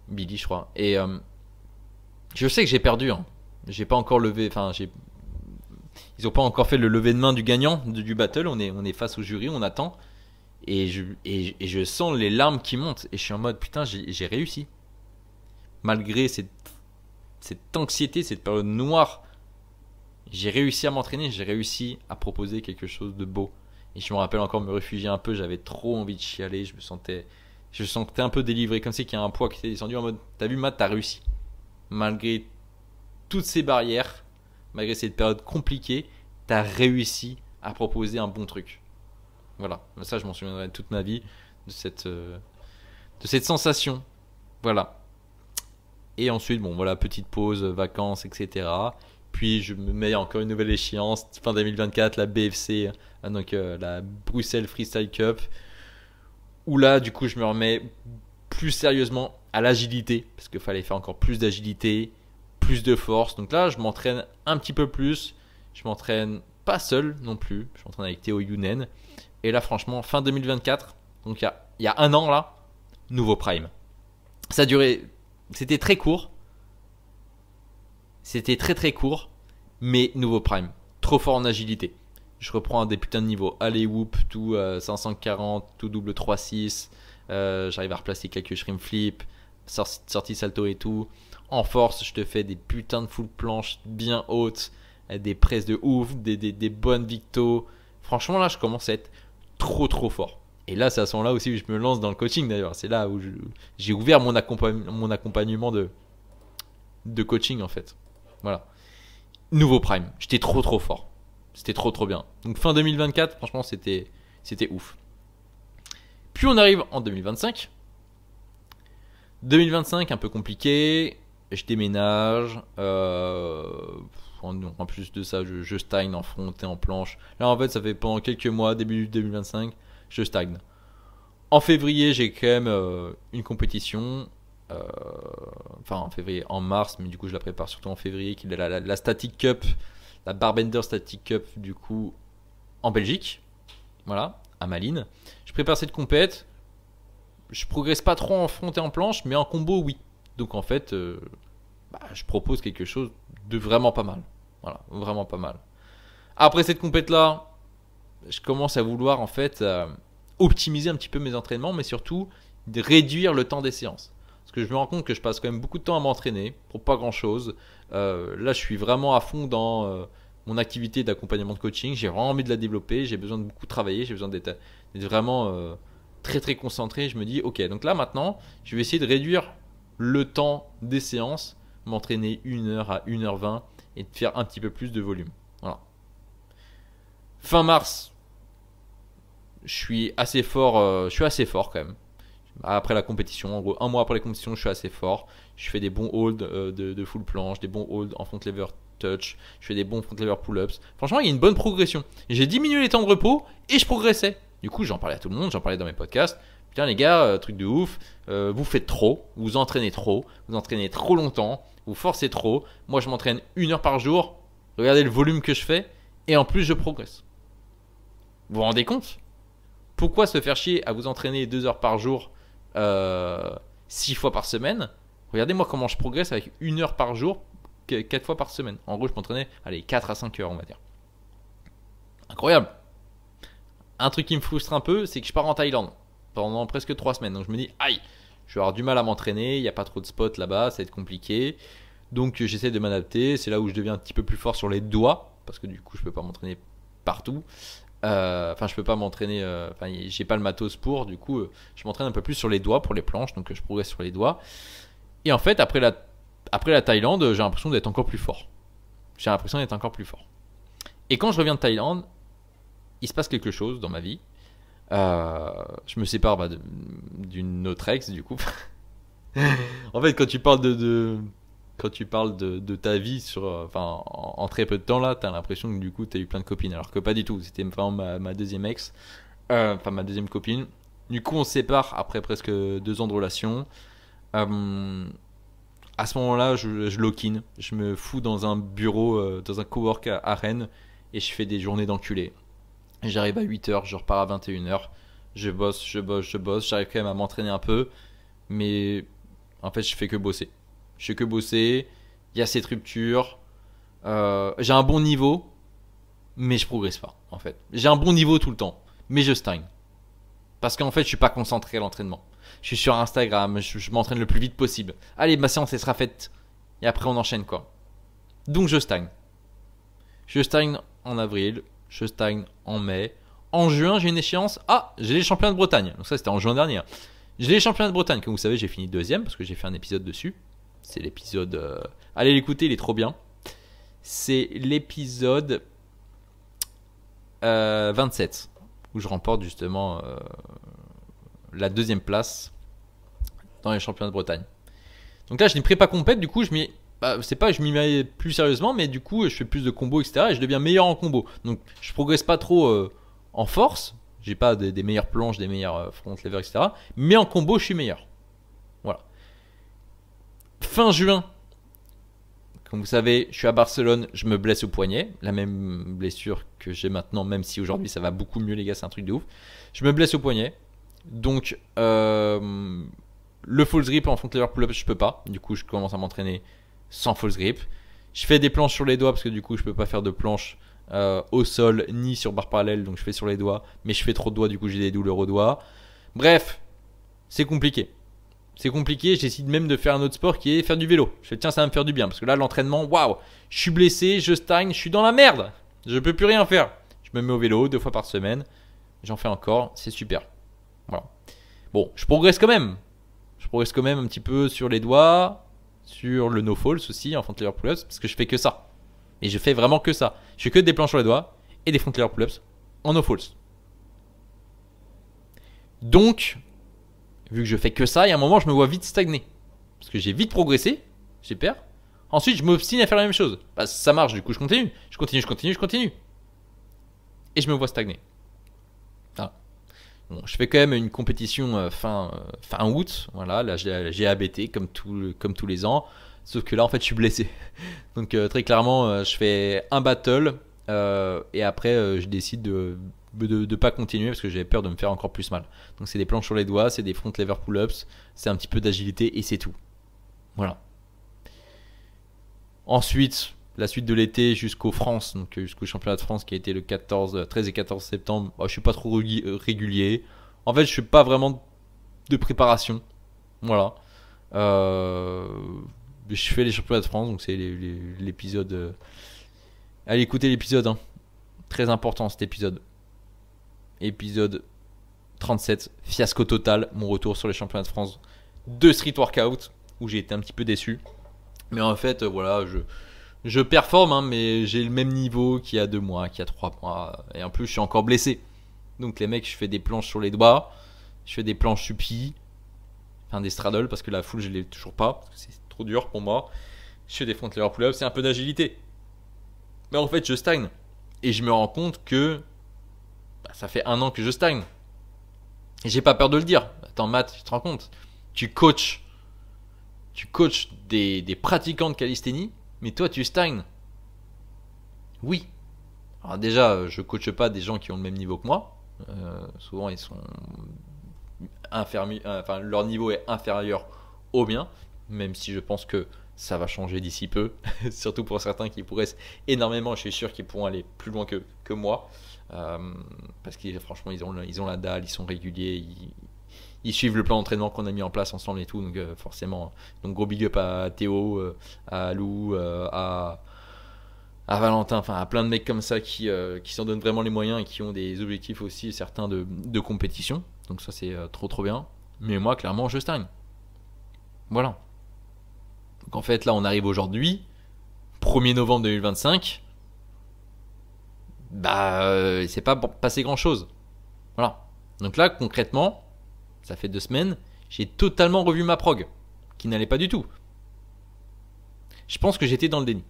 Billy, je crois. Et je sais que j'ai perdu. Hein. J'ai pas encore levé. Ils ont pas encore fait le lever de main du gagnant du battle. On est face au jury, on attend. Et je sens les larmes qui montent. Et je suis en mode putain, j'ai réussi. Malgré cette anxiété, cette période noire, j'ai réussi à m'entraîner. J'ai réussi à proposer quelque chose de beau. Et je me rappelle encore me réfugier un peu. J'avais trop envie de chialer. Je me sentais un peu délivré, comme c'est qu'il y a un poids qui était descendu en mode t'as vu Matt, t'as réussi. Malgré toutes ces barrières, malgré cette période compliquée, t'as réussi à proposer un bon truc. Voilà, ça je m'en souviendrai toute ma vie de cette sensation. Voilà. Et ensuite, bon voilà, petite pause, vacances, etc. Puis je me mets encore une nouvelle échéance, fin 2024, la BFC, donc la Bruxelles Freestyle Cup. Où là, du coup, je me remets plus sérieusement à l'agilité. Parce qu'il fallait faire encore plus d'agilité, plus de force. Donc là, je m'entraîne un petit peu plus. Je m'entraîne pas seul non plus. Je m'entraîne avec Théo Younen. Et là, franchement, fin 2024, donc il y a un an là, nouveau prime. Ça a duré, c'était très court. C'était très très court. Mais nouveau prime. Trop fort en agilité. Je reprends des putains de niveaux. Alley whoop, tout 540, tout double 3-6. J'arrive à replacer quelques shrimp flip, sortie salto et tout. En force, je te fais des putains de full planches bien hautes, des presses de ouf, des bonnes victos. Franchement, là, je commence à être trop trop fort. Et là, c'est à ce moment-là aussi où je me lance dans le coaching d'ailleurs. C'est là où j'ai ouvert mon accompagnement de coaching en fait. Voilà. Nouveau prime. J'étais trop trop fort. C'était trop trop bien. Donc fin 2024, franchement, c'était ouf. Puis on arrive en 2025. 2025, un peu compliqué. Je déménage. En plus de ça, je stagne en front et en planche. Là, en fait, ça fait pendant quelques mois, début 2025, je stagne. En février, j'ai quand même une compétition. Enfin, en février, en mars, mais du coup, je la prépare surtout en février, qui est la Static Cup. La Barbender Static Cup, du coup, en Belgique. Voilà, à Malines. Je prépare cette compète. je progresse pas trop en front et en planche, mais en combo, oui. Donc en fait, je propose quelque chose de vraiment pas mal. Voilà, vraiment pas mal. Après cette compète-là, je commence à vouloir en fait optimiser un petit peu mes entraînements, mais surtout de réduire le temps des séances. Parce que je me rends compte que je passe quand même beaucoup de temps à m'entraîner pour pas grand-chose. Là, je suis vraiment à fond dans mon activité d'accompagnement de coaching. J'ai vraiment envie de la développer. J'ai besoin de beaucoup travailler. J'ai besoin d'être vraiment très très concentré. Je me dis, ok, donc là maintenant, je vais essayer de réduire le temps des séances, m'entraîner 1 heure à 1h20 et de faire un petit peu plus de volume. Voilà. Fin mars, je suis assez fort quand même. Après la compétition, en gros, 1 mois après la compétition, je suis assez fort. Je fais des bons holds de full planche, des bons holds en front lever touch, je fais des bons front lever pull-ups. Franchement, il y a une bonne progression. J'ai diminué les temps de repos et je progressais. Du coup, j'en parlais à tout le monde, j'en parlais dans mes podcasts. Putain, les gars, truc de ouf, vous faites trop, vous entraînez trop longtemps, vous forcez trop. Moi, je m'entraîne 1 heure par jour. Regardez le volume que je fais et en plus, je progresse. Vous vous rendez compte ? Pourquoi se faire chier à vous entraîner 2 heures par jour 6 fois par semaine? Regardez-moi comment je progresse avec 1 heure par jour 4 fois par semaine. En gros, je m'entraînais 4 à 5 heures, on va dire. Incroyable. Un truc qui me frustre un peu, c'est que je pars en Thaïlande pendant presque 3 semaines. Donc je me dis, aïe, je vais avoir du mal à m'entraîner, il n'y a pas trop de spots là-bas, ça va être compliqué. Donc j'essaie de m'adapter. C'est là où je deviens un petit peu plus fort sur les doigts, parce que du coup, je peux pas m'entraîner partout. Enfin, je peux pas m'entraîner. J'ai pas le matos pour. Du coup, je m'entraîne un peu plus sur les doigts pour les planches. Donc, je progresse sur les doigts. Et en fait, après la Thaïlande, j'ai l'impression d'être encore plus fort. Et quand je reviens de Thaïlande, il se passe quelque chose dans ma vie. Je me sépare d'une autre ex, du coup. En fait, quand tu parles de ta vie en très peu de temps là, t'as l'impression que du coup t'as eu plein de copines, alors que pas du tout. C'était vraiment ma deuxième ex, ma deuxième copine. Du coup, on se sépare après presque 2 ans de relation. À ce moment-là, je lock-in, je me fous dans un bureau, dans un cowork à Rennes, et je fais des journées d'enculé. J'arrive à 8h, je repars à 21h, je bosse, j'arrive quand même à m'entraîner un peu, mais en fait je fais que bosser. Il y a cette rupture, j'ai un bon niveau, mais je progresse pas en fait. J'ai un bon niveau tout le temps, mais je stagne. Parce qu'en fait je suis pas concentré à l'entraînement. Je suis sur Instagram, je m'entraîne le plus vite possible. Allez, ma séance elle sera faite, et après on enchaîne quoi. Donc je stagne. Je stagne en avril, je stagne en mai. En juin, j'ai une échéance. Ah, j'ai les championnats de Bretagne. Donc ça, c'était en juin dernier. J'ai les championnats de Bretagne. Comme vous savez, j'ai fini 2e parce que j'ai fait un épisode dessus. C'est l'épisode... Allez l'écouter, il est trop bien. C'est l'épisode 27 où je remporte justement la 2e place dans les championnats de Bretagne. Donc là, je n'ai prépa compète. Du coup, je m'y mets plus sérieusement, mais du coup, je fais plus de combos, etc. Et je deviens meilleur en combo. Donc, je progresse pas trop en force. J'ai pas des meilleures planches, des meilleurs front lever, etc. Mais en combo, je suis meilleur. Voilà. Fin juin, comme vous savez, je suis à Barcelone, je me blesse au poignet. La même blessure que j'ai maintenant, même si aujourd'hui ça va beaucoup mieux, les gars, c'est un truc de ouf. Je me blesse au poignet. Donc, le false grip en front lever pull-up, je peux pas. Du coup, je commence à m'entraîner sans false grip. Je fais des planches sur les doigts parce que du coup, je peux pas faire de planches au sol ni sur barre parallèle. Donc, je fais sur les doigts. Mais je fais trop de doigts, du coup, j'ai des douleurs aux doigts. Bref, c'est compliqué. J'essaie même de faire un autre sport qui est faire du vélo. Je fais tiens, ça va me faire du bien. Parce que là, l'entraînement, waouh, je suis blessé, je stagne, je suis dans la merde. Je peux plus rien faire. Je me mets au vélo 2 fois par semaine. J'en fais encore, c'est super. Voilà. Bon, je progresse quand même. Un petit peu sur les doigts, sur le no falls aussi en front lever pull-ups, parce que je fais que ça. Et je fais vraiment que ça. Je fais que des planches sur les doigts et des front lever pull-ups en no falls. Donc, vu que je fais que ça, il y a un moment, je me vois vite stagner. Parce que j'ai vite progressé, super. Ensuite, je m'obstine à faire la même chose. Bah, ça marche, du coup, je continue. Et je me vois stagner. Voilà. Bon, je fais quand même une compétition fin août. Voilà, là, j'ai ABT comme tous les ans. Sauf que là, en fait, je suis blessé. Donc, très clairement, je fais un battle. Et après, je décide de pas continuer parce que j'avais peur de me faire encore plus mal. Donc c'est des planches sur les doigts, c'est des front lever pull-ups, c'est un petit peu d'agilité et c'est tout. Voilà. Ensuite, la suite de l'été jusqu'aux France, donc jusqu'au championnat de France qui a été le 13 et 14 septembre. Je suis pas trop régulier. En fait, je fais pas vraiment de préparation. Voilà. Je fais les championnats de France, donc c'est l'épisode. Allez écoutez l'épisode, hein. Très important cet épisode. Épisode 37, fiasco total, mon retour sur les championnats de France de street workout, où j'ai été un petit peu déçu. Mais en fait, voilà, je performe, hein, mais j'ai le même niveau qu'il y a 2 mois, qu'il y a 3 mois. Et en plus, je suis encore blessé. Donc les mecs, je fais des planches sur les doigts, je fais des planches suppi, enfin des straddles, parce que la full, je l'ai toujours pas, parce que c'est trop dur pour moi. Je fais des front lever pull-ups, c'est un peu d'agilité. Mais en fait, je stagne. Et je me rends compte que ça fait 1 an que je stagne. Et j'ai pas peur de le dire. Attends, Matt, tu te rends compte? Tu coaches des pratiquants de calisthénie, mais toi, tu stagnes. Oui. Alors déjà, je coache pas des gens qui ont le même niveau que moi. Souvent, ils sont enfin, leur niveau est inférieur au mien, même si je pense que ça va changer d'ici peu, surtout pour certains qui progressent énormément. Je suis sûr qu'ils pourront aller plus loin que moi, parce que franchement, ils ont la dalle, ils sont réguliers, ils suivent le plan d'entraînement qu'on a mis en place ensemble et tout, donc forcément. Donc gros big up à Théo, à Lou, à Valentin, enfin à plein de mecs comme ça qui s'en donnent vraiment les moyens et qui ont des objectifs aussi certains de compétition. Donc ça c'est trop bien. Mais moi clairement je stagne. Voilà. Donc en fait là on arrive aujourd'hui, 1er novembre 2025. C'est pas passé grand chose. Voilà. Donc là concrètement, ça fait 2 semaines, j'ai totalement revu ma prog, qui n'allait pas du tout. Je pense que j'étais dans le déni.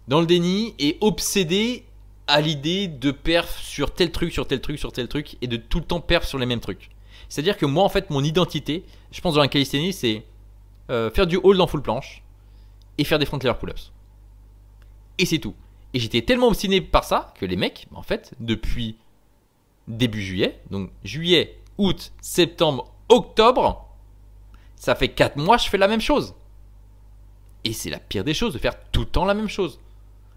Dans le déni et obsédé à l'idée de perf sur tel truc, sur tel truc, sur tel truc, et de tout le temps perf sur les mêmes trucs. C'est-à-dire que moi, en fait, mon identité, je pense dans la calisthénie, c'est faire du hold en full planche et faire des front lever pull-ups. Et c'est tout. Et j'étais tellement obstiné par ça que les mecs, en fait, depuis début juillet, donc juillet, août, septembre, octobre, ça fait 4 mois, je fais la même chose. Et c'est la pire des choses de faire tout le temps la même chose.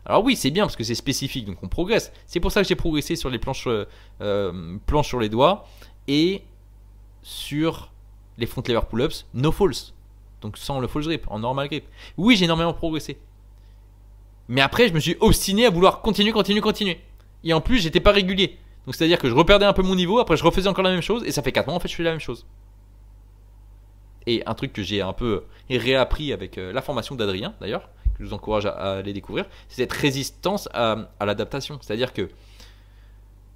Alors oui, c'est bien parce que c'est spécifique, donc on progresse. C'est pour ça que j'ai progressé sur les planches sur les doigts et sur les front lever pull-ups no falls. Donc sans le false grip, en normal grip. Oui, j'ai énormément progressé. Mais après, je me suis obstiné à vouloir continuer. Et en plus, j'étais pas régulier. Donc c'est-à-dire que je reperdais un peu mon niveau, après je refaisais encore la même chose, et ça fait 4 mois en fait je fais la même chose. Et un truc que j'ai un peu réappris avec la formation d'Adrien d'ailleurs, que je vous encourage à aller découvrir, c'est cette résistance à l'adaptation. C'est-à-dire que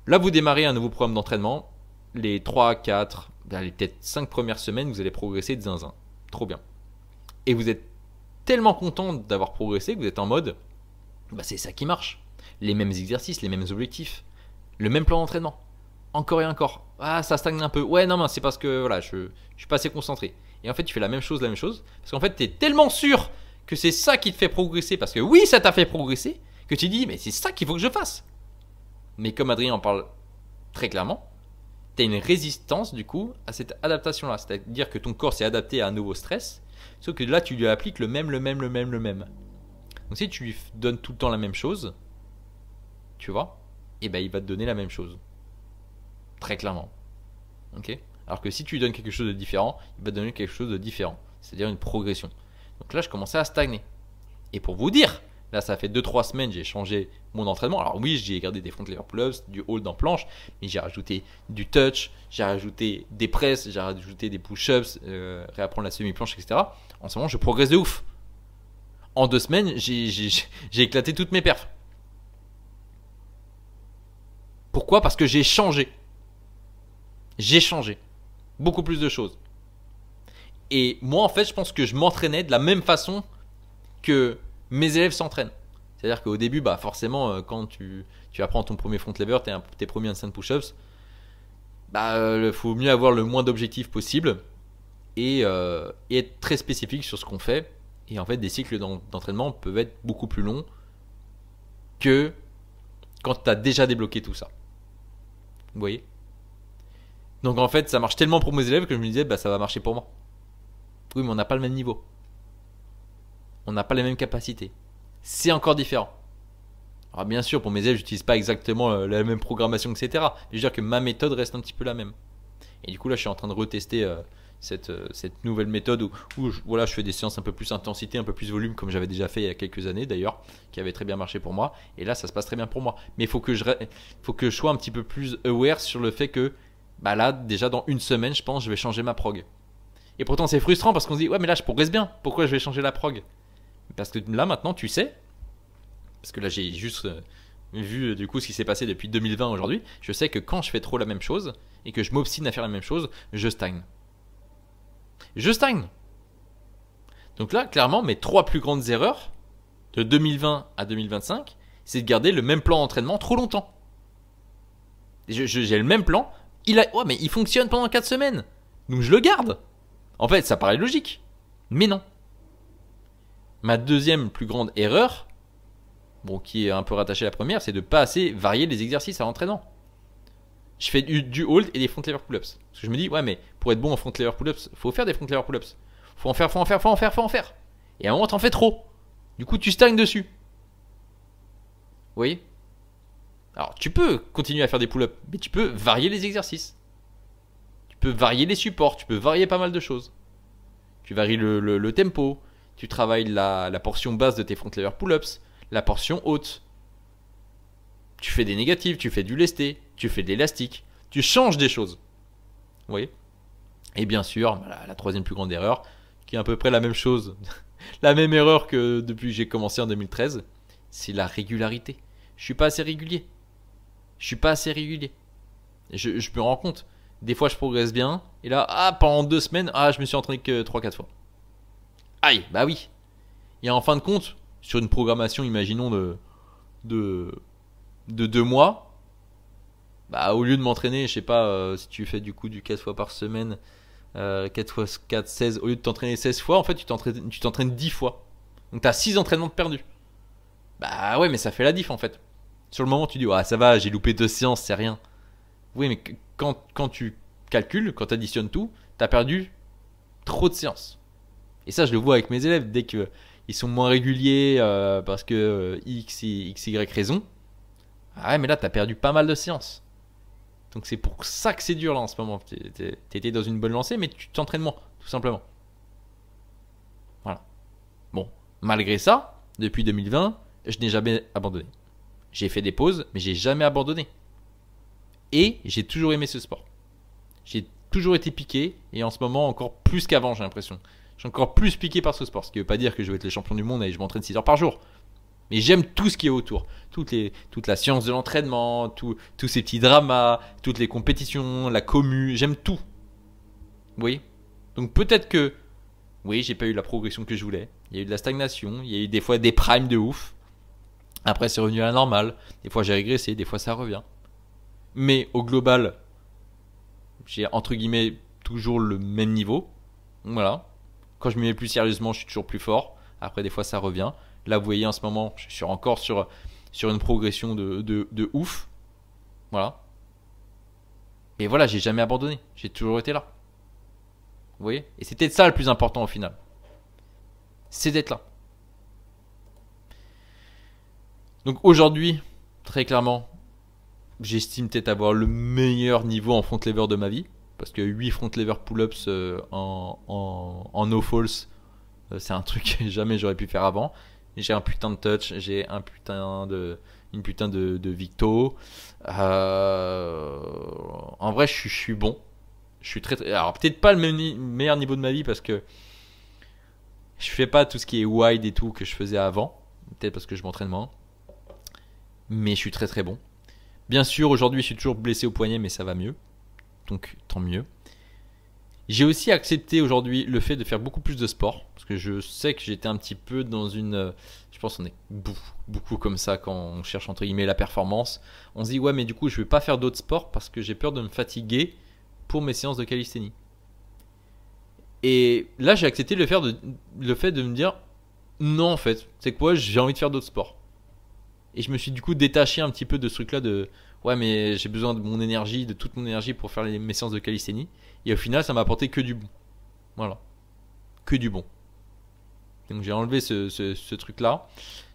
là vous démarrez un nouveau programme d'entraînement, les 3, 4, les peut-être 5 premières semaines, vous allez progresser de zinzin. Trop bien. Et vous êtes tellement content d'avoir progressé que vous êtes en mode, c'est ça qui marche. Les mêmes exercices, les mêmes objectifs, le même plan d'entraînement. Encore et encore. Ah, ça stagne un peu. Ouais, non, c'est parce que voilà, je suis pas assez concentré. Et en fait, tu fais la même chose. Parce qu'en fait, tu es tellement sûr que c'est ça qui te fait progresser. Parce que oui, ça t'a fait progresser. Que tu dis, mais c'est ça qu'il faut que je fasse. Mais comme Adrien en parle très clairement, tu as une résistance du coup à cette adaptation-là. C'est-à-dire que ton corps s'est adapté à un nouveau stress. Sauf que là, tu lui appliques le même. Donc si tu lui donnes tout le temps la même chose, tu vois, et il va te donner la même chose. Très clairement. Ok ? Alors que si tu lui donnes quelque chose de différent, il va te donner quelque chose de différent. C'est-à-dire une progression. Donc là, je commençais à stagner. Et pour vous dire, là, ça fait 2-3 semaines, j'ai changé mon entraînement. Alors oui, j'ai gardé des front lever pull-ups, du hold en planche, mais j'ai rajouté du touch, j'ai rajouté des presses, j'ai rajouté des push-ups, réapprendre la semi-planche, etc. En ce moment, je progresse de ouf. En 2 semaines, j'ai éclaté toutes mes perfs. Pourquoi ? Parce que j'ai changé. J'ai changé. Beaucoup plus de choses. Et moi, en fait, je pense que je m'entraînais de la même façon que mes élèves s'entraînent. C'est-à-dire qu'au début, forcément, quand tu apprends ton premier front lever, tes premiers handstand push-ups, il faut mieux avoir le moins d'objectifs possible et être très spécifique sur ce qu'on fait. Et en fait, des cycles d'entraînement peuvent être beaucoup plus longs que quand tu as déjà débloqué tout ça. Vous voyez? Donc en fait, ça marche tellement pour mes élèves que je me disais, bah ça va marcher pour moi. Oui, mais on n'a pas le même niveau. On n'a pas les mêmes capacités. C'est encore différent. Alors bien sûr, pour mes élèves, j'utilise pas exactement la même programmation, etc. Mais je veux dire que ma méthode reste un petit peu la même. Et du coup, là, je suis en train de retester cette nouvelle méthode où voilà, je fais des séances un peu plus intensité, un peu plus volume, comme j'avais déjà fait il y a quelques années d'ailleurs, qui avait très bien marché pour moi. Et là, ça se passe très bien pour moi. Mais il faut que je sois un petit peu plus aware sur le fait que, bah là, déjà dans une semaine, je pense, je vais changer ma prog. Et pourtant, c'est frustrant parce qu'on se dit, ouais, mais là, je progresse bien. Pourquoi je vais changer la prog? Parce que là, maintenant, tu sais, parce que là, j'ai juste vu du coup ce qui s'est passé depuis 2020 aujourd'hui. Je sais que quand je fais trop la même chose et que je m'obstine à faire la même chose, je stagne. Je stagne. Donc là, clairement, mes 3 plus grandes erreurs de 2020 à 2025, c'est de garder le même plan d'entraînement trop longtemps. J'ai le même plan, ouais, mais il fonctionne pendant 4 semaines. Donc je le garde. En fait, ça paraît logique. Mais non. Ma deuxième plus grande erreur, bon, qui est un peu rattachée à la première, c'est de pas assez varier les exercices à l'entraînement. Je fais du hold et des front lever pull-ups. Parce que je me dis, ouais, mais pour être bon en front lever pull-ups, faut faire des front lever pull-ups. Faut en faire. Et à un moment, t'en fais trop. Du coup, tu stagnes dessus. Vous voyez? Alors, tu peux continuer à faire des pull-ups, mais tu peux varier les exercices. Tu peux varier les supports, tu peux varier pas mal de choses. Tu varies le tempo, tu travailles la portion basse de tes front lever pull-ups, la portion haute. Tu fais des négatifs, tu fais du lesté, tu fais de l'élastique, tu changes des choses. Vous voyez? Et bien sûr, la troisième plus grande erreur, qui est à peu près la même chose, la même erreur que depuis que j'ai commencé en 2013, c'est la régularité. Je suis pas assez régulier. Je me rends compte. Des fois, je progresse bien. Et là, pendant 2 semaines, je me suis entraîné que 3-4 fois. Aïe, bah oui. Et en fin de compte, sur une programmation, imaginons de 2 mois, bah au lieu de m'entraîner, je sais pas, si tu fais du coup du 4 fois par semaine, 4 fois 4, 16, au lieu de t'entraîner 16 fois, en fait, tu t'entraînes 10 fois. Donc, tu as 6 entraînements de perdus. Bah ouais, mais ça fait la diff en fait. Sur le moment, tu dis, ça va, j'ai loupé 2 séances, c'est rien. Oui, mais quand tu calcules, quand tu additionnes tout, tu as perdu trop de séances. Et ça, je le vois avec mes élèves, dès qu'ils sont moins réguliers parce que X, Y raison. Ah ouais, mais là, tu as perdu pas mal de séances. Donc c'est pour ça que c'est dur là en ce moment. T'étais dans une bonne lancée, mais tu t'entraînes moins, tout simplement. Voilà. Bon, malgré ça, depuis 2020, je n'ai jamais abandonné. J'ai fait des pauses, mais j'ai jamais abandonné. Et j'ai toujours aimé ce sport. J'ai toujours été piqué, et en ce moment encore plus qu'avant, j'ai l'impression. Je suis encore plus piqué par ce sport, ce qui ne veut pas dire que je vais être le champion du monde et je m'entraîne 6 heures par jour. Mais j'aime tout ce qui est autour. Toute la science de l'entraînement, tous ces petits dramas, toutes les compétitions, la commu, j'aime tout. Vous voyez? Donc peut-être que, oui, j'ai pas eu la progression que je voulais. Il y a eu de la stagnation, il y a eu des fois des primes de ouf. Après c'est revenu à la normale. Des fois j'ai régressé, des fois ça revient. Mais au global, j'ai entre guillemets toujours le même niveau. Donc voilà. Quand je m'y mets plus sérieusement, je suis toujours plus fort. Après des fois ça revient. Là, vous voyez, en ce moment, je suis encore sur une progression de ouf. Voilà. Et voilà, j'ai jamais abandonné. J'ai toujours été là. Vous voyez? Et c'était ça le plus important au final. C'est d'être là. Donc aujourd'hui, très clairement, j'estime peut-être avoir le meilleur niveau en front lever de ma vie. Parce que 8 front lever pull-ups en no falls, c'est un truc que jamais j'aurais pu faire avant. J'ai un putain de touch, j'ai une putain de victo. En vrai, je suis bon. Je suis alors peut-être pas le meilleur niveau de ma vie parce que je fais pas tout ce qui est wide et tout que je faisais avant. Peut-être parce que je m'entraîne moins. Mais je suis très très bon. Bien sûr, aujourd'hui, je suis toujours blessé au poignet, mais ça va mieux. Donc, tant mieux. J'ai aussi accepté aujourd'hui le fait de faire beaucoup plus de sport. Parce que je sais que j'étais un petit peu dans une... Je pense qu'on est beaucoup comme ça quand on cherche entre guillemets la performance. On se dit ouais mais du coup je vais pas faire d'autres sports parce que j'ai peur de me fatiguer pour mes séances de calisthénie. Et là j'ai accepté le fait de me dire non en fait, c'est quoi, j'ai envie de faire d'autres sports. Et je me suis du coup détaché un petit peu de ce truc là de ouais mais j'ai besoin de mon énergie, de toute mon énergie pour faire mes séances de calisthénie. Et au final ça m'a apporté que du bon. Voilà, que du bon. Donc j'ai enlevé ce truc là,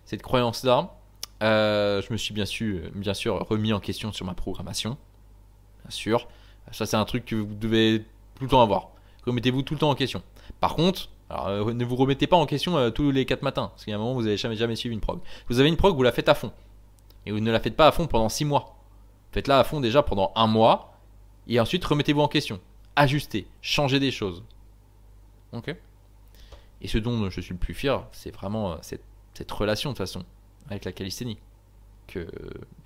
cette croyance là. Je me suis bien sûr remis en question sur ma programmation. Bien sûr. Ça c'est un truc que vous devez tout le temps avoir. Remettez-vous tout le temps en question. Par contre, alors, ne vous remettez pas en question tous les 4 matins. Parce qu'il y a un moment où vous n'avez jamais suivi une prog. Vous avez une prog, vous la faites à fond. Et vous ne la faites pas à fond pendant 6 mois. Faites-la à fond déjà pendant 1 mois. Et ensuite remettez-vous en question. Ajustez. Changez des choses. Ok. Et ce dont je suis le plus fier, c'est vraiment cette relation de toute façon avec la calisthénie que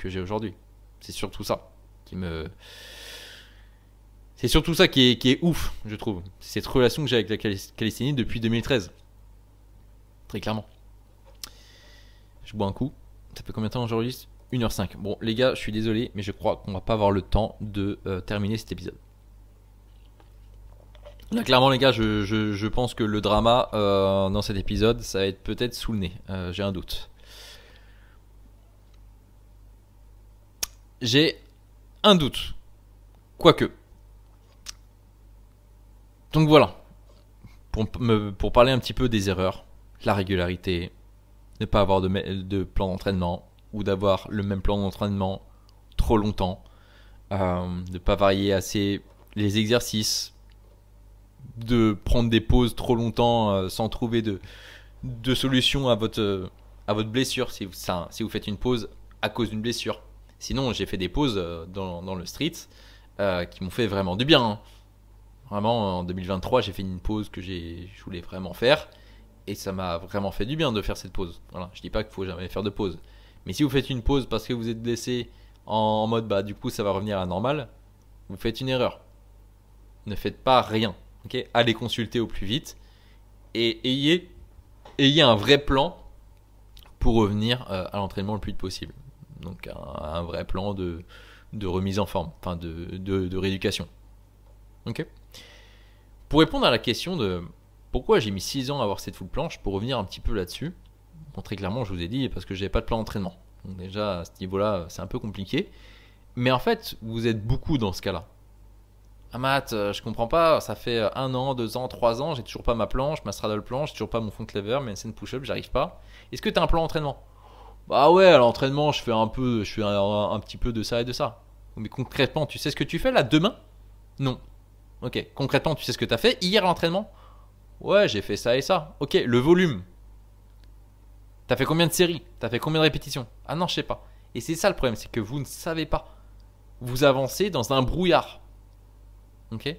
j'ai aujourd'hui. C'est surtout ça qui me... C'est surtout ça qui est ouf, je trouve. C'est cette relation que j'ai avec la calisthénie depuis 2013. Très clairement. Je bois un coup. Ça fait combien de temps aujourd'hui ? 1h05. Bon, les gars, je suis désolé, mais je crois qu'on va pas avoir le temps de terminer cet épisode. Là, clairement, les gars, je pense que le drama dans cet épisode, ça va être peut-être sous le nez. J'ai un doute. J'ai un doute. Quoique. Donc voilà. Pour parler un petit peu des erreurs, la régularité, ne pas avoir de plan d'entraînement ou d'avoir le même plan d'entraînement trop longtemps, ne pas varier assez les exercices, de prendre des pauses trop longtemps sans trouver de solution à votre blessure si vous faites une pause à cause d'une blessure. Sinon, j'ai fait des pauses dans le street qui m'ont fait vraiment du bien. Hein. Vraiment, en 2023, j'ai fait une pause que je voulais vraiment faire. Et ça m'a vraiment fait du bien de faire cette pause. Voilà, je dis pas qu'il faut jamais faire de pause. Mais si vous faites une pause parce que vous êtes blessé en mode bah du coup ça va revenir à la normale, vous faites une erreur. Ne faites pas rien. Okay, allez consulter au plus vite. Et ayez un vrai plan pour revenir à l'entraînement le plus vite possible. Donc un vrai plan de remise en forme, enfin de rééducation. Ok. Pour répondre à la question de pourquoi j'ai mis 6 ans à avoir cette full planche, pour revenir un petit peu là-dessus, bon, très clairement je vous ai dit parce que j'avais pas de plan d'entraînement. Donc déjà à ce niveau-là c'est un peu compliqué. Mais en fait vous êtes beaucoup dans ce cas-là. Ah Matt, je comprends pas, ça fait 1 an, 2 ans, 3 ans, j'ai toujours pas ma planche, ma straddle planche, j'ai toujours pas mon front lever, mes handstand push-up, j'arrive pas. Est-ce que t'as un plan d'entraînement ? Bah ouais, à l'entraînement je fais un petit peu de ça et de ça. Mais concrètement, tu sais ce que tu fais là demain ? Non. Ok, concrètement, tu sais ce que t'as fait hier à l'entraînement ? Ouais, j'ai fait ça et ça. Ok, le volume. T'as fait combien de séries ? T'as fait combien de répétitions ? Ah non, je sais pas. Et c'est ça le problème, c'est que vous ne savez pas. Vous avancez dans un brouillard. Ok ?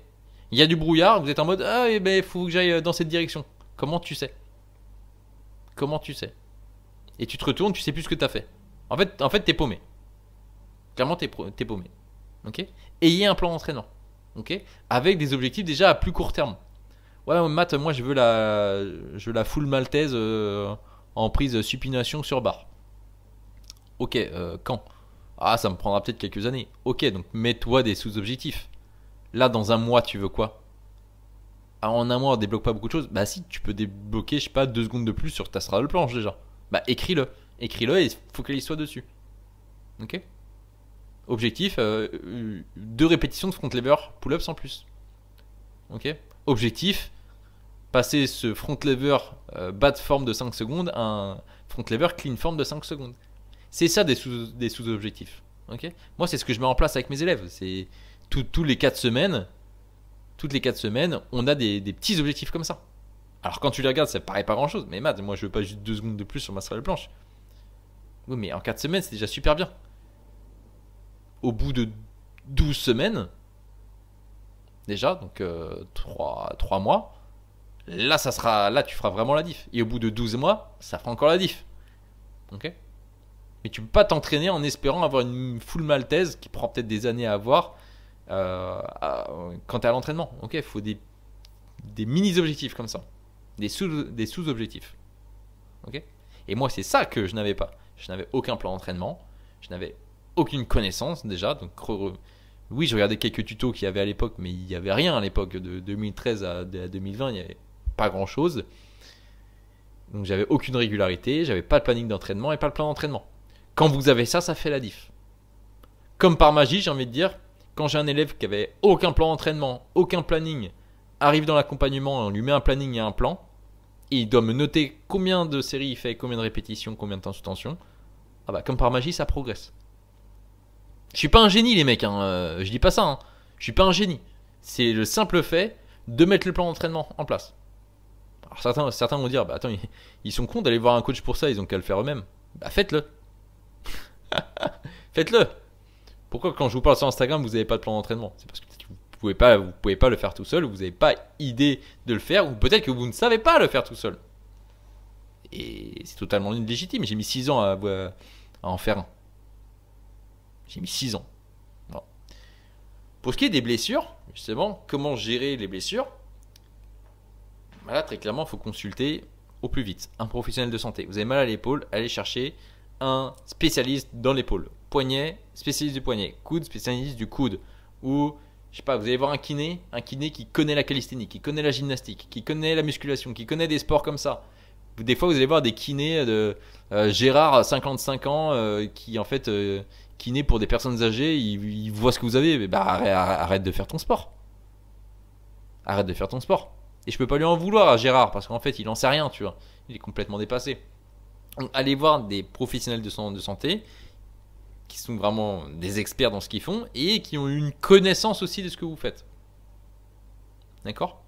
Il y a du brouillard, vous êtes en mode ah, eh ben, faut que j'aille dans cette direction. Comment tu sais ? Comment tu sais ? Et tu te retournes, tu sais plus ce que t'as fait. En fait, t'es paumé. Clairement, t'es paumé. Ok ? Ayez un plan d'entraînement. Ok ? Avec des objectifs déjà à plus court terme. Ouais, Matt, moi je veux la full maltaise en prise supination sur barre. Ok, quand ? Ah, ça me prendra peut-être quelques années. Ok, donc mets-toi des sous-objectifs. Là, dans un mois, tu veux quoi ? Ah, en un mois, on débloque pas beaucoup de choses. Bah si, tu peux débloquer, je sais pas, 2 secondes de plus sur ta straddle planche déjà. Bah écris-le. Écris-le et focalise-toi dessus. Ok ? Objectif, 2 répétitions de front lever pull-ups en plus. Ok ? Objectif, passer ce front lever bas de forme de 5 secondes à un front lever clean forme de 5 secondes. C'est ça des sous-objectifs. Ok ? Moi, c'est ce que je mets en place avec mes élèves. C'est tous les 4 semaines, toutes les 4 semaines, on a des petits objectifs comme ça. Alors quand tu les regardes, ça paraît pas grand chose. Mais Matt, moi je veux pas juste 2 secondes de plus sur ma straddle planche. Oui, mais en 4 semaines, c'est déjà super bien. Au bout de 12 semaines, déjà, donc 3 mois, là tu feras vraiment la diff. Et au bout de 12 mois, ça fera encore la diff. Ok ? Mais tu peux pas t'entraîner en espérant avoir une full maltaise qui prend peut-être des années à avoir quand tu es à l'entraînement. Ok, il faut des mini-objectifs comme ça. Des sous-objectifs. Ok ? Et moi, c'est ça que je n'avais pas. Je n'avais aucun plan d'entraînement. Je n'avais aucune connaissance déjà. Donc, oui, je regardais quelques tutos qu'il y avait à l'époque, mais il n'y avait rien à l'époque. De 2013 à 2020, il n'y avait pas grand-chose. Donc, j'avais aucune régularité. J'avais pas de planning d'entraînement et pas de plan d'entraînement. Quand vous avez ça, ça fait la diff. Comme par magie, j'ai envie de dire, quand j'ai un élève qui avait aucun plan d'entraînement, aucun planning, arrive dans l'accompagnement, on lui met un planning et un plan, et il doit me noter combien de séries il fait, combien de répétitions, combien de temps sous tension. Ah bah comme par magie, ça progresse. Je suis pas un génie les mecs, hein. Je dis pas ça. Hein. Je suis pas un génie. C'est le simple fait de mettre le plan d'entraînement en place. Alors certains vont dire, bah attends, ils sont cons d'aller voir un coach pour ça, ils ont qu'à le faire eux-mêmes. Bah faites-le. Faites-le. Pourquoi quand je vous parle sur Instagram, vous n'avez pas de plan d'entraînement? C'est parce que vous pouvez pas le faire tout seul, vous n'avez pas idée de le faire, ou peut-être que vous ne savez pas le faire tout seul. Et c'est totalement légitime. J'ai mis 6 ans à en faire un. J'ai mis 6 ans. Voilà. Pour ce qui est des blessures, justement, comment gérer les blessures? Là, très clairement, il faut consulter au plus vite un professionnel de santé. Vous avez mal à l'épaule, allez chercher un spécialiste dans l'épaule. Poignet, spécialiste du poignet. Coude, spécialiste du coude. Ou, je sais pas, vous allez voir un kiné qui connaît la calisthénie, qui connaît la gymnastique, qui connaît la musculation, qui connaît des sports comme ça. Des fois, vous allez voir des kinés de Gérard, 55 ans, qui en fait, kiné pour des personnes âgées, il voit ce que vous avez. Mais bah, arrête de faire ton sport. Arrête de faire ton sport. Et je peux pas lui en vouloir à Gérard, parce qu'en fait, il en sait rien, tu vois. Il est complètement dépassé. Donc, allez voir des professionnels de santé qui sont vraiment des experts dans ce qu'ils font et qui ont une connaissance aussi de ce que vous faites. D'accord?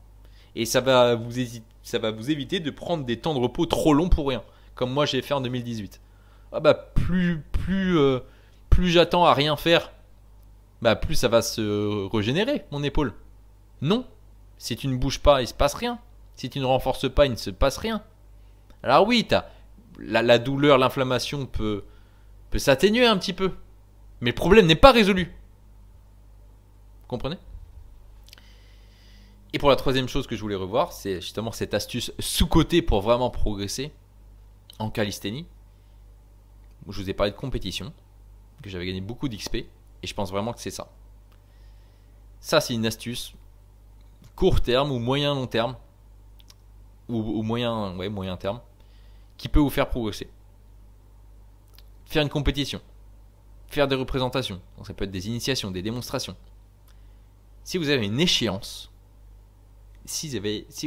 Et ça va vous éviter de prendre des temps de repos trop longs pour rien, comme moi j'ai fait en 2018. Ah bah plus j'attends à rien faire, bah plus ça va se régénérer mon épaule. Non, si tu ne bouges pas, il se passe rien. Si tu ne renforces pas, il ne se passe rien. Alors oui, la douleur, l'inflammation peut s'atténuer un petit peu, mais le problème n'est pas résolu. Vous comprenez? Et pour la troisième chose que je voulais revoir, c'est justement cette astuce sous-cotée pour vraiment progresser en calisthénie. Je vous ai parlé de compétition, que j'avais gagné beaucoup d'XP, et je pense vraiment que c'est ça. Ça, c'est une astuce court terme ou moyen long terme, ou moyen terme, qui peut vous faire progresser. Faire une compétition, faire des représentations, donc ça peut être des initiations, des démonstrations. Si vous avez une échéance, si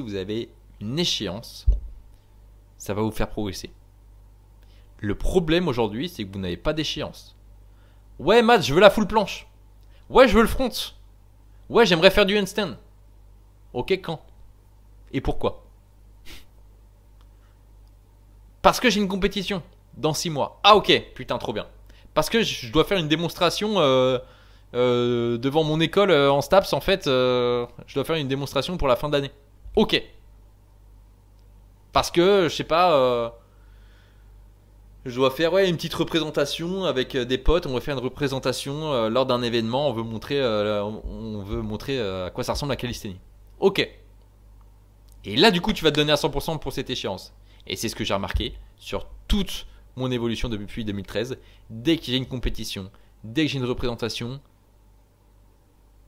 vous avez une échéance, ça va vous faire progresser. Le problème aujourd'hui, c'est que vous n'avez pas d'échéance. Ouais, Matt, je veux la full planche. Ouais, je veux le front. Ouais, j'aimerais faire du handstand. Ok, quand? Et pourquoi? Parce que j'ai une compétition dans 6 mois. Ah ok, putain, trop bien. Parce que je dois faire une démonstration devant mon école en STAPS, en fait. Je dois faire une démonstration pour la fin d'année. Ok. Parce que, je sais pas... je dois faire une petite représentation avec des potes. On va faire une représentation lors d'un événement. On veut montrer à quoi ça ressemble la calisthénie. Ok. Et là, du coup, tu vas te donner à 100% pour cette échéance. Et c'est ce que j'ai remarqué sur toute mon évolution depuis 2013. Dès que j'ai une compétition, dès que j'ai une représentation,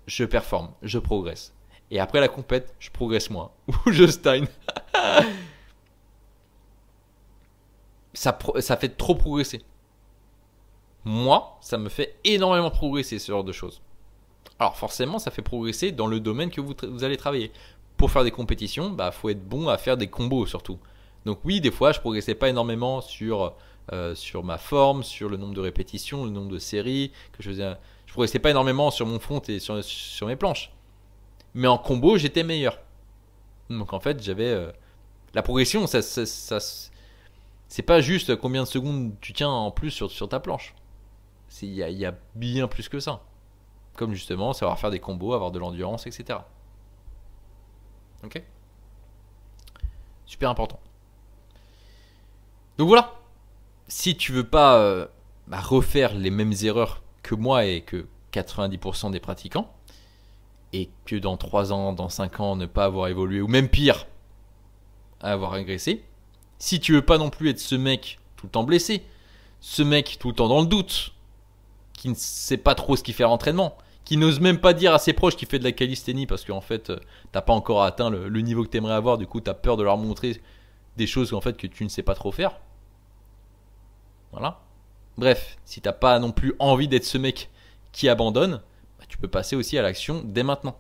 je performe, je progresse. Et après la compète, je progresse moins. Ou je stagne. Ça fait trop progresser. Moi, ça me fait énormément progresser ce genre de choses. Alors forcément, ça fait progresser dans le domaine que vous allez travailler. Pour faire des compétitions, bah faut être bon à faire des combos surtout. Donc oui, des fois, je progressais pas énormément sur ma forme, sur le nombre de répétitions, le nombre de séries que je faisais. Je progressais pas énormément sur mon front et sur mes planches. Mais en combo, j'étais meilleur. Donc en fait, j'avais la progression. C'est pas juste combien de secondes tu tiens en plus sur ta planche. Il y a bien plus que ça. Comme justement savoir faire des combos, avoir de l'endurance, etc. Ok? Super important. Donc voilà. Si tu veux pas refaire les mêmes erreurs que moi et que 90% des pratiquants, et que dans 3 ans, dans 5 ans, ne pas avoir évolué, ou même pire, avoir régressé, si tu veux pas non plus être ce mec tout le temps blessé, ce mec tout le temps dans le doute, qui ne sait pas trop ce qu'il fait à l'entraînement, qui n'ose même pas dire à ses proches qu'il fait de la calisthénie parce qu'en fait t'as pas encore atteint le niveau que t'aimerais avoir, du coup t'as peur de leur montrer des choses en fait que tu ne sais pas trop faire. Voilà. Bref, si t'as pas non plus envie d'être ce mec qui abandonne, bah, tu peux passer aussi à l'action dès maintenant.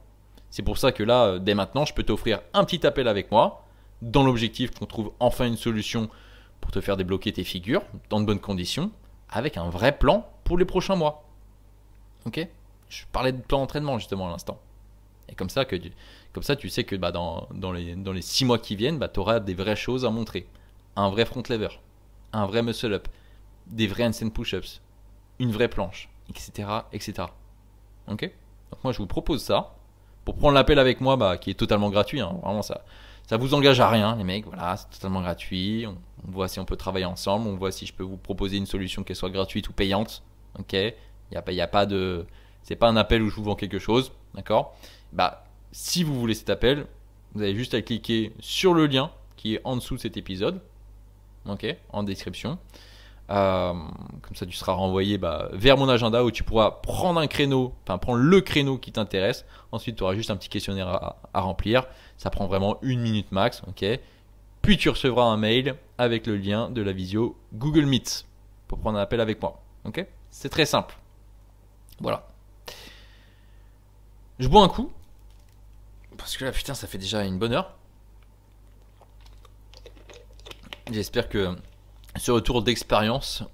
C'est pour ça que là, dès maintenant, je peux t'offrir un petit appel avec moi, dans l'objectif qu'on trouve enfin une solution pour te faire débloquer tes figures, dans de bonnes conditions, avec un vrai plan pour les prochains mois. Ok? Je parlais de plan d'entraînement justement à l'instant. Et comme ça, tu sais que bah, dans les 6 mois qui viennent, bah, tu auras des vraies choses à montrer. Un vrai front lever, un vrai muscle up, des vrais handstand push-ups, une vraie planche, etc. etc. Ok? Donc moi je vous propose ça. Pour prendre l'appel avec moi, bah, qui est totalement gratuit, hein, vraiment ça vous engage à rien les mecs, voilà, c'est totalement gratuit. On voit si on peut travailler ensemble, on voit si je peux vous proposer une solution qu'elle soit gratuite ou payante. Ok? Y a pas de... C'est pas un appel où je vous vends quelque chose, d'accord? Bah, si vous voulez cet appel, vous avez juste à cliquer sur le lien qui est en dessous de cet épisode, ok, en description. Comme ça, tu seras renvoyé vers mon agenda où tu pourras prendre prendre le créneau qui t'intéresse. Ensuite, tu auras juste un petit questionnaire à remplir. Ça prend vraiment 1 minute max, ok. Puis tu recevras un mail avec le lien de la visio Google Meet pour prendre un appel avec moi, ok. C'est très simple. Voilà. Je bois un coup parce que là, putain, ça fait déjà une bonne heure. J'espère que ce retour d'expérience,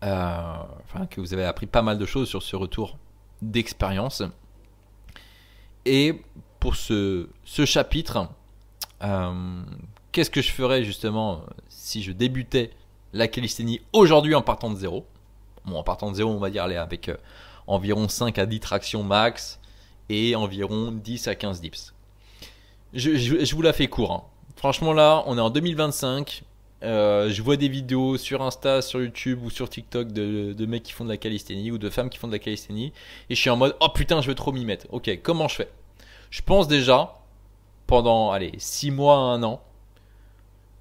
que vous avez appris pas mal de choses sur ce retour d'expérience. Et pour ce chapitre, qu'est-ce que je ferais justement si je débutais la calisthénie aujourd'hui en partant de zéro? Bon, en partant de zéro, on va dire aller avec environ 5 à 10 tractions max et environ 10 à 15 dips. Je vous la fais court, hein. Franchement là, on est en 2025. Je vois des vidéos sur Insta, sur YouTube ou sur TikTok de mecs qui font de la calisthénie ou de femmes qui font de la calisthénie. Et je suis en mode, oh putain, je veux trop m'y mettre. Ok, comment je fais? Je pense déjà, pendant 6 mois à 1 an,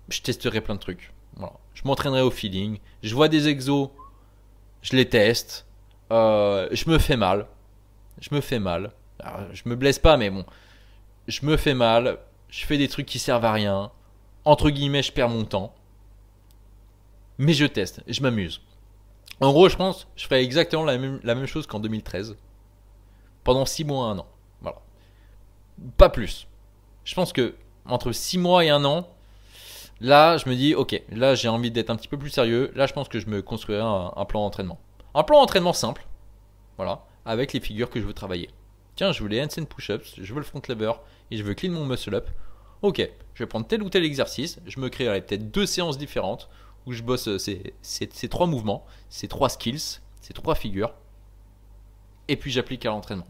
je testerai plein de trucs. Voilà. Je m'entraînerai au feeling. Je vois des exos, je les teste. Je me fais mal. Alors, je me blesse pas, mais bon. Je me fais mal. Je fais des trucs qui servent à rien. Entre guillemets, je perds mon temps. Mais je teste, je m'amuse. En gros, je pense, je ferai exactement la même chose qu'en 2013. Pendant 6 mois à 1 an. Voilà. Pas plus. Je pense que entre 6 mois et 1 an, là, je me dis, ok, là, j'ai envie d'être un petit peu plus sérieux. Là, je pense que je me construirai un plan d'entraînement. Un plan d'entraînement simple. Voilà. Avec les figures que je veux travailler. Tiens, je veux les handstand push-ups, je veux le front lever et je veux clean mon muscle up. Ok, je vais prendre tel ou tel exercice. Je me créerai peut-être 2 séances différentes où je bosse ces 3 mouvements, ces 3 skills, ces 3 figures. Et puis j'applique à l'entraînement.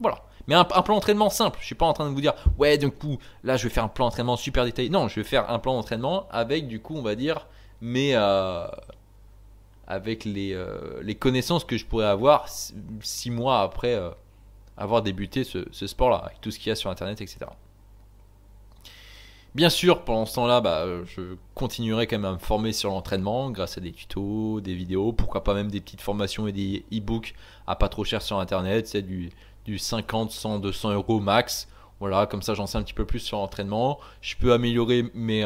Voilà. Mais un plan d'entraînement simple. Je suis pas en train de vous dire, ouais, du coup, là, je vais faire un plan d'entraînement super détaillé. Non, je vais faire un plan d'entraînement avec, du coup, on va dire, avec les connaissances que je pourrais avoir 6 mois après avoir débuté ce sport-là, avec tout ce qu'il y a sur Internet, etc. Bien sûr, pendant ce temps-là, je continuerai quand même à me former sur l'entraînement grâce à des tutos, des vidéos, pourquoi pas même des petites formations et des e-books à pas trop cher sur Internet, c'est du 50, 100, 200 euros max. Voilà, comme ça j'en sais un petit peu plus sur l'entraînement. Je peux améliorer mes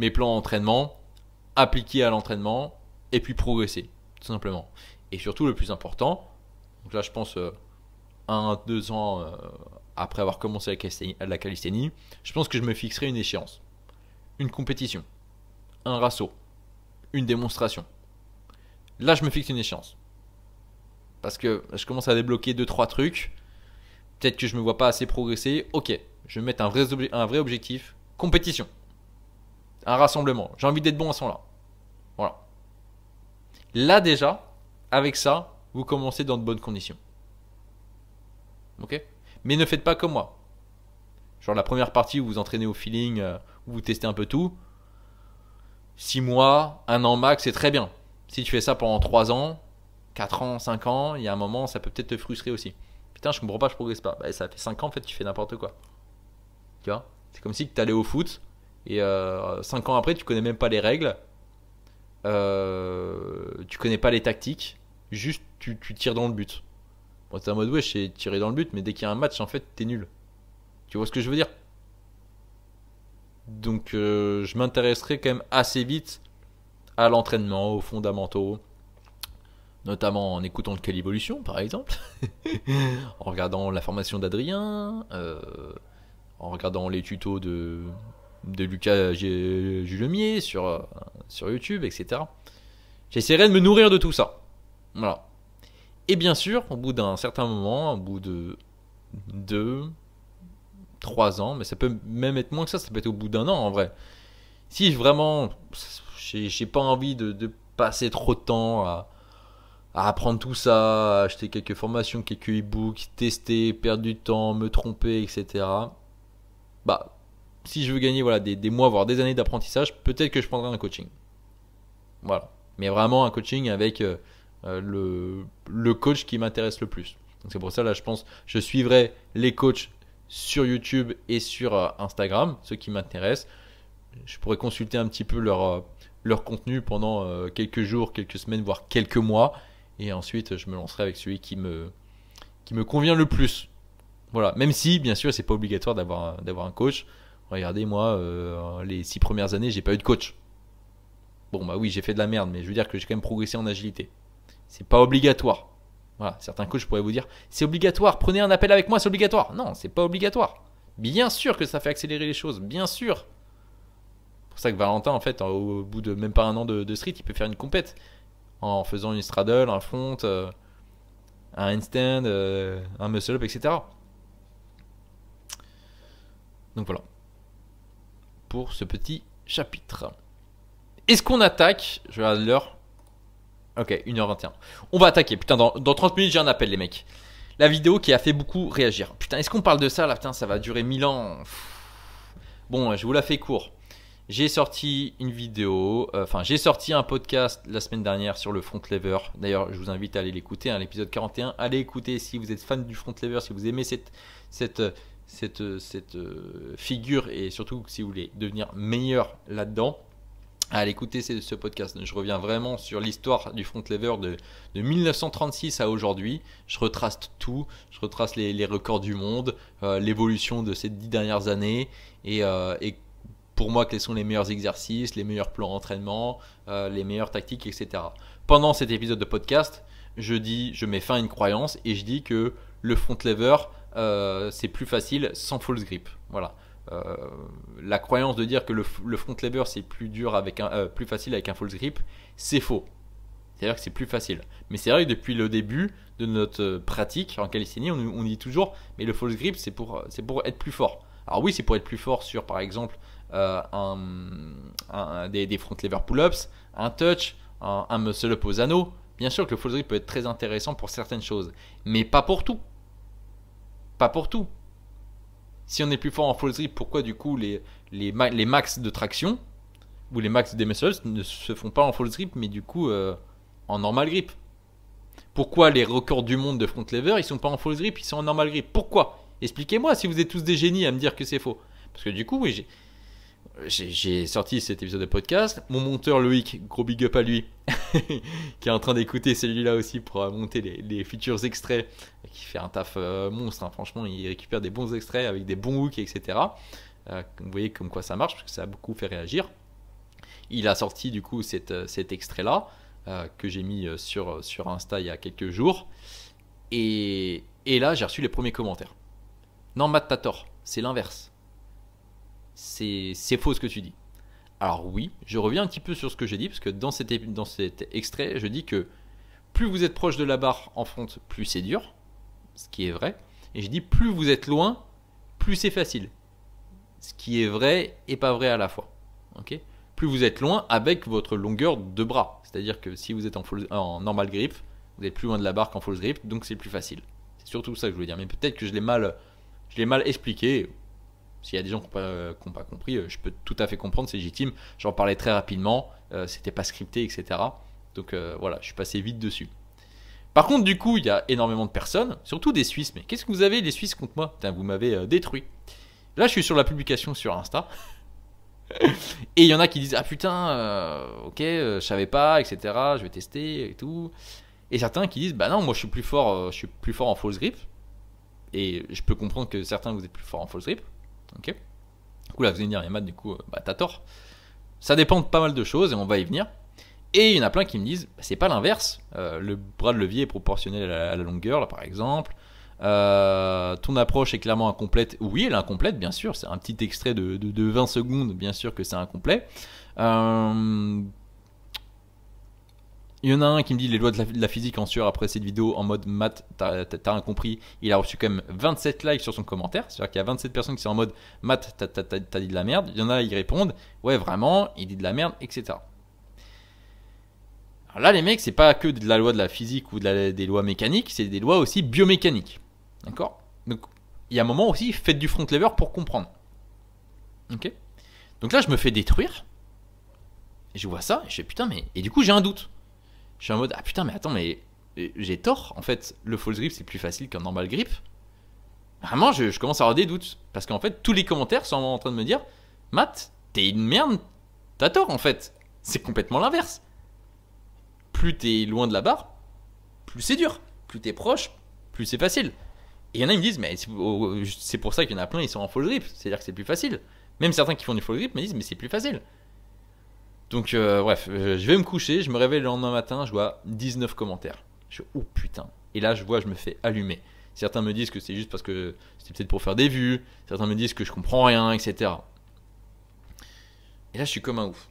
plans d'entraînement, appliquer à l'entraînement et puis progresser, tout simplement. Et surtout le plus important, donc là je pense 1-2 ans après avoir commencé la calisthénie, je pense que je me fixerai une échéance, une compétition, un ratio, une démonstration. Là, je me fixe une échéance. Parce que je commence à débloquer 2-3 trucs. Peut-être que je ne me vois pas assez progresser. Ok, je vais mettre un vrai objectif. Compétition. Un rassemblement. J'ai envie d'être bon à ce moment-là. Voilà. Là déjà, avec ça, vous commencez dans de bonnes conditions. Ok ? Mais ne faites pas comme moi. Genre la première partie où vous entraînez au feeling, où vous testez un peu tout. 6 mois, 1 an max, c'est très bien. Si tu fais ça pendant 3 ans, 4 ans, 5 ans, il y a un moment, ça peut peut-être te frustrer aussi. Putain, je comprends pas, je progresse pas. Bah, ça fait 5 ans, en fait, tu fais n'importe quoi. Tu vois ? C'est comme si tu allais au foot et 5 ans après, tu connais même pas les règles. Tu connais pas les tactiques. Juste, tu tires dans le but. Bon, t'es en mode, ouais, je sais tirer dans le but, mais dès qu'il y a un match, en fait, t'es nul. Tu vois ce que je veux dire ? Donc, je m'intéresserai quand même assez vite à l'entraînement, aux fondamentaux, notamment en écoutant le Calivolution par exemple, en regardant la formation d'Adrien, en regardant les tutos de Lucas Julemier sur YouTube, etc. J'essaierai de me nourrir de tout ça. Voilà. Et bien sûr, au bout d'un certain moment, au bout de 2, 3 ans, mais ça peut même être moins que ça peut être au bout d'un an en vrai. Si vraiment, j'ai pas envie de passer trop de temps à apprendre tout ça, à acheter quelques formations, quelques e-books, tester, perdre du temps, me tromper, etc. Bah, si je veux gagner voilà, des mois, voire des années d'apprentissage, peut-être que je prendrai un coaching. Voilà. Mais vraiment un coaching avec le coach qui m'intéresse le plus. Donc c'est pour ça, là, je pense, je suivrai les coachs sur YouTube et sur Instagram, ceux qui m'intéressent. Je pourrais consulter un petit peu leur contenu pendant quelques jours, quelques semaines, voire quelques mois. Et ensuite, je me lancerai avec celui qui me convient le plus. Voilà. Même si, bien sûr, c'est pas obligatoire d'avoir un coach. Regardez, moi, les 6 premières années, j'ai pas eu de coach. Bon, bah oui, j'ai fait de la merde, mais je veux dire que j'ai quand même progressé en agilité. C'est pas obligatoire. Voilà, certains coachs pourraient vous dire, c'est obligatoire, prenez un appel avec moi, c'est obligatoire. Non, c'est pas obligatoire. Bien sûr que ça fait accélérer les choses, bien sûr. C'est pour ça que Valentin, en fait, au bout de même pas un an de street, il peut faire une compète en faisant une straddle, un front, un handstand, un muscle up, etc. Donc voilà. Pour ce petit chapitre. Est-ce qu'on attaque? Je regarde l'heure. Ok, 1h21. On va attaquer. Putain, dans 30 minutes, j'ai un appel, les mecs. La vidéo qui a fait beaucoup réagir. Putain, est-ce qu'on parle de ça là? Putain, ça va durer 1000 ans. Bon, je vous la fais court. J'ai sorti une vidéo, j'ai sorti un podcast la semaine dernière sur le front lever. D'ailleurs, je vous invite à aller l'écouter, l'épisode 41. Allez écouter si vous êtes fan du front lever, si vous aimez cette figure et surtout si vous voulez devenir meilleur là-dedans. Allez écouter ce podcast. Je reviens vraiment sur l'histoire du front lever de 1936 à aujourd'hui. Je retrace tout. Je retrace les records du monde, l'évolution de ces 10 dernières années et pour moi, quels sont les meilleurs exercices, les meilleurs plans d'entraînement, les meilleures tactiques, etc. Pendant cet épisode de podcast, je mets fin à une croyance et je dis que le front lever, c'est plus facile sans false grip. Voilà. La croyance de dire que le front lever c'est plus facile avec un false grip, c'est faux. C'est-à-dire que c'est plus facile. Mais c'est vrai que depuis le début de notre pratique en calisthénie, on dit toujours, mais le false grip c'est pour être plus fort. Alors oui, c'est pour être plus fort sur par exemple des front lever pull-ups, un touch, un muscle up aux anneaux. Bien sûr que le false grip peut être très intéressant pour certaines choses, mais pas pour tout. Pas pour tout. Si on est plus fort en false grip, pourquoi du coup les max de traction ou les max des muscles ne se font pas en false grip, mais du coup en normal grip? Pourquoi les records du monde de front lever, ils sont pas en false grip, ils sont en normal grip? Pourquoi? Expliquez-moi si vous êtes tous des génies à me dire que c'est faux. Parce que du coup, oui, j'ai sorti cet épisode de podcast. Mon monteur Loïc, gros big up à lui, qui est en train d'écouter celui-là aussi pour monter les futurs extraits, qui fait un taf monstre. Hein. Franchement, il récupère des bons extraits avec des bons hooks, etc. Vous voyez comme quoi ça marche, parce que ça a beaucoup fait réagir. Il a sorti du coup cet extrait-là, que j'ai mis sur Insta il y a quelques jours. Et là, j'ai reçu les premiers commentaires. Non, Matt, t'as tort, c'est l'inverse. C'est faux ce que tu dis. Alors oui, je reviens un petit peu sur ce que j'ai dit, parce que dans cet extrait, je dis que plus vous êtes proche de la barre en front, plus c'est dur, ce qui est vrai. Et je dis plus vous êtes loin, plus c'est facile, ce qui est vrai et pas vrai à la fois. Okay, plus vous êtes loin avec votre longueur de bras. C'est-à-dire que si vous êtes en normal grip, vous êtes plus loin de la barre qu'en false grip, donc c'est plus facile. C'est surtout ça que je voulais dire. Mais peut-être que je l'ai mal expliqué. S'il y a des gens qui n'ont pas compris, je peux tout à fait comprendre, c'est légitime. J'en parlais très rapidement, c'était pas scripté, etc. Donc voilà, je suis passé vite dessus. Par contre, du coup, il y a énormément de personnes, surtout des Suisses. Mais qu'est-ce que vous avez, les Suisses, contre moi? Putain, vous m'avez détruit. Là, je suis sur la publication sur Insta. Et il y en a qui disent, ah putain, ok, je savais pas, etc. Je vais tester et tout. Et certains qui disent, bah non, moi je suis plus fort en false grip. Et je peux comprendre que certains vous êtes plus fort en false grip. Ok. Du coup là vous allez me dire, Yamad, du coup, bah t'as tort. Ça dépend de pas mal de choses et on va y venir. Et il y en a plein qui me disent, bah, c'est pas l'inverse. Le bras de levier est proportionnel à la longueur, là par exemple. Ton approche est clairement incomplète. Oui, elle est incomplète, bien sûr. C'est un petit extrait de 20 secondes, bien sûr que c'est incomplet. Il y en a un qui me dit les lois de la physique en sueur après cette vidéo en mode maths, t'as rien compris. Il a reçu quand même 27 likes sur son commentaire. C'est-à-dire qu'il y a 27 personnes qui sont en mode maths, t'as dit de la merde. Il y en a, ils répondent ouais, vraiment, il dit de la merde, etc. Alors là, les mecs, c'est pas que de la loi de la physique ou des lois mécaniques, c'est des lois aussi biomécaniques. D'accord? Donc, il y a un moment aussi, faites du front lever pour comprendre. Ok? Donc là, je me fais détruire. Et je vois ça, et je fais putain, mais. Et du coup, j'ai un doute. Je suis en mode, ah putain, mais attends, mais j'ai tort. En fait, le false grip, c'est plus facile qu'un normal grip. Vraiment, je commence à avoir des doutes. Parce qu'en fait, tous les commentaires sont en train de me dire, Matt, t'es une merde, t'as tort en fait. C'est complètement l'inverse. Plus t'es loin de la barre, plus c'est dur. Plus t'es proche, plus c'est facile. Et il y en a, ils me disent, mais c'est pour ça qu'il y en a plein, ils sont en false grip. C'est-à-dire que c'est plus facile. Même certains qui font du false grip me disent, mais c'est plus facile. Donc bref, je vais me coucher, je me réveille le lendemain matin, je vois 19 commentaires. Je suis oh putain. Et là je vois, je me fais allumer. Certains me disent que c'est juste parce que c'était peut-être pour faire des vues. Certains me disent que je comprends rien, etc. Et là je suis comme un ouf.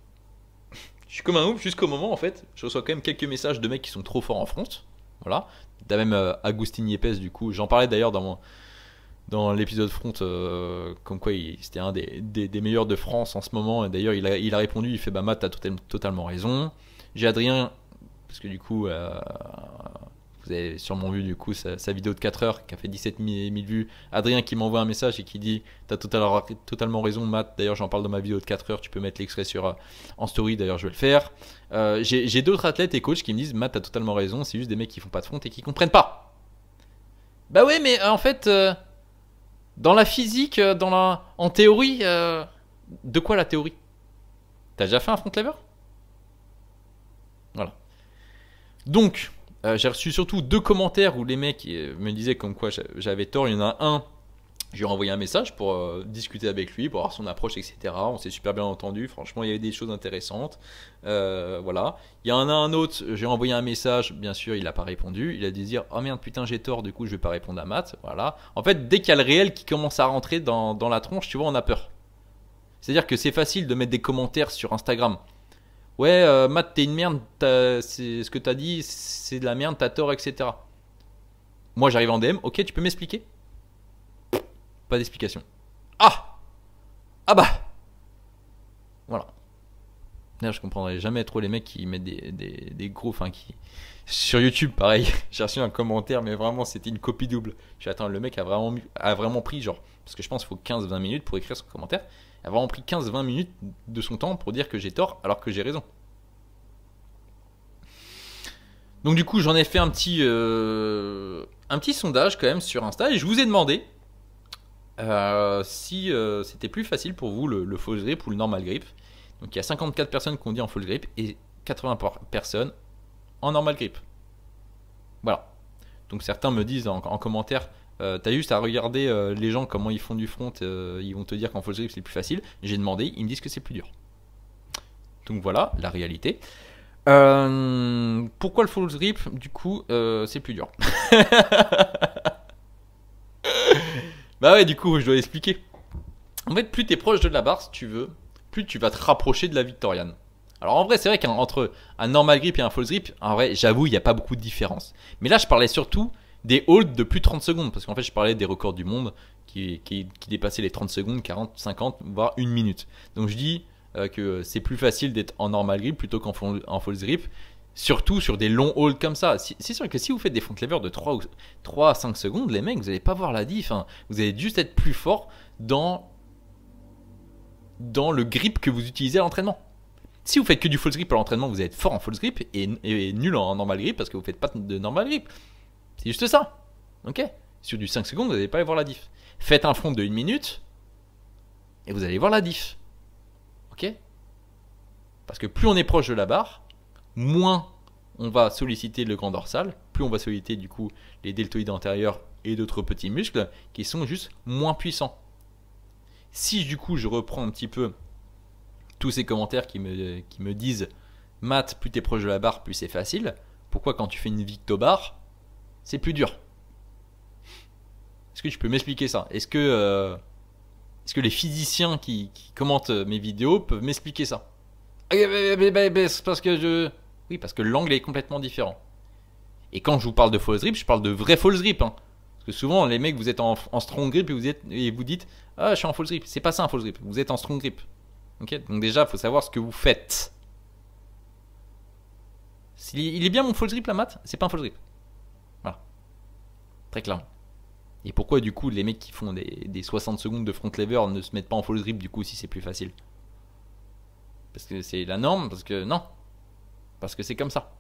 Je suis comme un ouf jusqu'au moment en fait, je reçois quand même quelques messages de mecs qui sont trop forts en front. Voilà. T'as même Agustin Yepes du coup. J'en parlais d'ailleurs dans l'épisode front, comme quoi c'était un des meilleurs de France en ce moment. Et d'ailleurs, il a répondu, il fait bah Matt, t'as totalement raison. J'ai Adrien, parce que du coup, vous avez sûrement vu du coup sa vidéo de 4 heures qui a fait 17 000 vues. Adrien qui m'envoie un message et qui dit t'as totalement raison, Matt. D'ailleurs, j'en parle dans ma vidéo de 4 heures. Tu peux mettre l'extrait en story. D'ailleurs, je vais le faire. J'ai d'autres athlètes et coachs qui me disent Matt, t'as totalement raison. C'est juste des mecs qui font pas de front et qui comprennent pas. Bah ouais, mais en fait. Dans la physique, en théorie, de quoi la théorie? T'as déjà fait un front lever? Voilà. Donc, j'ai reçu surtout 2 commentaires où les mecs me disaient comme quoi j'avais tort. Il y en a un, je lui ai envoyé un message pour discuter avec lui, pour avoir son approche, etc. On s'est super bien entendu. Franchement, il y avait des choses intéressantes. Voilà. Il y en a un autre, j'ai envoyé un message. Bien sûr, il n'a pas répondu. Il a dû dire oh merde, putain, j'ai tort. Du coup, je vais pas répondre à Matt. Voilà. En fait, dès qu'il y a le réel qui commence à rentrer dans la tronche, tu vois, on a peur. C'est-à-dire que c'est facile de mettre des commentaires sur Instagram. Ouais, Matt, t'es une merde. Ce que t'as dit, c'est de la merde. T'as tort, etc. Moi, j'arrive en DM. Ok, tu peux m'expliquer? Pas d'explication. Ah bah voilà. D'ailleurs, je comprendrai jamais trop les mecs qui mettent des gros. Enfin, qui. Sur YouTube, pareil. J'ai reçu un commentaire, mais vraiment, c'était une copie double. J'attends, le mec a vraiment pris, genre. Parce que je pense qu'il faut 15-20 minutes pour écrire son commentaire. Il a vraiment pris 15-20 minutes de son temps pour dire que j'ai tort, alors que j'ai raison. Donc, du coup, j'en ai fait un petit sondage quand même sur Insta. Et je vous ai demandé. Si c'était plus facile pour vous le false grip ou le normal grip. Donc il y a 54 personnes qui ont dit en false grip et 80 personnes en normal grip. Voilà. Donc certains me disent en commentaire t'as juste à regarder les gens comment ils font du front, ils vont te dire qu'en false grip c'est plus facile. J'ai demandé, ils me disent que c'est plus dur. Donc voilà la réalité. Pourquoi le false grip du coup c'est plus dur? Bah ouais, du coup, je dois expliquer. En fait, plus t'es proche de la barre, si tu veux, plus tu vas te rapprocher de la Victoriane. Alors en vrai, c'est vrai qu'entre un normal grip et un false grip, en vrai, j'avoue, il n'y a pas beaucoup de différence. Mais là, je parlais surtout des holds de plus de 30 secondes. Parce qu'en fait, je parlais des records du monde qui dépassaient les 30 secondes, 40, 50, voire 1 minute. Donc je dis que c'est plus facile d'être en normal grip plutôt qu'en false grip. Surtout sur des longs holds comme ça. C'est sûr que si vous faites des front lever de 3 à 5 secondes, les mecs, vous n'allez pas voir la diff. Hein. Vous allez juste être plus fort dans le grip que vous utilisez à l'entraînement. Si vous faites que du false grip à l'entraînement, vous allez être fort en false grip et nul en normal grip parce que vous ne faites pas de normal grip. C'est juste ça. Ok. Sur du 5 secondes, vous n'allez pas voir la diff. Faites un front de 1 minute et vous allez voir la diff. Ok. Parce que plus on est proche de la barre, moins on va solliciter le grand dorsal, plus on va solliciter du coup les deltoïdes antérieurs et d'autres petits muscles qui sont juste moins puissants. Si du coup je reprends un petit peu tous ces commentaires qui me disent Matt, plus t'es proche de la barre, plus c'est facile. Pourquoi quand tu fais une victo bar, c'est plus dur? Est-ce que tu peux m'expliquer ça? Est-ce que les physiciens qui commentent mes vidéos peuvent m'expliquer ça? C'est parce que je... Oui, parce que l'angle est complètement différent. Et quand je vous parle de false grip, je parle de vrai false grip. Hein. Parce que souvent, les mecs, vous êtes en strong grip et vous dites ah, je suis en false grip. C'est pas ça un false grip. Vous êtes en strong grip. Okay, donc déjà, il faut savoir ce que vous faites. Il est bien mon false grip, la Matt? C'est pas un false grip. Voilà. Très clairement. Et pourquoi, du coup, les mecs qui font des 60 secondes de front lever ne se mettent pas en false grip, du coup, si c'est plus facile? Parce que c'est la norme? Parce que non. Parce que c'est comme ça.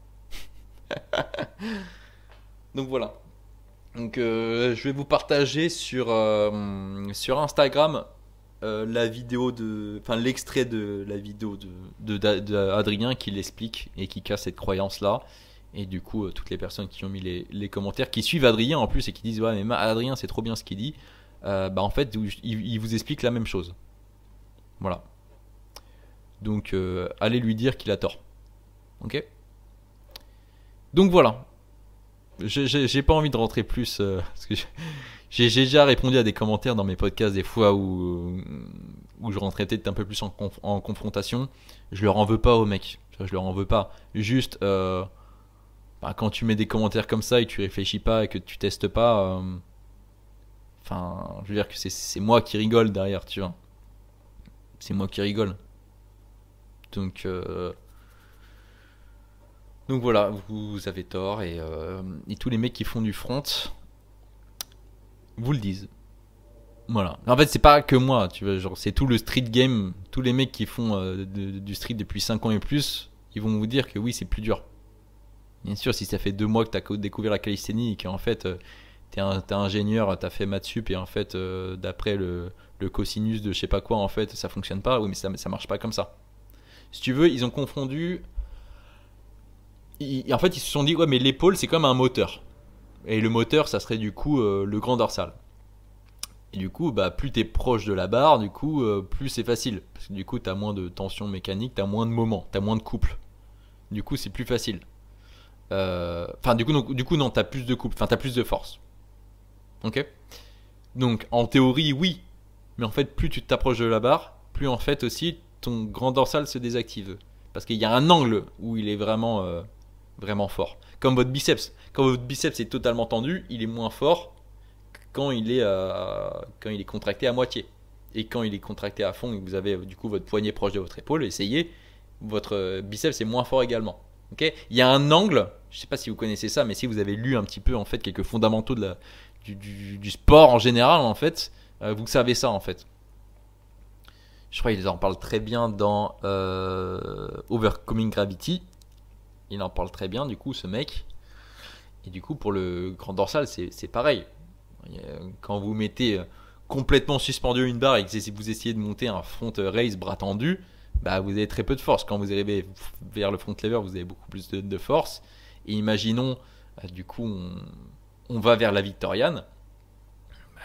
Donc voilà. Donc je vais vous partager sur Instagram la vidéo l'extrait de la vidéo de Adrien qui l'explique et qui casse cette croyance là. Et du coup toutes les personnes qui ont mis les commentaires, qui suivent Adrien en plus et qui disent ouais mais Adrien c'est trop bien ce qu'il dit, en fait il vous explique la même chose. Voilà. Donc allez lui dire qu'il a tort. Ok. Donc voilà. J'ai pas envie de rentrer plus parce que j'ai déjà répondu à des commentaires dans mes podcasts des fois où je rentrais peut-être un peu plus en confrontation. Je leur en veux pas aux mecs. Je leur en veux pas. Juste quand tu mets des commentaires comme ça et que tu réfléchis pas et que tu testes pas, je veux dire que c'est moi qui rigole derrière, tu vois. C'est moi qui rigole. Donc voilà, vous avez tort et tous les mecs qui font du front vous le disent. Voilà. En fait, c'est pas que moi, tu vois, genre c'est tout le street game, tous les mecs qui font du street depuis 5 ans et plus, ils vont vous dire que oui, c'est plus dur. Bien sûr, si ça fait 2 mois que tu as découvert la calisthénie et qu'en fait t'es ingénieur, t'as fait maths sup et en fait d'après le cosinus de je sais pas quoi, en fait ça fonctionne pas, oui mais ça marche pas comme ça. Si tu veux, ils ont confondu. En fait, ils se sont dit, ouais, mais l'épaule, c'est comme un moteur. Et le moteur, ça serait du coup le grand dorsal. Et du coup, plus t'es proche de la barre, du coup, plus c'est facile. Parce que du coup, t'as moins de tension mécanique, t'as moins de moment, t'as moins de couple. Du coup, c'est plus facile. Du coup, non, t'as plus de couple, t'as plus de force. Ok? Donc, en théorie, oui. Mais en fait, plus tu t'approches de la barre, plus en fait aussi, ton grand dorsal se désactive. Parce qu'il y a un angle où il est vraiment fort. Comme votre biceps. Quand votre biceps est totalement tendu, il est moins fort que quand il est contracté à moitié. Et quand il est contracté à fond et que vous avez du coup votre poignet proche de votre épaule, essayez, votre biceps est moins fort également. Okay, il y a un angle, je ne sais pas si vous connaissez ça, mais si vous avez lu un petit peu en fait quelques fondamentaux du sport en général, en fait, vous savez ça en fait. Je crois qu'ils en parlent très bien dans Overcoming Gravity. Il en parle très bien, du coup, ce mec. Et du coup, pour le grand dorsal, c'est pareil. Quand vous mettez complètement suspendu une barre et que vous essayez de monter un front raise bras tendu, vous avez très peu de force. Quand vous arrivez vers le front lever, vous avez beaucoup plus de force. Et imaginons, du coup, on va vers la Victoriane.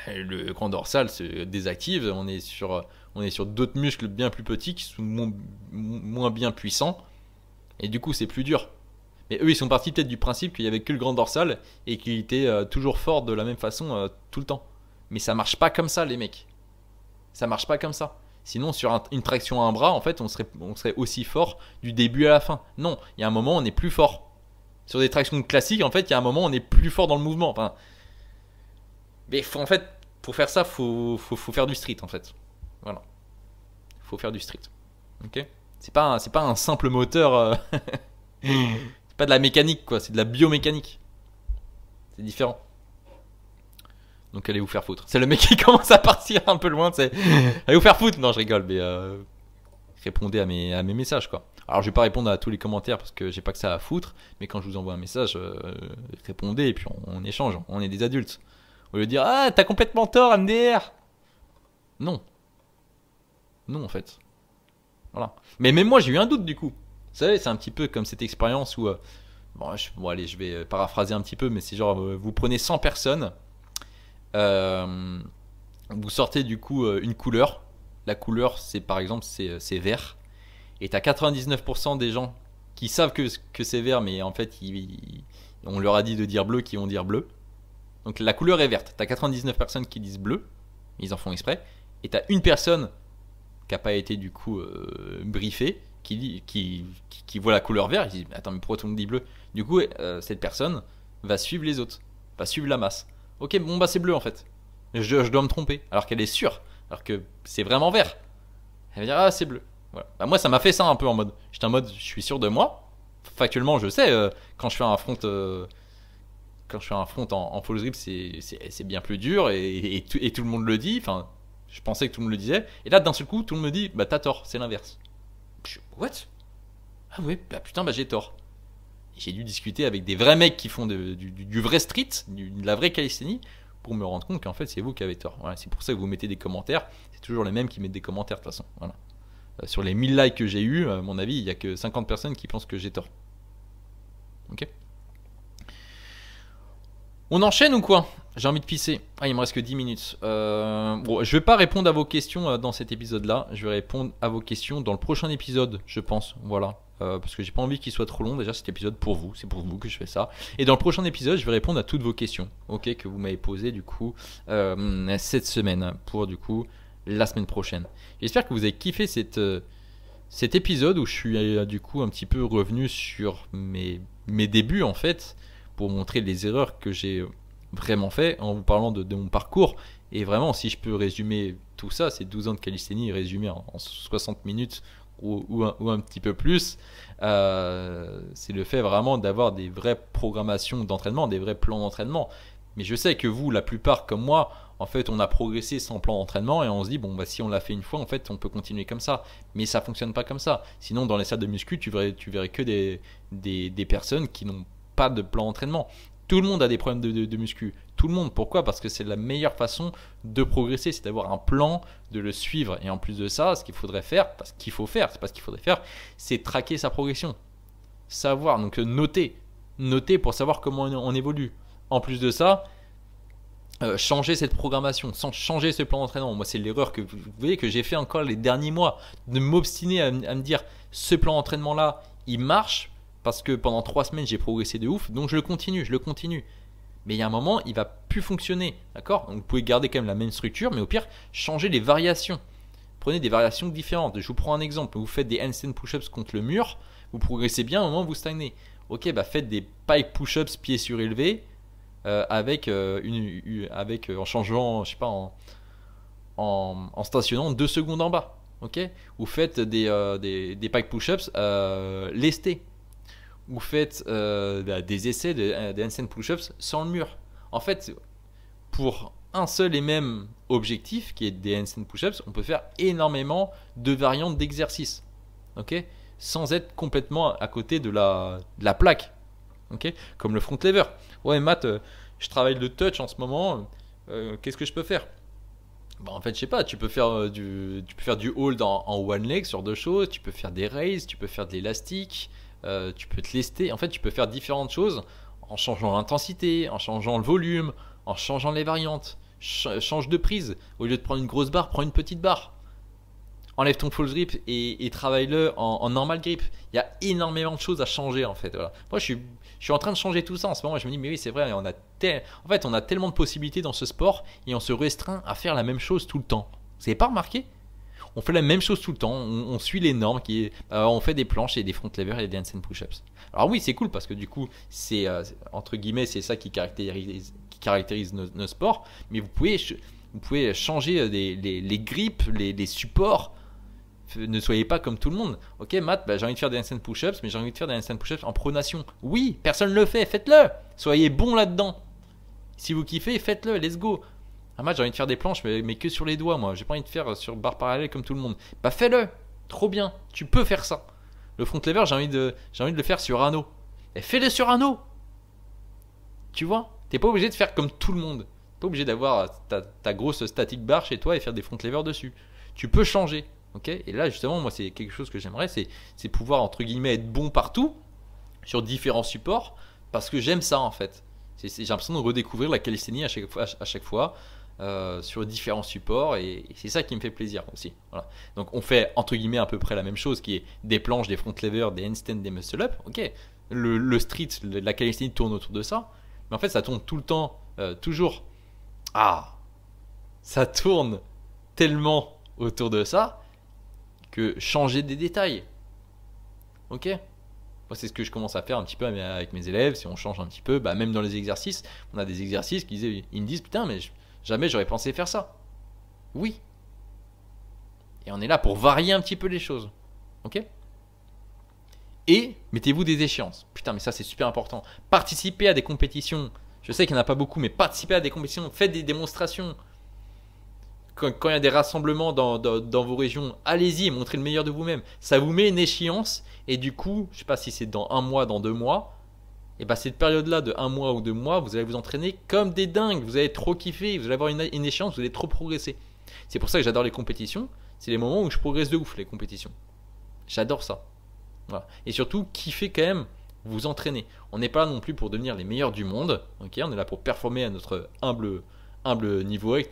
Le grand dorsal se désactive. On est sur d'autres muscles bien plus petits qui sont moins bien puissants. Et du coup, c'est plus dur. Mais eux, ils sont partis peut-être du principe qu'il n'y avait que le grand dorsal et qu'il était toujours fort de la même façon tout le temps. Mais ça marche pas comme ça, les mecs. Ça marche pas comme ça. Sinon, sur une traction à un bras, en fait, on serait aussi fort du début à la fin. Non, il y a un moment, on est plus fort. Sur des tractions classiques, en fait, il y a un moment, on est plus fort dans le mouvement. Mais en fait, pour faire ça, faut faire du street, en fait. Voilà. Faut faire du street. Ok ? C'est pas un simple moteur. C'est pas de la mécanique, quoi. C'est de la biomécanique. C'est différent. Donc allez vous faire foutre. C'est le mec qui commence à partir un peu loin. Allez vous faire foutre. Non, je rigole, mais répondez à mes messages, quoi. Alors je vais pas répondre à tous les commentaires parce que j'ai pas que ça à foutre. Mais quand je vous envoie un message, répondez et puis on échange. On est des adultes. Au lieu de dire ah t'as complètement tort MDR. Non. Non en fait. Voilà. Mais même moi j'ai eu un doute du coup. Vous savez, c'est un petit peu comme cette expérience où allez, je vais paraphraser un petit peu, mais c'est genre vous prenez 100 personnes, vous sortez du coup une couleur. La couleur, c'est par exemple c'est vert, et t'as 99% des gens qui savent que c'est vert, mais en fait, on leur a dit de dire bleu, qui vont dire bleu. Donc la couleur est verte. T'as 99 personnes qui disent bleu, ils en font exprès. Et t'as une personne qui n'a pas été du coup briefée, qui voit la couleur vert, il dit attends, mais pourquoi tout le monde dit bleu? Du coup, cette personne va suivre les autres, va suivre la masse. Ok, bon bah c'est bleu en fait. Je dois me tromper, alors qu'elle est sûre, alors que c'est vraiment vert. Elle va dire ah c'est bleu. Voilà. Bah, moi ça m'a fait ça un peu en mode. J'étais en mode je suis sûr de moi. Factuellement je sais quand je fais un front. Quand je fais un front en full grip, c'est bien plus dur et tout le monde le dit. Enfin, je pensais que tout le monde le disait. Et là, d'un seul coup, tout le monde me dit bah t'as tort, c'est l'inverse. What? Ah ouais, bah putain, bah j'ai tort. Et j'ai dû discuter avec des vrais mecs qui font du vrai street, de la vraie calisthénie, pour me rendre compte qu'en fait c'est vous qui avez tort. Voilà, c'est pour ça que vous mettez des commentaires. C'est toujours les mêmes qui mettent des commentaires de toute façon. Voilà. Sur les 1000 likes que j'ai eu, à mon avis, il n'y a que 50 personnes qui pensent que j'ai tort. Ok. On enchaîne ou quoi? J'ai envie de pisser. Ah, il me reste que 10 minutes. Bon, je vais pas répondre à vos questions dans cet épisode-là. Je vais répondre à vos questions dans le prochain épisode, je pense. Voilà. Parce que j'ai pas envie qu'il soit trop long. Déjà, cet épisode pour vous. C'est pour vous que je fais ça. Et dans le prochain épisode, je vais répondre à toutes vos questions. Ok, que vous m'avez posées du coup cette semaine. Pour du coup la semaine prochaine. J'espère que vous avez kiffé cet épisode où je suis du coup un petit peu revenu sur mes débuts en fait. Pour montrer les erreurs que j'ai vraiment fait en vous parlant de mon parcours. Et vraiment, si je peux résumer tout ça, ces 12 ans de calisthénie résumés en 60 minutes ou un petit peu plus, c'est le fait vraiment d'avoir des vraies programmations d'entraînement, des vrais plans d'entraînement. Mais je sais que vous, la plupart comme moi, en fait, on a progressé sans plan d'entraînement et on se dit, bon, bah, si on l'a fait une fois, en fait, on peut continuer comme ça. Mais ça fonctionne pas comme ça. Sinon, dans les salles de muscu, tu verrais que des personnes qui n'ont pas de plan d'entraînement. Tout le monde a des problèmes de muscu. Tout le monde. Pourquoi? Parce que c'est la meilleure façon de progresser, c'est d'avoir un plan, de le suivre. Et en plus de ça, ce qu'il faudrait faire, parce qu'il faut faire, c'est pas ce qu'il faudrait faire, c'est traquer sa progression. Savoir, donc noter. Noter pour savoir comment on évolue. En plus de ça, changer cette programmation, sans changer ce plan d'entraînement. Moi, c'est l'erreur que vous voyez que j'ai fait encore les derniers mois, de m'obstiner à me dire ce plan d'entraînement là, il marche. Parce que pendant 3 semaines, j'ai progressé de ouf, donc je le continue. Mais il y a un moment, il va plus fonctionner, d'accord? Donc vous pouvez garder quand même la même structure, mais au pire, changer les variations. Prenez des variations différentes. Je vous prends un exemple. Vous faites des handstand push-ups contre le mur, vous progressez bien, à un moment, vous stagnez. Ok, bah faites des pike push-ups pieds surélevés en changeant, je sais pas, en stationnant 2 secondes en bas. Ok? Vous faites des pike push-ups lestés. Vous faites des essais des handstand push-ups sans le mur. En fait, pour un seul et même objectif, qui est des handstand push-ups, on peut faire énormément de variantes d'exercices. Ok? Sans être complètement à côté de la plaque. Ok? Comme le front lever. Ouais, Matt, je travaille le touch en ce moment. Qu'est-ce que je peux faire? En fait, je sais pas, tu peux faire du hold en one leg sur 2 choses, tu peux faire des raises, tu peux faire de l'élastique. Tu peux te lester. En fait, tu peux faire différentes choses en changeant l'intensité, en changeant le volume, en changeant les variantes. Change de prise. Au lieu de prendre une grosse barre, prends une petite barre. Enlève ton full grip et travaille-le en normal grip. Il y a énormément de choses à changer en fait. Voilà. Moi, je suis en train de changer tout ça en ce moment. Je me dis, mais oui, c'est vrai, en fait, on a tellement de possibilités dans ce sport et on se restreint à faire la même chose tout le temps. Vous n'avez pas remarqué? On fait la même chose tout le temps, on suit les normes, on fait des planches et des front levers et des handstand push-ups. Alors oui, c'est cool parce que du coup, c'est entre guillemets, c'est ça qui caractérise nos sports. Mais vous pouvez changer les grips, les supports. Ne soyez pas comme tout le monde. Ok, Matt, j'ai envie de faire des handstand push-ups, mais j'ai envie de faire des handstand push-ups en pronation. Oui, personne ne le fait, faites-le. Soyez bon là-dedans. Si vous kiffez, faites-le, let's go. Ah, Matt, j'ai envie de faire des planches, mais que sur les doigts, moi. J'ai pas envie de faire sur barre parallèle comme tout le monde. Bah fais-le. Trop bien. Tu peux faire ça. Le front lever, j'ai envie de le faire sur anneau. Et fais-le sur anneau. Tu vois? T'es pas obligé de faire comme tout le monde. T'es pas obligé d'avoir ta grosse static bar chez toi et faire des front levers dessus. Tu peux changer. Ok? Et là, justement, moi, c'est quelque chose que j'aimerais. C'est pouvoir, entre guillemets, être bon partout. Sur différents supports. Parce que j'aime ça, en fait. J'ai l'impression de redécouvrir la calisthénie à chaque fois. sur différents supports et c'est ça qui me fait plaisir aussi. Voilà. Donc on fait entre guillemets à peu près la même chose qui est des planches, des front levers, des handstands, des muscle up. Ok, le street, la calisthénie tourne autour de ça, mais en fait ça tourne tout le temps, toujours. Ah, ça tourne tellement autour de ça que changer des détails. Ok, moi c'est ce que je commence à faire un petit peu avec mes élèves. Si on change un petit peu, bah, même dans les exercices, on a des exercices ils me disent putain mais jamais j'aurais pensé faire ça. Oui. Et on est là pour varier un petit peu les choses. Ok. Et mettez-vous des échéances. Putain mais ça c'est super important. Participez à des compétitions. Je sais qu'il n'y en a pas beaucoup, mais participez à des compétitions. Faites des démonstrations. Quand il y a des rassemblements dans vos régions, allez-y et montrez le meilleur de vous-même. Ça vous met une échéance et du coup, je ne sais pas si c'est dans un mois, dans 2 mois, et bah cette période-là de 1 mois ou 2 mois, vous allez vous entraîner comme des dingues. Vous allez trop kiffer, vous allez avoir une échéance, vous allez trop progresser. C'est pour ça que j'adore les compétitions. C'est les moments où je progresse de ouf, les compétitions. J'adore ça. Voilà. Et surtout, kiffer quand même vous entraîner. On n'est pas là non plus pour devenir les meilleurs du monde. Okay, on est là pour performer à notre humble niveau avec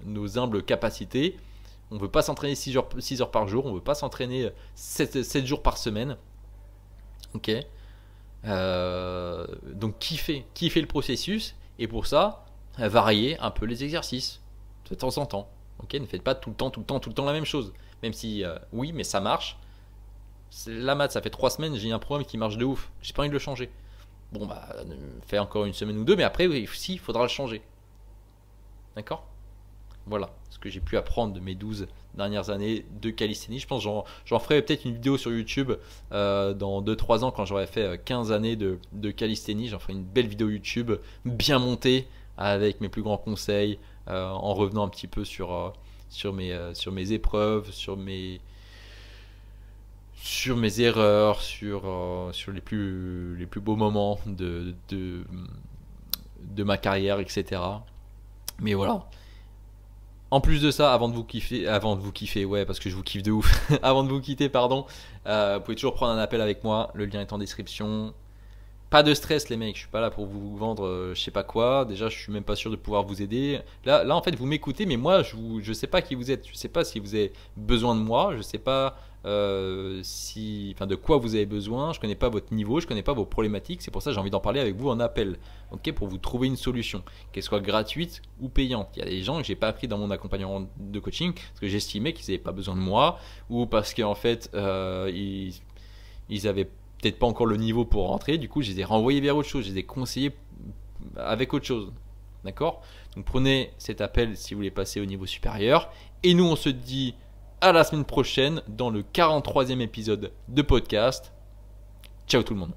nos humbles capacités. On ne veut pas s'entraîner 6 heures par jour. On ne veut pas s'entraîner 7 jours par semaine. Ok. Donc kiffer le processus. Et pour ça, varier un peu les exercices de temps en temps. Ok. Ne faites pas tout le temps la même chose. Même si oui, mais ça marche. La maths, ça fait 3 semaines, j'ai un programme qui marche de ouf. J'ai pas envie de le changer. Bon bah, fais encore une semaine ou deux, mais après, oui, si, il faudra le changer. D'accord. Voilà ce que j'ai pu apprendre de mes 12 dernières années de calisthénie. Je pense que j'en ferai peut-être une vidéo sur YouTube dans 2-3 ans quand j'aurai fait 15 années de calisthénie. J'en ferai une belle vidéo YouTube bien montée avec mes plus grands conseils en revenant un petit peu sur mes épreuves, sur mes erreurs, sur les plus beaux moments de ma carrière, etc. Mais voilà. En plus de ça, avant de vous kiffer, ouais, parce que je vous kiffe de ouf, avant de vous quitter, pardon, vous pouvez toujours prendre un appel avec moi, le lien est en description. Pas de stress les mecs, je suis pas là pour vous vendre je sais pas quoi. Déjà, je suis même pas sûr de pouvoir vous aider. Là en fait, vous m'écoutez, mais moi, je sais pas qui vous êtes. Je sais pas si vous avez besoin de moi. Je sais pas de quoi vous avez besoin. Je connais pas votre niveau, je connais pas vos problématiques. C'est pour ça que j'ai envie d'en parler avec vous en appel, ok, pour vous trouver une solution, qu'elle soit gratuite ou payante. Il y a des gens que j'ai pas pris dans mon accompagnement de coaching parce que j'estimais qu'ils avaient pas besoin de moi ou parce qu'en fait ils avaient peut-être pas encore le niveau pour rentrer, du coup je les ai renvoyés vers autre chose, je les ai conseillés avec autre chose. D'accord. Donc prenez cet appel si vous voulez passer au niveau supérieur. Et nous on se dit à la semaine prochaine dans le 43e épisode de podcast. Ciao tout le monde.